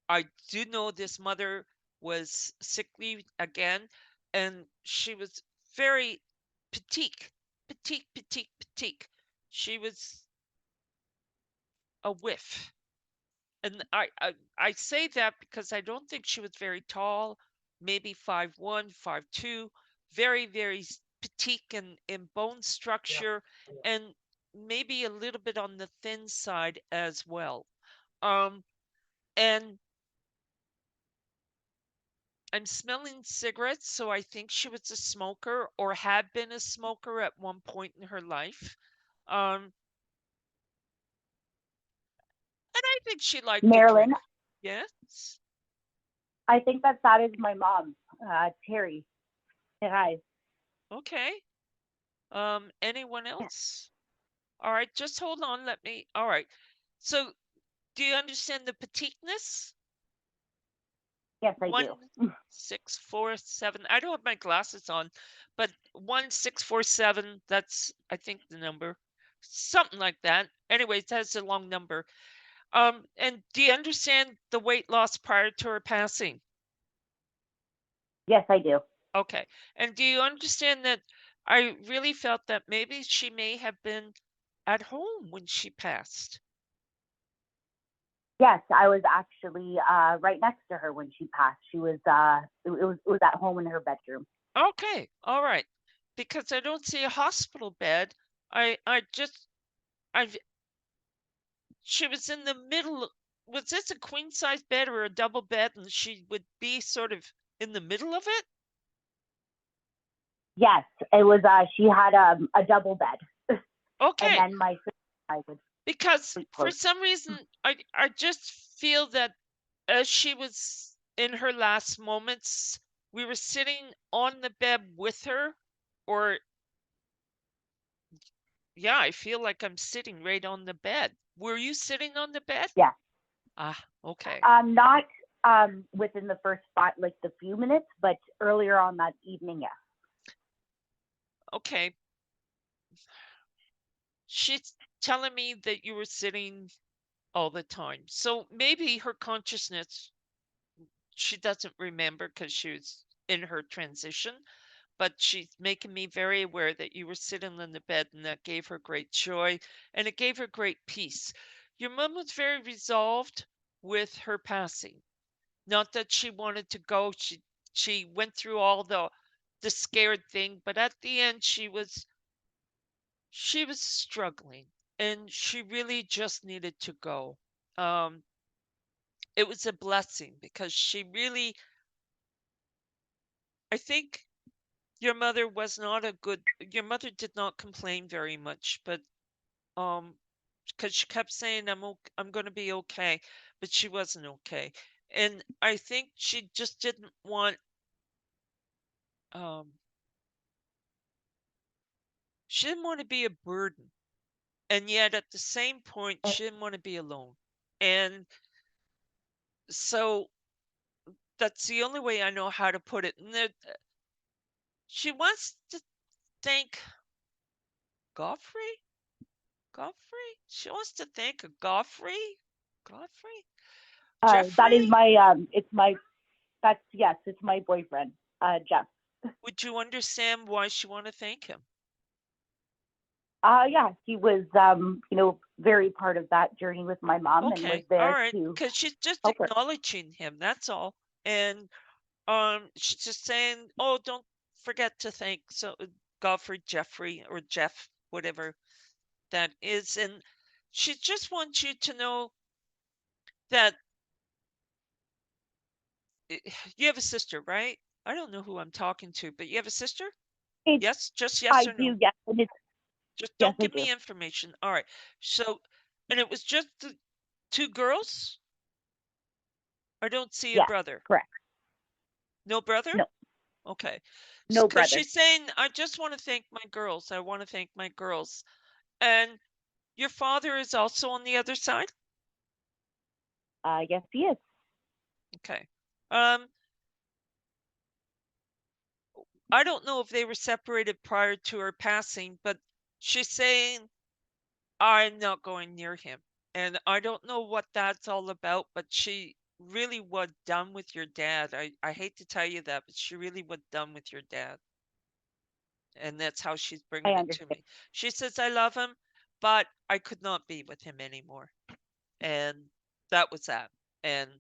Speaker 1: I do know this mother was sickly again, and she was very petite, petite. She was a whiff. And I say that because I don't think she was very tall, maybe 5'1", 5'2", very petite in bone structure, and maybe a little bit on the thin side as well. And I'm smelling cigarettes, so I think she was a smoker or had been a smoker at one point in her life. And I think she liked to
Speaker 15: Marilyn,
Speaker 1: drink. Yes?
Speaker 15: I think that is my mom, Terry. Say hi.
Speaker 1: Okay. Anyone else? All right, just hold on. All right. So, do you understand the petiteness?
Speaker 15: Yes, I do.
Speaker 1: 1647. I don't have my glasses on, but 1647. That's I think the number, something like that. Anyways, that's a long number. And do you understand the weight loss prior to her passing?
Speaker 15: Yes, I do.
Speaker 1: Okay. And do you understand that I really felt that maybe she may have been at home when she passed?
Speaker 15: Yes, I was actually right next to her when she passed. She was it was at home in her bedroom.
Speaker 1: Okay. All right. Because I don't see a hospital bed I just, I've, she was in the middle. Was this a queen size bed or a double bed? And she would be sort of in the middle of it?
Speaker 15: Yes, it was, she had a double bed. And
Speaker 1: Okay.
Speaker 15: then my sister and I would
Speaker 1: Because
Speaker 15: sleep
Speaker 1: for
Speaker 15: close.
Speaker 1: some reason, I just feel that as she was in her last moments, we were sitting on the bed with her, or yeah, I feel like I'm sitting right on the bed. Were you sitting on the bed?
Speaker 15: Yes.
Speaker 1: Ah, okay.
Speaker 15: Not within the first spot, like the few minutes, but earlier on that evening, yes.
Speaker 1: Okay. She's telling me that you were sitting all the time. So maybe her consciousness, she doesn't remember because she was in her transition, but she's making me very aware that you were sitting in the bed and that gave her great joy and it gave her great peace. Your mom was very resolved with her passing. Not that she wanted to go. She went through all the scared thing, but at the end she was struggling and she really just needed to go. Um, it was a blessing because she really, I think your mother was not a good, your mother did not complain very much, but because she kept saying I'm going to be okay, but she wasn't okay. And I think she just didn't want um she didn't want to be a burden. And yet at the same point she didn't want to be alone. And so that's the only way I know how to put it. And she wants to thank Godfrey. Godfrey? She wants to thank a Godfrey? Godfrey?
Speaker 15: That is
Speaker 1: Jeffrey?
Speaker 15: my, yes, it's my boyfriend, Jeff.
Speaker 1: Would you understand why she want to thank him?
Speaker 15: Yeah, he was, very part of that journey with my mom and was
Speaker 1: Okay, all
Speaker 15: there
Speaker 1: right,
Speaker 15: to
Speaker 1: because she's just
Speaker 15: help her.
Speaker 1: acknowledging him, that's all. And she's just saying, oh, don't forget to thank Godfrey, Jeffrey, or Jeff, whatever that is. And she just wants you to know that you have a sister, right? I don't know who I'm talking to, but you have a sister? Yes, just yes
Speaker 15: I
Speaker 1: or no?
Speaker 15: do, yes. And it's,
Speaker 1: Just
Speaker 15: yes,
Speaker 1: don't
Speaker 15: I
Speaker 1: give
Speaker 15: do.
Speaker 1: me information. All right. So, and it was just the two girls? I don't see a
Speaker 15: Yes,
Speaker 1: brother.
Speaker 15: correct.
Speaker 1: No brother?
Speaker 15: No,
Speaker 1: Okay.
Speaker 15: no
Speaker 1: Because
Speaker 15: brother.
Speaker 1: she's saying, I just want to thank my girls. I want to thank my girls. And your father is also on the other side?
Speaker 15: Yes, he is.
Speaker 1: Okay. I don't know if they were separated prior to her passing, but she's saying, I'm not going near him. And I don't know what that's all about, but she really was done with your dad. I hate to tell you that, but she really was done with your dad. And that's how she's
Speaker 15: I
Speaker 1: bringing it to
Speaker 15: understand.
Speaker 1: me. She says, I love him, but I could not be with him anymore. And that was that. And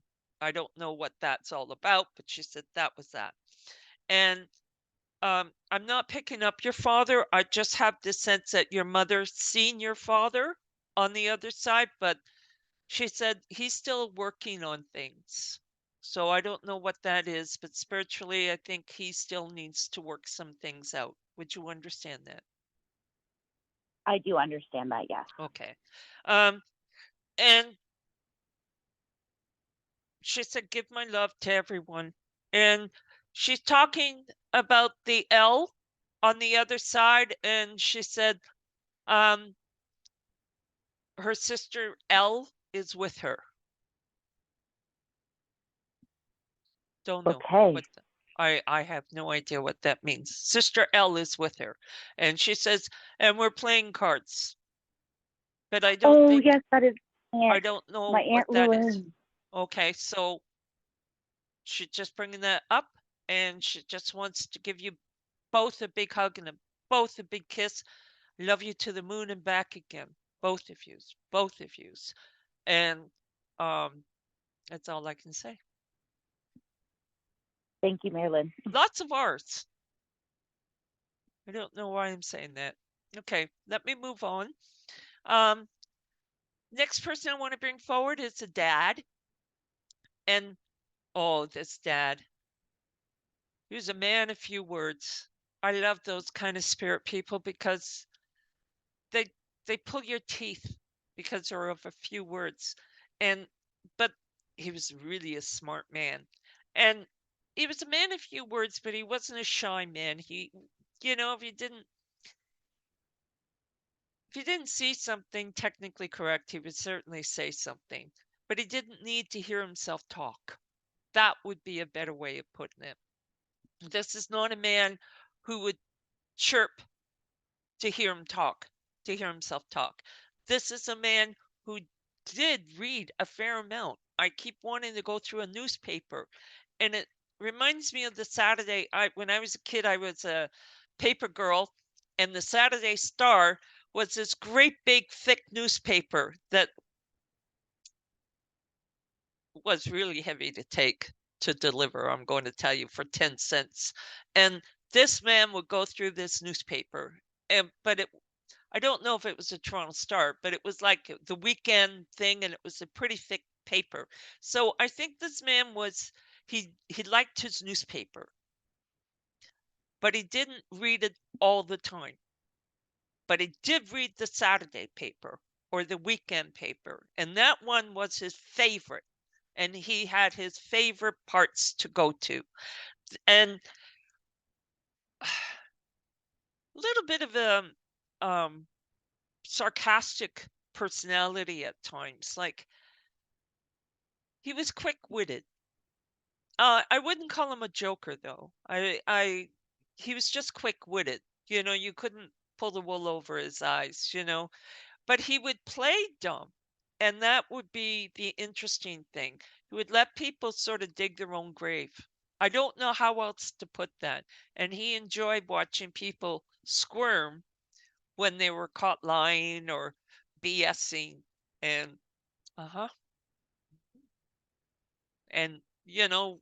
Speaker 1: I don't know what that's all about, but she said that was that. And I'm not picking up your father. I just have the sense that your mother seen your father on the other side, but she said he's still working on things. So I don't know what that is, but spiritually, I think he still needs to work some things out. Would you understand that?
Speaker 15: I do understand that, yes.
Speaker 1: Okay. And she said, give my love to everyone. And she's talking about the L on the other side. And she said, her sister L is with her. Don't know
Speaker 15: Okay.
Speaker 1: what I have no idea what that means. Sister L is with her. And she says, and we're playing cards. But I don't
Speaker 15: Oh,
Speaker 1: think,
Speaker 15: yes, that is
Speaker 1: I don't
Speaker 15: my
Speaker 1: know what
Speaker 15: Aunt
Speaker 1: that is.
Speaker 15: Luann.
Speaker 1: Okay, so she's just bringing that up and she just wants to give you both a big hug and both a big kiss. Love you to the moon and back again. Both of yous. Both of yous. And that's all I can say.
Speaker 15: Thank you, Marilyn.
Speaker 1: Lots of ours. I don't know why I'm saying that. Okay, let me move on. Um, next person I want to bring forward is a dad. And oh, this dad. He was a man of few words. I love those kind of spirit people because they they pull your teeth because they're of a few words. And but he was really a smart man. And he was a man of few words, but he wasn't a shy man. He, you know, if he didn't see something technically correct, he would certainly say something. But he didn't need to hear himself talk. That would be a better way of putting it. This is not a man who would chirp to hear him talk, to hear himself talk. This is a man who did read a fair amount. I keep wanting to go through a newspaper, and it reminds me of the Saturday. When I was a kid, I was a paper girl, and the Saturday Star was this great big thick newspaper that was really heavy to take to deliver. I'm going to tell you, for 10 cents. And this man would go through this newspaper, but I don't know if it was a Toronto Star, but it was like the weekend thing, and it was a pretty thick paper. So I think this man he liked his newspaper, but he didn't read it all the time. But he did read the Saturday paper or the weekend paper, and that one was his favorite. And he had his favorite parts to go to. And a little bit of a sarcastic personality at times. Like, he was quick-witted. I wouldn't call him a joker, though. He was just quick-witted. You know, you couldn't pull the wool over his eyes, you know. But he would play dumb, and that would be the interesting thing. He would let people sort of dig their own grave. I don't know how else to put that. And he enjoyed watching people squirm when they were caught lying or BSing. And uh-huh. And you know,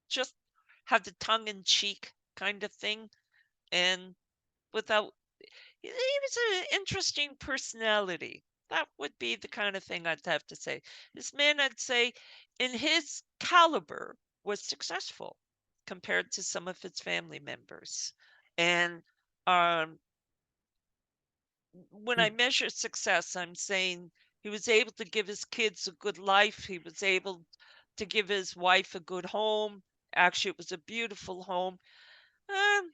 Speaker 1: just have the tongue in cheek kind of thing, and without he was an interesting personality. That would be the kind of thing I'd have to say. This man, I'd say, in his caliber, was successful compared to some of his family members. And um, when I measure success, I'm saying he was able to give his kids a good life. He was able to give his wife a good home. Actually, it was a beautiful home. Um,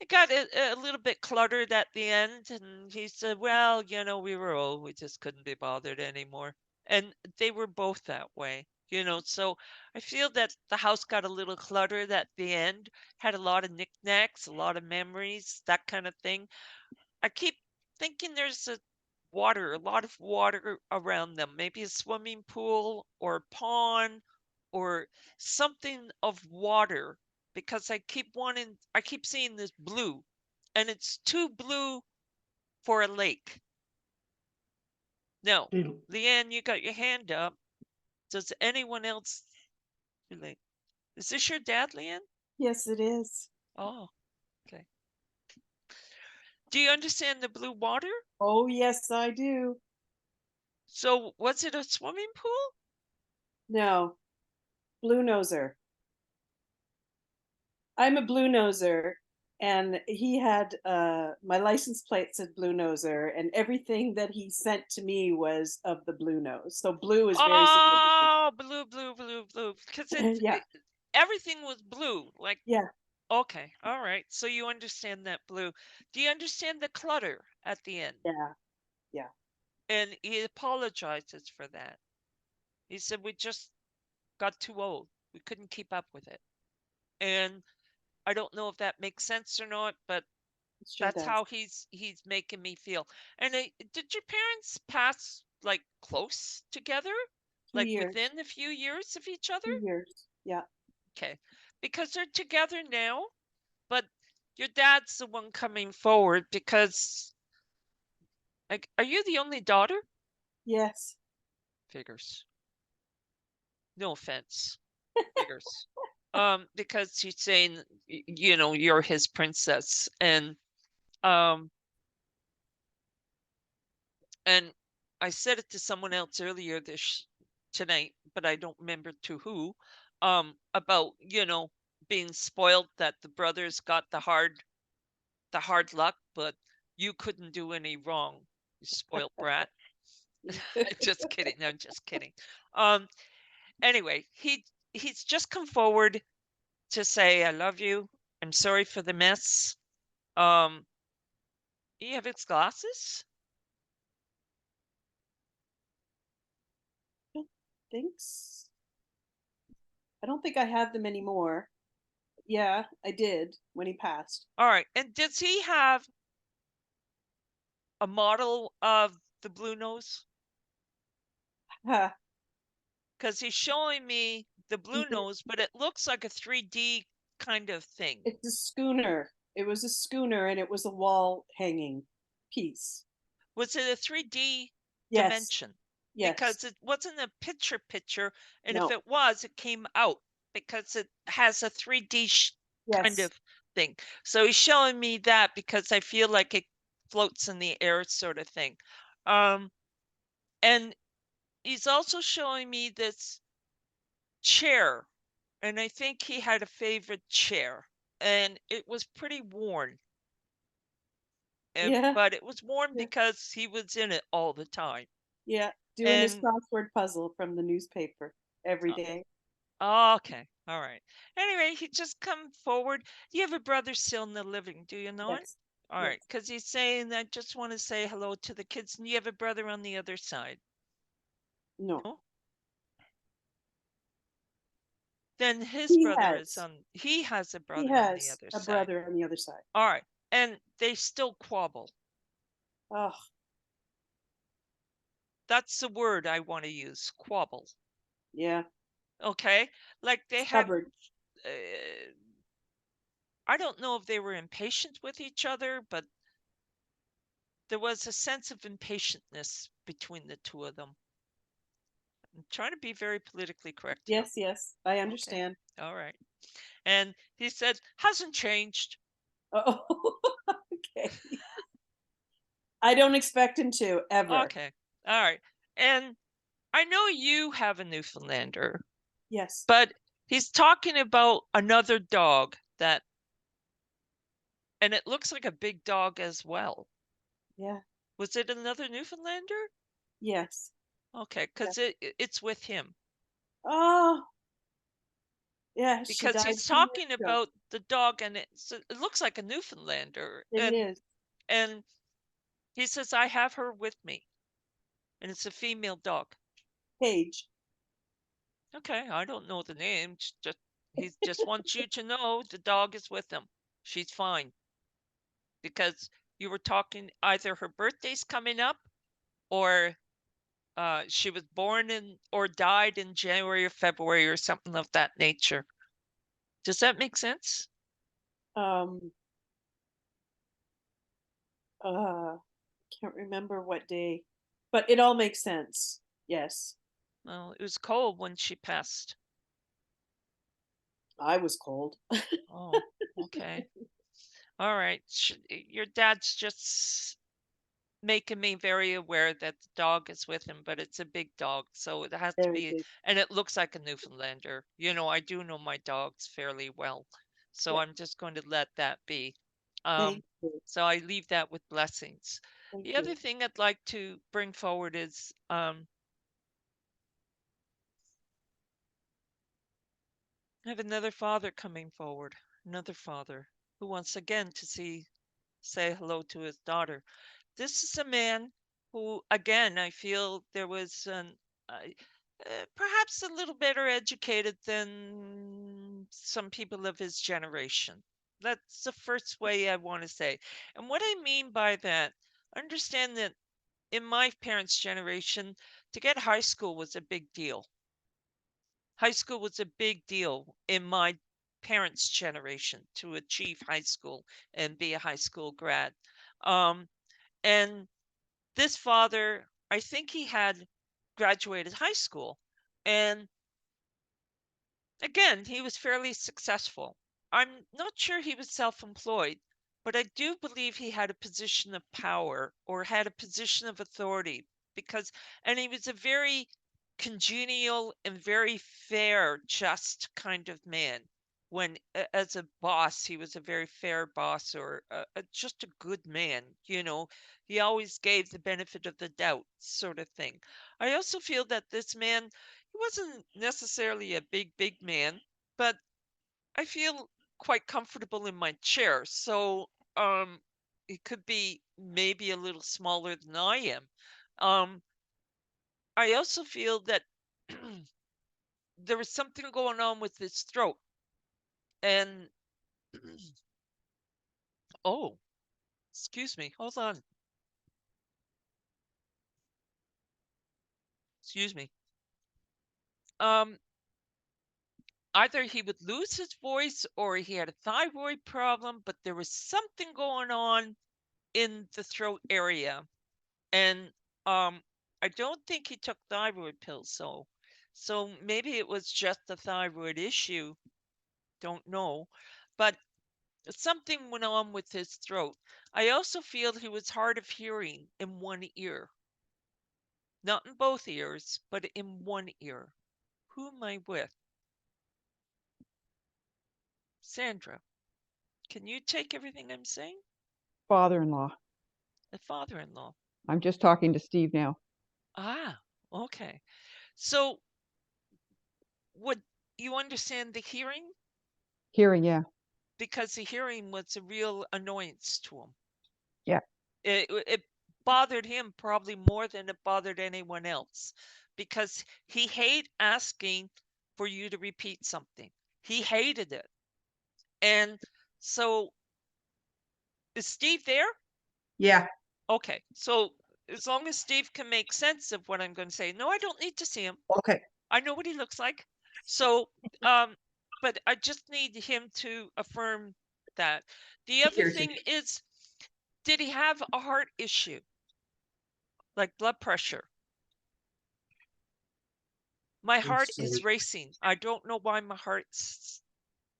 Speaker 1: it got a little bit cluttered at the end, and he said, well, you know, we were old. We just couldn't be bothered anymore. And they were both that way, you know. So I feel that the house got a little cluttered at the end, had a lot of knickknacks, a lot of memories, that kind of thing. I keep thinking there's a lot of water around them, maybe a swimming pool or a pond or something of water, because I keep seeing this blue, and it's too blue for a lake. No, Leanne, you got your hand up. Does anyone else relate? Is this your dad, Leanne?
Speaker 10: Yes, it is.
Speaker 1: Oh, okay. Do you understand the blue water?
Speaker 10: Oh, yes, I do.
Speaker 1: So was it a swimming pool?
Speaker 10: No, blue noser. I'm a blue noser, and he had my license plate said blue noser, and everything that he sent to me was of the blue nose. So blue is very significant.
Speaker 1: Oh, blue. Because
Speaker 10: Yeah,
Speaker 1: everything was blue. Like,
Speaker 10: yeah,
Speaker 1: okay, all right. So you understand that blue. Do you understand the clutter at the end?
Speaker 10: yeah, yeah.
Speaker 1: And he apologizes for that. He said, we just got too old. We couldn't keep up with it. And I don't know if that makes sense or not, but
Speaker 10: It sure
Speaker 1: that's
Speaker 10: does.
Speaker 1: how he's making me feel. And did your parents pass like close together,
Speaker 10: 2
Speaker 1: like
Speaker 10: years.
Speaker 1: within a few years of each other?
Speaker 10: 2 years. Yeah.
Speaker 1: Okay, because they're together now, but your dad's the one coming forward because, like, are you the only daughter?
Speaker 10: Yes.
Speaker 1: Figures. No offense. Figures. Because he's saying, you know, you're his princess, and um And I said it to someone else earlier tonight, but I don't remember to who, about, being spoiled, that the brothers got the hard luck, but you couldn't do any wrong, you spoiled brat. Just kidding. I'm just kidding. Anyway, he's just come forward to say, I love you. I'm sorry for the mess. You have his glasses?
Speaker 10: Thanks. I don't think I have them anymore. Yeah, I did when he passed.
Speaker 1: All right. And does he have a model of the blue nose?
Speaker 10: Huh.
Speaker 1: Because he's showing me the blue nose, but it looks like a 3D kind of thing.
Speaker 10: It's a schooner. It was a schooner, and it was a wall hanging piece.
Speaker 1: Was it a 3D
Speaker 10: Yes.
Speaker 1: dimension?
Speaker 10: Yes.
Speaker 1: Because it wasn't a picture, and
Speaker 10: No.
Speaker 1: if it was, it came out because it has a 3D kind
Speaker 10: Yes.
Speaker 1: of thing. So he's showing me that because I feel like it floats in the air, sort of thing. And he's also showing me this chair, and I think he had a favorite chair, and it was pretty worn.
Speaker 10: Yeah.
Speaker 1: But it was worn because he was in it all the time.
Speaker 10: Yeah, doing his
Speaker 1: And
Speaker 10: crossword puzzle from the newspaper every day.
Speaker 1: okay, all right. Anyway, he just come forward. You have a brother still in the living, do you know it?
Speaker 10: Yes.
Speaker 1: All
Speaker 10: Yes.
Speaker 1: right, because he's saying, I just want to say hello to the kids, and you have a brother on the other side.
Speaker 10: No.
Speaker 1: No? Then his
Speaker 10: He
Speaker 1: brother is
Speaker 10: has.
Speaker 1: on. He has a
Speaker 10: He
Speaker 1: brother on the
Speaker 10: has
Speaker 1: other
Speaker 10: a
Speaker 1: side.
Speaker 10: brother on the other side.
Speaker 1: All right, and they still quabble.
Speaker 10: Oh,
Speaker 1: That's the word I want to use. Quabble.
Speaker 10: yeah.
Speaker 1: Okay, like they have.
Speaker 10: Stubborn.
Speaker 1: I don't know if they were impatient with each other, but there was a sense of impatientness between the two of them. I'm trying to be very politically correct here.
Speaker 10: Yes, yes, I understand.
Speaker 1: Okay. All right. And he said, hasn't changed.
Speaker 10: Oh, okay. I don't expect him to, ever.
Speaker 1: Okay. All right. And I know you have a Newfoundlander.
Speaker 10: Yes.
Speaker 1: But he's talking about another dog that, and it looks like a big dog as well.
Speaker 10: Yeah.
Speaker 1: Was it another Newfoundlander?
Speaker 10: Yes.
Speaker 1: Okay, because it's with him.
Speaker 10: Oh. Yeah, she
Speaker 1: Because
Speaker 10: died
Speaker 1: he's
Speaker 10: 2 years
Speaker 1: talking
Speaker 10: ago.
Speaker 1: about the dog, and it looks like a Newfoundlander.
Speaker 10: It is.
Speaker 1: And he says, I have her with me. And it's a female dog.
Speaker 10: Paige.
Speaker 1: Okay, I don't know the name. He just wants you to know the dog is with him. She's fine. Because you were talking, either her birthday's coming up, or she was born in or died in January or February or something of that nature. Does that make sense?
Speaker 10: Can't remember what day, but it all makes sense. Yes.
Speaker 1: Well, it was cold when she passed.
Speaker 10: I was cold.
Speaker 1: Oh, okay. All right. Your dad's just making me very aware that the dog is with him, but it's a big dog, so it has to
Speaker 10: Very
Speaker 1: be,
Speaker 10: big.
Speaker 1: and it looks like a Newfoundlander. I do know my dogs fairly well, so
Speaker 10: Yeah.
Speaker 1: I'm just going to let that be.
Speaker 10: Thank you.
Speaker 1: So I leave that with blessings.
Speaker 10: Thank
Speaker 1: The
Speaker 10: you.
Speaker 1: other thing I'd like to bring forward is I have another father coming forward, another father who wants again to say hello to his daughter. This is a man who, again, I feel there was perhaps a little better educated than some people of his generation. That's the first way I want to say. And what I mean by that, understand that in my parents' generation, to get high school was a big deal. High school was a big deal in my parents' generation to achieve high school and be a high school grad. And this father, I think he had graduated high school. And again, he was fairly successful. I'm not sure he was self-employed, but I do believe he had a position of power or had a position of authority and he was a very congenial and very fair, just kind of man. When, as a boss, he was a very fair boss or just a good man. He always gave the benefit of the doubt, sort of thing. I also feel that this man, he wasn't necessarily a big man, but I feel quite comfortable in my chair. So it could be maybe a little smaller than I am. I also feel that there was something going on with his throat. And oh, excuse me, hold on. Excuse me. Either he would lose his voice or he had a thyroid problem, but there was something going on in the throat area. And I don't think he took thyroid pills, so maybe it was just a thyroid issue. Don't know. But something went on with his throat. I also feel he was hard of hearing in one ear. Not in both ears, but in one ear. Who am I with? Sandra, can you take everything I'm saying?
Speaker 7: Father-in-law.
Speaker 1: The father-in-law.
Speaker 7: I'm just talking to Steve now.
Speaker 1: Ah, okay. So would you understand the hearing?
Speaker 7: Hearing, yeah.
Speaker 1: Because the hearing was a real annoyance to him.
Speaker 7: Yeah.
Speaker 1: It bothered him probably more than it bothered anyone else, because he hated asking for you to repeat something. He hated it. And so, is Steve there?
Speaker 5: Yeah.
Speaker 1: Okay. So as long as Steve can make sense of what I'm going to say. No, I don't need to see him.
Speaker 5: Okay.
Speaker 1: I know what he looks like. So, but I just need him to affirm that. The other
Speaker 5: hears you.
Speaker 1: thing is, did he have a heart issue? Like blood pressure? My heart is racing. I don't know why my heart's.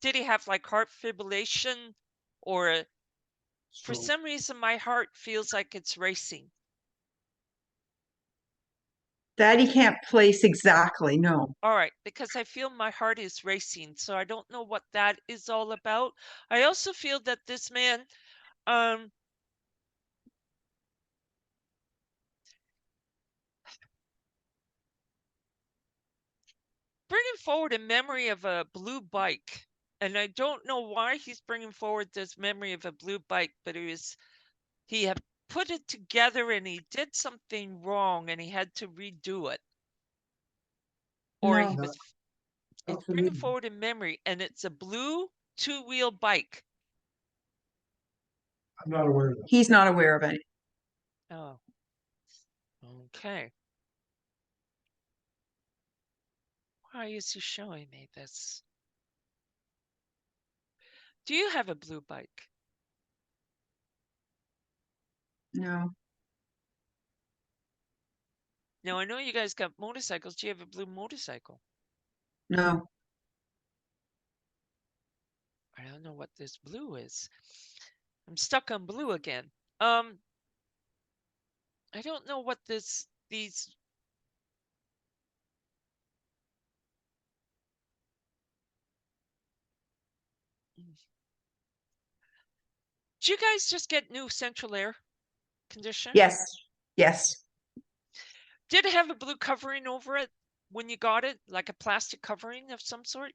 Speaker 1: Did he have like heart fibrillation, or for some reason my heart feels like it's racing?
Speaker 5: That he can't place exactly, no.
Speaker 1: All right, because I feel my heart is racing, so I don't know what that is all about. I also feel that this man, bringing forward a memory of a blue bike, and I don't know why he's bringing forward this memory of a blue bike, but he had put it together and he did something wrong and he had to redo it, or
Speaker 5: No.
Speaker 1: it's bringing forward a memory, and it's a blue two-wheel bike.
Speaker 5: I'm not aware of that. He's not aware of any.
Speaker 1: Oh, okay. Why is he showing me this? Do you have a blue bike?
Speaker 5: No.
Speaker 1: Now, I know you guys got motorcycles. Do you have a blue motorcycle?
Speaker 5: No.
Speaker 1: I don't know what this blue is. I'm stuck on blue again. I don't know what these. Did you guys just get new central air conditioner?
Speaker 5: Yes. Yes.
Speaker 1: Did it have a blue covering over it when you got it, like a plastic covering of some sort?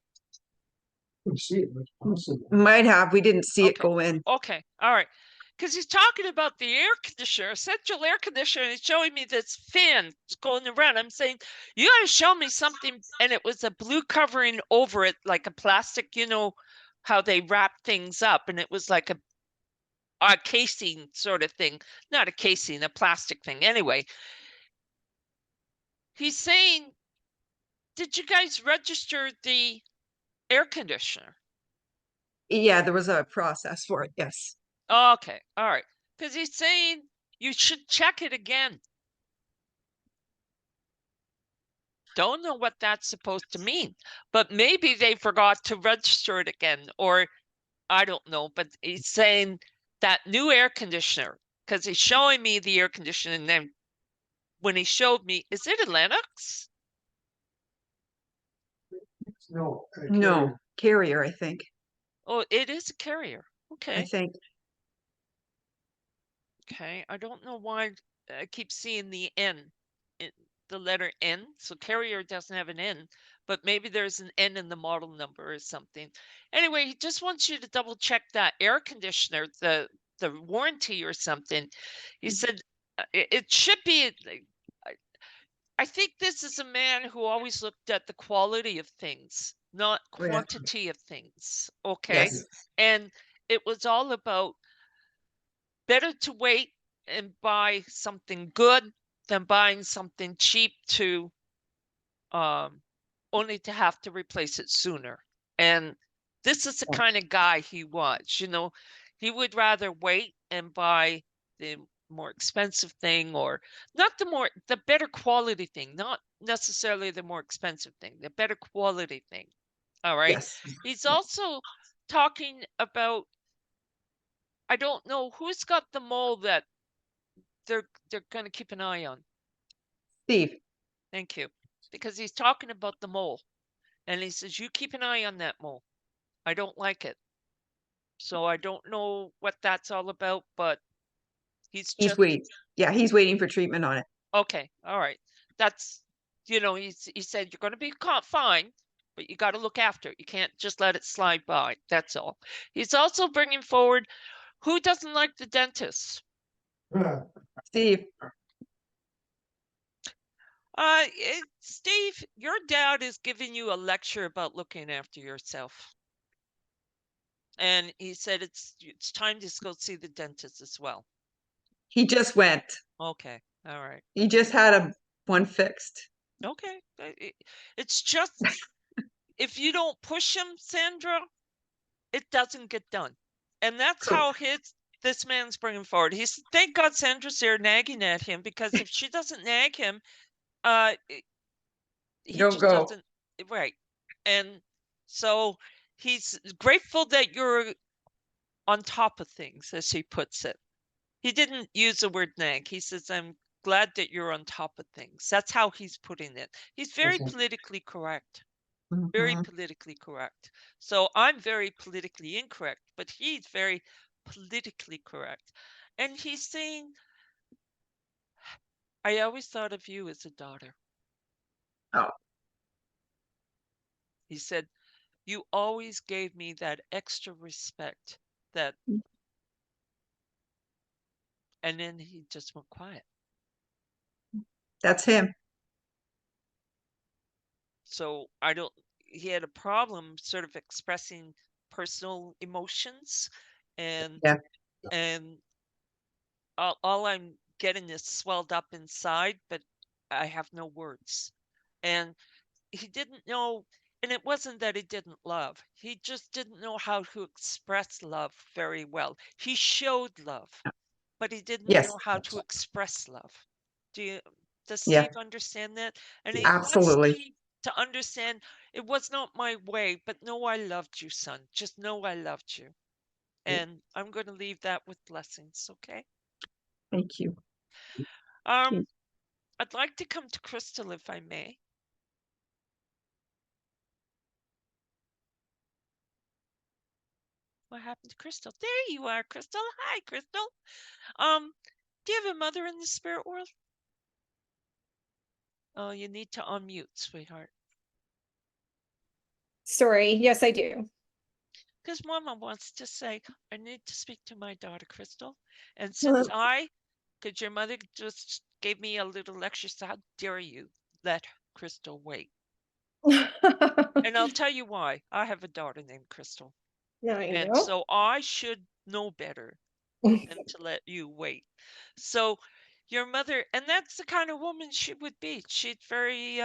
Speaker 5: Might have. We didn't see it
Speaker 1: Okay.
Speaker 5: go in.
Speaker 1: Okay. All right. Because he's talking about the air conditioner, central air conditioner, and he's showing me this fan going around. I'm saying, you got to show me something. And it was a blue covering over it, like a plastic, how they wrap things up. And it was like a casing sort of thing. Not a casing, a plastic thing. Anyway, he's saying, did you guys register the air conditioner?
Speaker 5: Yeah, there was a process for it. Yes.
Speaker 1: Okay. All right. Because he's saying you should check it again. Don't know what that's supposed to mean, but maybe they forgot to register it again, or I don't know. But he's saying that new air conditioner, because he's showing me the air conditioner, and then when he showed me, is it a Lennox?
Speaker 16: No.
Speaker 7: No, Carrier, I think.
Speaker 1: Oh, it is a Carrier.
Speaker 7: I
Speaker 1: Okay.
Speaker 7: think.
Speaker 1: Okay. I don't know why I keep seeing the N, the letter N. So Carrier doesn't have an N, but maybe there's an N in the model number or something. Anyway, he just wants you to double check that air conditioner, the warranty or something. He said it should be. I think this is a man who always looked at the quality of things, not
Speaker 7: Oh, yeah.
Speaker 1: quantity of things. Okay.
Speaker 7: Yes.
Speaker 1: And it was all about better to wait and buy something good than buying something cheap to only to have to replace it sooner. And this is the kind of guy he was. You know, he would rather wait and buy the more expensive thing, or not the better quality thing, not necessarily the more expensive thing, the better quality thing. All right.
Speaker 7: Yes.
Speaker 1: He's also talking about, I don't know who's got the mole that they're going to keep an eye on.
Speaker 7: Steve.
Speaker 1: Thank you. Because he's talking about the mole, and he says, you keep an eye on that mole. I don't like it. So I don't know what that's all about, but he's just
Speaker 7: waiting. Yeah, he's waiting for treatment on it.
Speaker 1: okay. All right. That's, you know, he said you're going to be fine, but you got to look after it. You can't just let it slide by. That's all. He's also bringing forward, who doesn't like the dentist?
Speaker 7: Steve.
Speaker 1: Steve, your dad is giving you a lecture about looking after yourself. And he said it's time to go see the dentist as well.
Speaker 7: He just went.
Speaker 1: Okay. All right.
Speaker 7: He just had one fixed.
Speaker 1: Okay. It's just, if you don't push him, Sandra, it doesn't get done. And that's how this man's bringing forward. He's, thank God Sandra's there nagging at him, because if she doesn't nag him, he
Speaker 7: Don't
Speaker 1: just
Speaker 7: go.
Speaker 1: doesn't, right. And so he's grateful that you're on top of things, as he puts it. He didn't use the word nag. He says, I'm glad that you're on top of things. That's how he's putting it. He's very politically correct. Very politically correct. So I'm very politically incorrect, but he's very politically correct. And he's saying, I always thought of you as a daughter.
Speaker 7: Oh.
Speaker 1: He said, you always gave me that extra respect, that, and then he just went quiet.
Speaker 7: That's him.
Speaker 1: So he had a problem sort of expressing personal emotions, and all I'm getting is swelled up inside, but I have no words. And he didn't know, and it wasn't that he didn't love. He just didn't know how to express love very well. He showed love, but he didn't know how to express love. Does Steve understand that? And he wants Steve to understand, it was not my way, but know I loved you, son. Just know I loved you. And I'm going to leave that with blessings, okay?
Speaker 7: Thank you.
Speaker 1: I'd like to come to Crystal, if I may. What happened to Crystal? There you are, Crystal. Hi, Crystal. Do you have a mother in the spirit world? Oh, you need to unmute, sweetheart.
Speaker 17: Sorry, yes, I do.
Speaker 1: Because Mama wants to say, I need to speak to my daughter, Crystal. And since because your mother just gave me a little lecture, so how dare you let Crystal wait? And I'll tell you why. I have a daughter named Crystal.
Speaker 17: Yeah,
Speaker 1: and so I should know better than to let you wait. So your mother, and that's the kind of woman she would be. She's very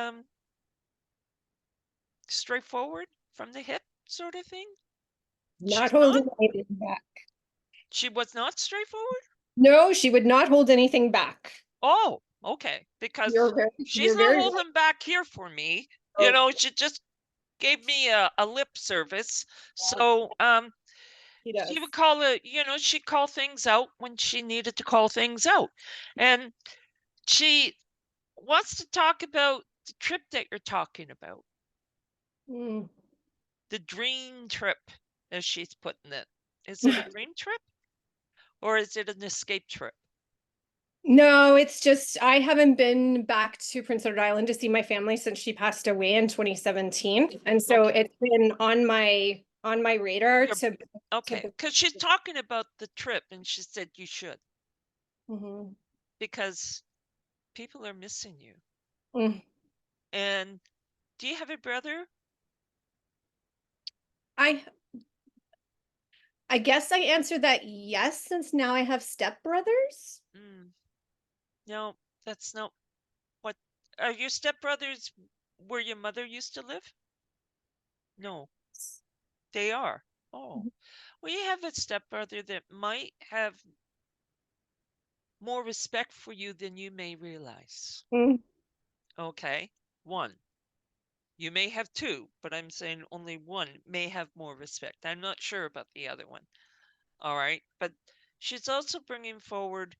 Speaker 1: straightforward from the hip sort of thing.
Speaker 17: Not holding anything back.
Speaker 1: She was not straightforward?
Speaker 17: No, she would not hold anything back.
Speaker 1: Oh, okay. Because she's not holding back here for me. You know, she just gave me a lip service. So
Speaker 17: He does.
Speaker 1: she would call it, she'd call things out when she needed to call things out. And she wants to talk about the trip that you're talking about. The dream trip, as she's putting it. Is it a dream trip or is it an escape trip?
Speaker 17: No, it's just I haven't been back to Prince Edward Island to see my family since she passed away in 2017. And so it's been on my radar to
Speaker 1: Okay, because she's talking about the trip and she said you should.
Speaker 17: Mhm.
Speaker 1: Because people are missing you.
Speaker 17: Mm.
Speaker 1: And do you have a brother?
Speaker 17: I guess I answered that yes, since now I have stepbrothers.
Speaker 1: No, that's not what. Are your stepbrothers where your mother used to live? No, they are. Oh, well, you have a stepbrother that might have more respect for you than you may realize. Okay, one. You may have two, but I'm saying only one may have more respect. I'm not sure about the other one. All right, but she's also bringing forward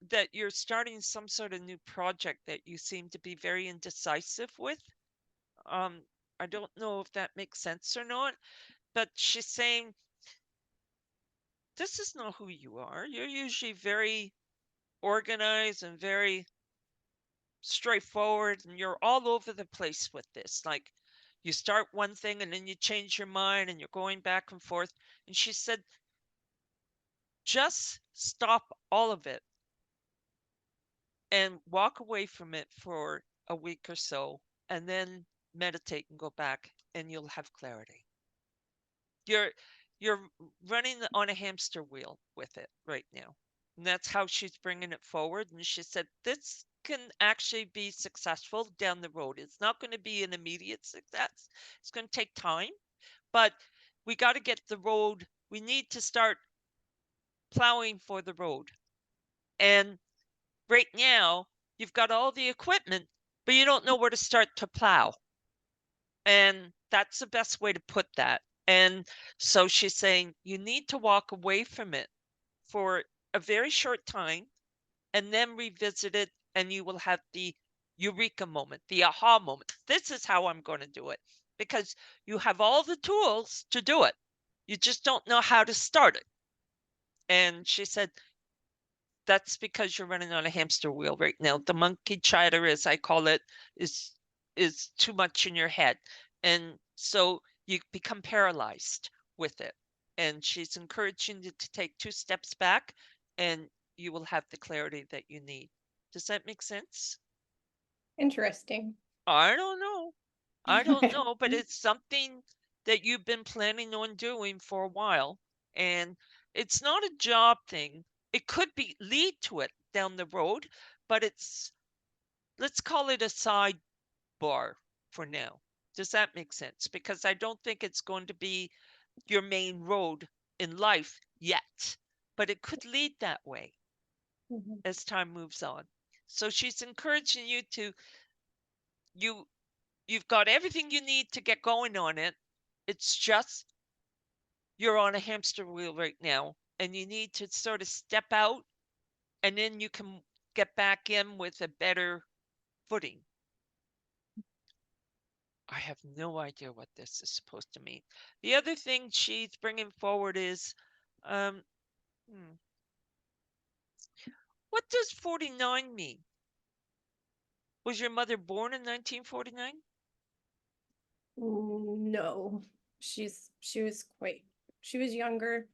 Speaker 1: that you're starting some sort of new project that you seem to be very indecisive with. I don't know if that makes sense or not, but she's saying this is not who you are. You're usually very organized and very straightforward, and you're all over the place with this. Like you start one thing and then you change your mind and you're going back and forth. And she said, just stop all of it and walk away from it for a week or so and then meditate and go back and you'll have clarity. You're running on a hamster wheel with it right now. And that's how she's bringing it forward. And she said, this can actually be successful down the road. It's not going to be an immediate success. It's going to take time, but we got to get the road. We need to start plowing for the road. And right now, you've got all the equipment, but you don't know where to start to plow. And that's the best way to put that. And so she's saying you need to walk away from it for a very short time and then revisit it, and you will have the eureka moment, the aha moment. This is how I'm going to do it, because you have all the tools to do it. You just don't know how to start it. And she said, that's because you're running on a hamster wheel right now. The monkey chatter, as I call it, is too much in your head. And so you become paralyzed with it. And she's encouraging you to take 2 steps back and you will have the clarity that you need. Does that make sense?
Speaker 17: Interesting.
Speaker 1: I don't know. I don't know, but it's something that you've been planning on doing for a while. And it's not a job thing. It could be lead to it down the road, but let's call it a sidebar for now. Does that make sense? Because I don't think it's going to be your main road in life yet, but it could lead that way as time moves on. So she's encouraging you to, you've got everything you need to get going on it. It's just you're on a hamster wheel right now and you need to sort of step out and then you can get back in with a better footing. I have no idea what this is supposed to mean. The other thing she's bringing forward is, what does 49 mean? Was your mother born in 1949?
Speaker 17: No, she was younger.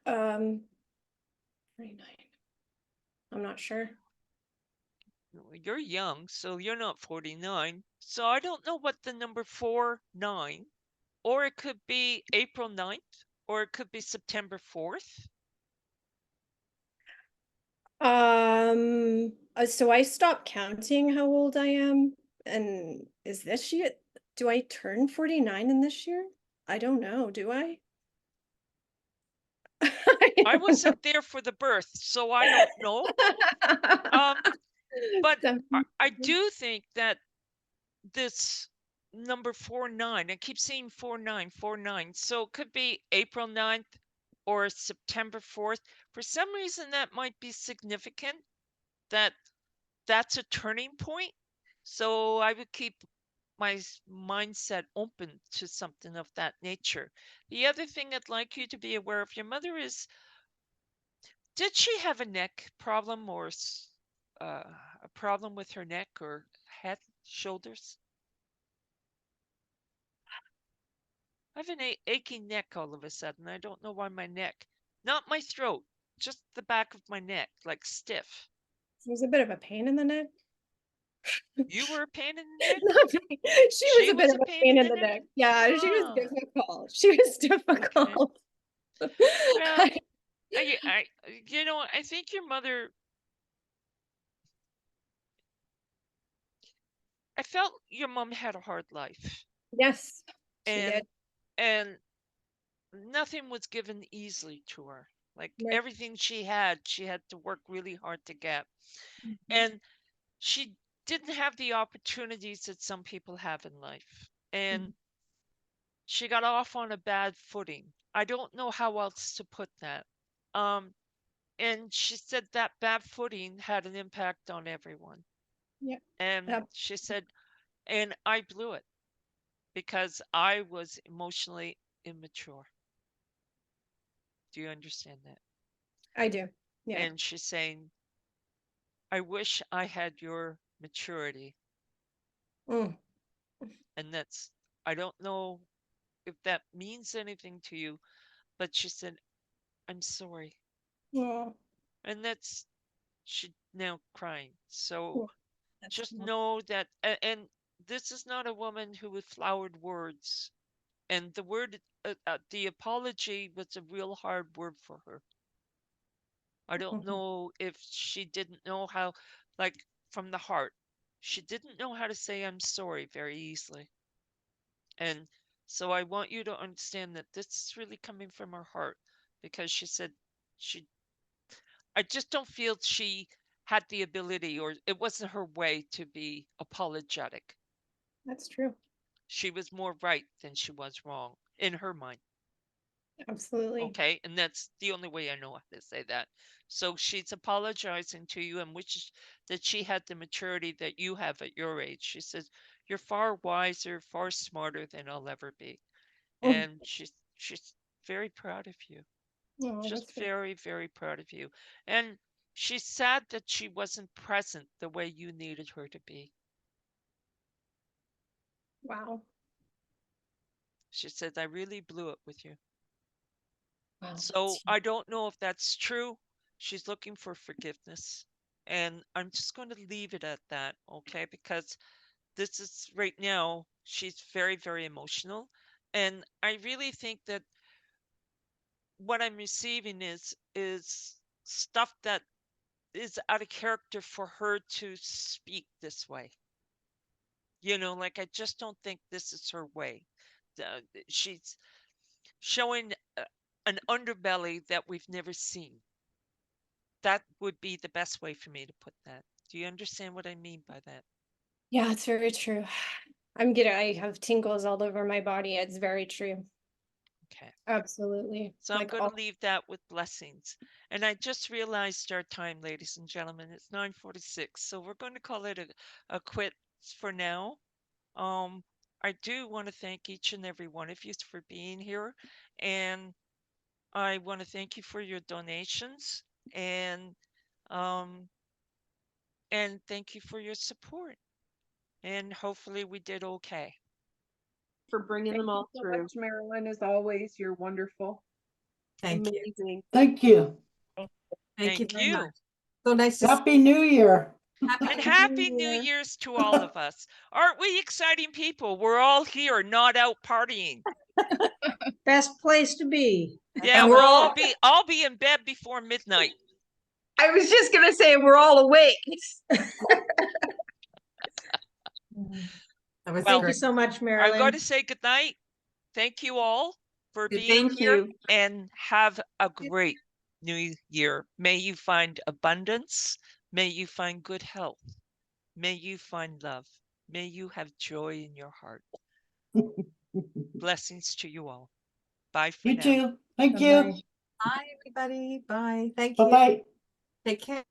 Speaker 17: 49. I'm not sure.
Speaker 1: You're young, so you're not 49. So I don't know what the number 49, or it could be April 9th, or it could be September 4th.
Speaker 17: So I stopped counting how old I am, and is this year, do I turn 49 in this year? I don't know, do I?
Speaker 1: I wasn't there for the birth, so I don't know. But I do think that this number 49. I keep seeing 49, 49. So it could be April 9th or September 4th. For some reason, that might be significant, that's a turning point. So I would keep my mindset open to something of that nature. The other thing I'd like you to be aware of your mother is, did she have a neck problem or a problem with her neck or head, shoulders? I have an aching neck all of a sudden. I don't know why my neck, not my throat, just the back of my neck, like stiff.
Speaker 17: It was a bit of a pain in the neck.
Speaker 1: You were a pain in the neck?
Speaker 17: She was a bit of a pain in the neck. Yeah, she was
Speaker 1: Ah,
Speaker 17: difficult. She was difficult.
Speaker 1: well, I think your mother, I felt your mom had a hard life.
Speaker 17: Yes, she
Speaker 1: and
Speaker 17: did.
Speaker 1: and nothing was given easily to her. Like
Speaker 17: Right.
Speaker 1: everything she had to work really hard to get.
Speaker 17: Mhm.
Speaker 1: And she didn't have the opportunities that some people have in life. And she got off on a bad footing. I don't know how else to put that. And she said that bad footing had an impact on everyone.
Speaker 17: Yeah.
Speaker 1: And she said, and I blew it because I was emotionally immature. Do you understand that?
Speaker 17: I do. Yeah.
Speaker 1: And she's saying, I wish I had your maturity.
Speaker 17: Mm.
Speaker 1: And that's, I don't know if that means anything to you, but she said, I'm sorry.
Speaker 17: Yeah.
Speaker 1: And that's, she now crying. So
Speaker 17: Yeah. That's
Speaker 1: just
Speaker 17: not-
Speaker 1: know that, and this is not a woman who with flowered words. And the word, the apology was a real hard word for her. I don't know if she didn't know how, like from the heart, she didn't know how to say I'm sorry very easily. And so I want you to understand that this is really coming from her heart, because she said I just don't feel she had the ability, or it wasn't her way to be apologetic.
Speaker 17: That's true.
Speaker 1: She was more right than she was wrong in her mind.
Speaker 17: Absolutely.
Speaker 1: Okay. And that's the only way I know how to say that. So she's apologizing to you and wishes that she had the maturity that you have at your age. She says, you're far wiser, far smarter than I'll ever be. And she's very proud of you.
Speaker 17: Oh,
Speaker 1: Just
Speaker 17: that's good.
Speaker 1: very, very proud of you. And she's sad that she wasn't present the way you needed her to be.
Speaker 17: Wow.
Speaker 1: She says, I really blew it with you.
Speaker 17: Wow.
Speaker 1: So I don't know if that's true. She's looking for forgiveness. And I'm just going to leave it at that, okay? Because this is right now, she's very, very emotional. And I really think that what I'm receiving is stuff that is out of character for her to speak this way. Like I just don't think this is her way. She's showing an underbelly that we've never seen. That would be the best way for me to put that. Do you understand what I mean by that?
Speaker 17: Yeah, it's very true. I have tingles all over my body. It's very true.
Speaker 1: Okay.
Speaker 17: Absolutely.
Speaker 1: So I'm going to leave that with blessings. And I just realized our time, ladies and gentlemen. It's 9:46. So we're going to call it a quits for now. I do want to thank each and every one of you for being here. And I want to thank you for your donations and thank you for your support. And hopefully we did okay.
Speaker 10: For bringing them all
Speaker 5: so
Speaker 10: through.
Speaker 5: much, Marilyn, as always. You're wonderful.
Speaker 6: Thank you.
Speaker 10: Amazing.
Speaker 4: Thank you.
Speaker 6: Thank you
Speaker 1: Thank
Speaker 6: very
Speaker 1: you.
Speaker 6: much. So nice to see
Speaker 4: Happy New Year.
Speaker 1: And happy New Year's to all of us. Aren't we exciting people? We're all here, not out partying.
Speaker 7: Best place to be.
Speaker 1: Yeah,
Speaker 7: And
Speaker 1: we'll I'll be in bed before midnight.
Speaker 7: I was just gonna say we're all awake. Thank you so much, Marilyn.
Speaker 1: I'm going to say good night. Thank you all for being
Speaker 7: Thank
Speaker 1: here,
Speaker 7: you.
Speaker 1: and have a great new year. May you find abundance. May you find good health. May you find love. May you have joy in your heart. Blessings to you all. Bye for
Speaker 4: You
Speaker 1: now.
Speaker 4: too. Thank
Speaker 6: Bye-bye.
Speaker 4: you.
Speaker 6: Bye, everybody. Bye. Thank
Speaker 4: Bye
Speaker 6: you.
Speaker 4: bye.
Speaker 6: Take care.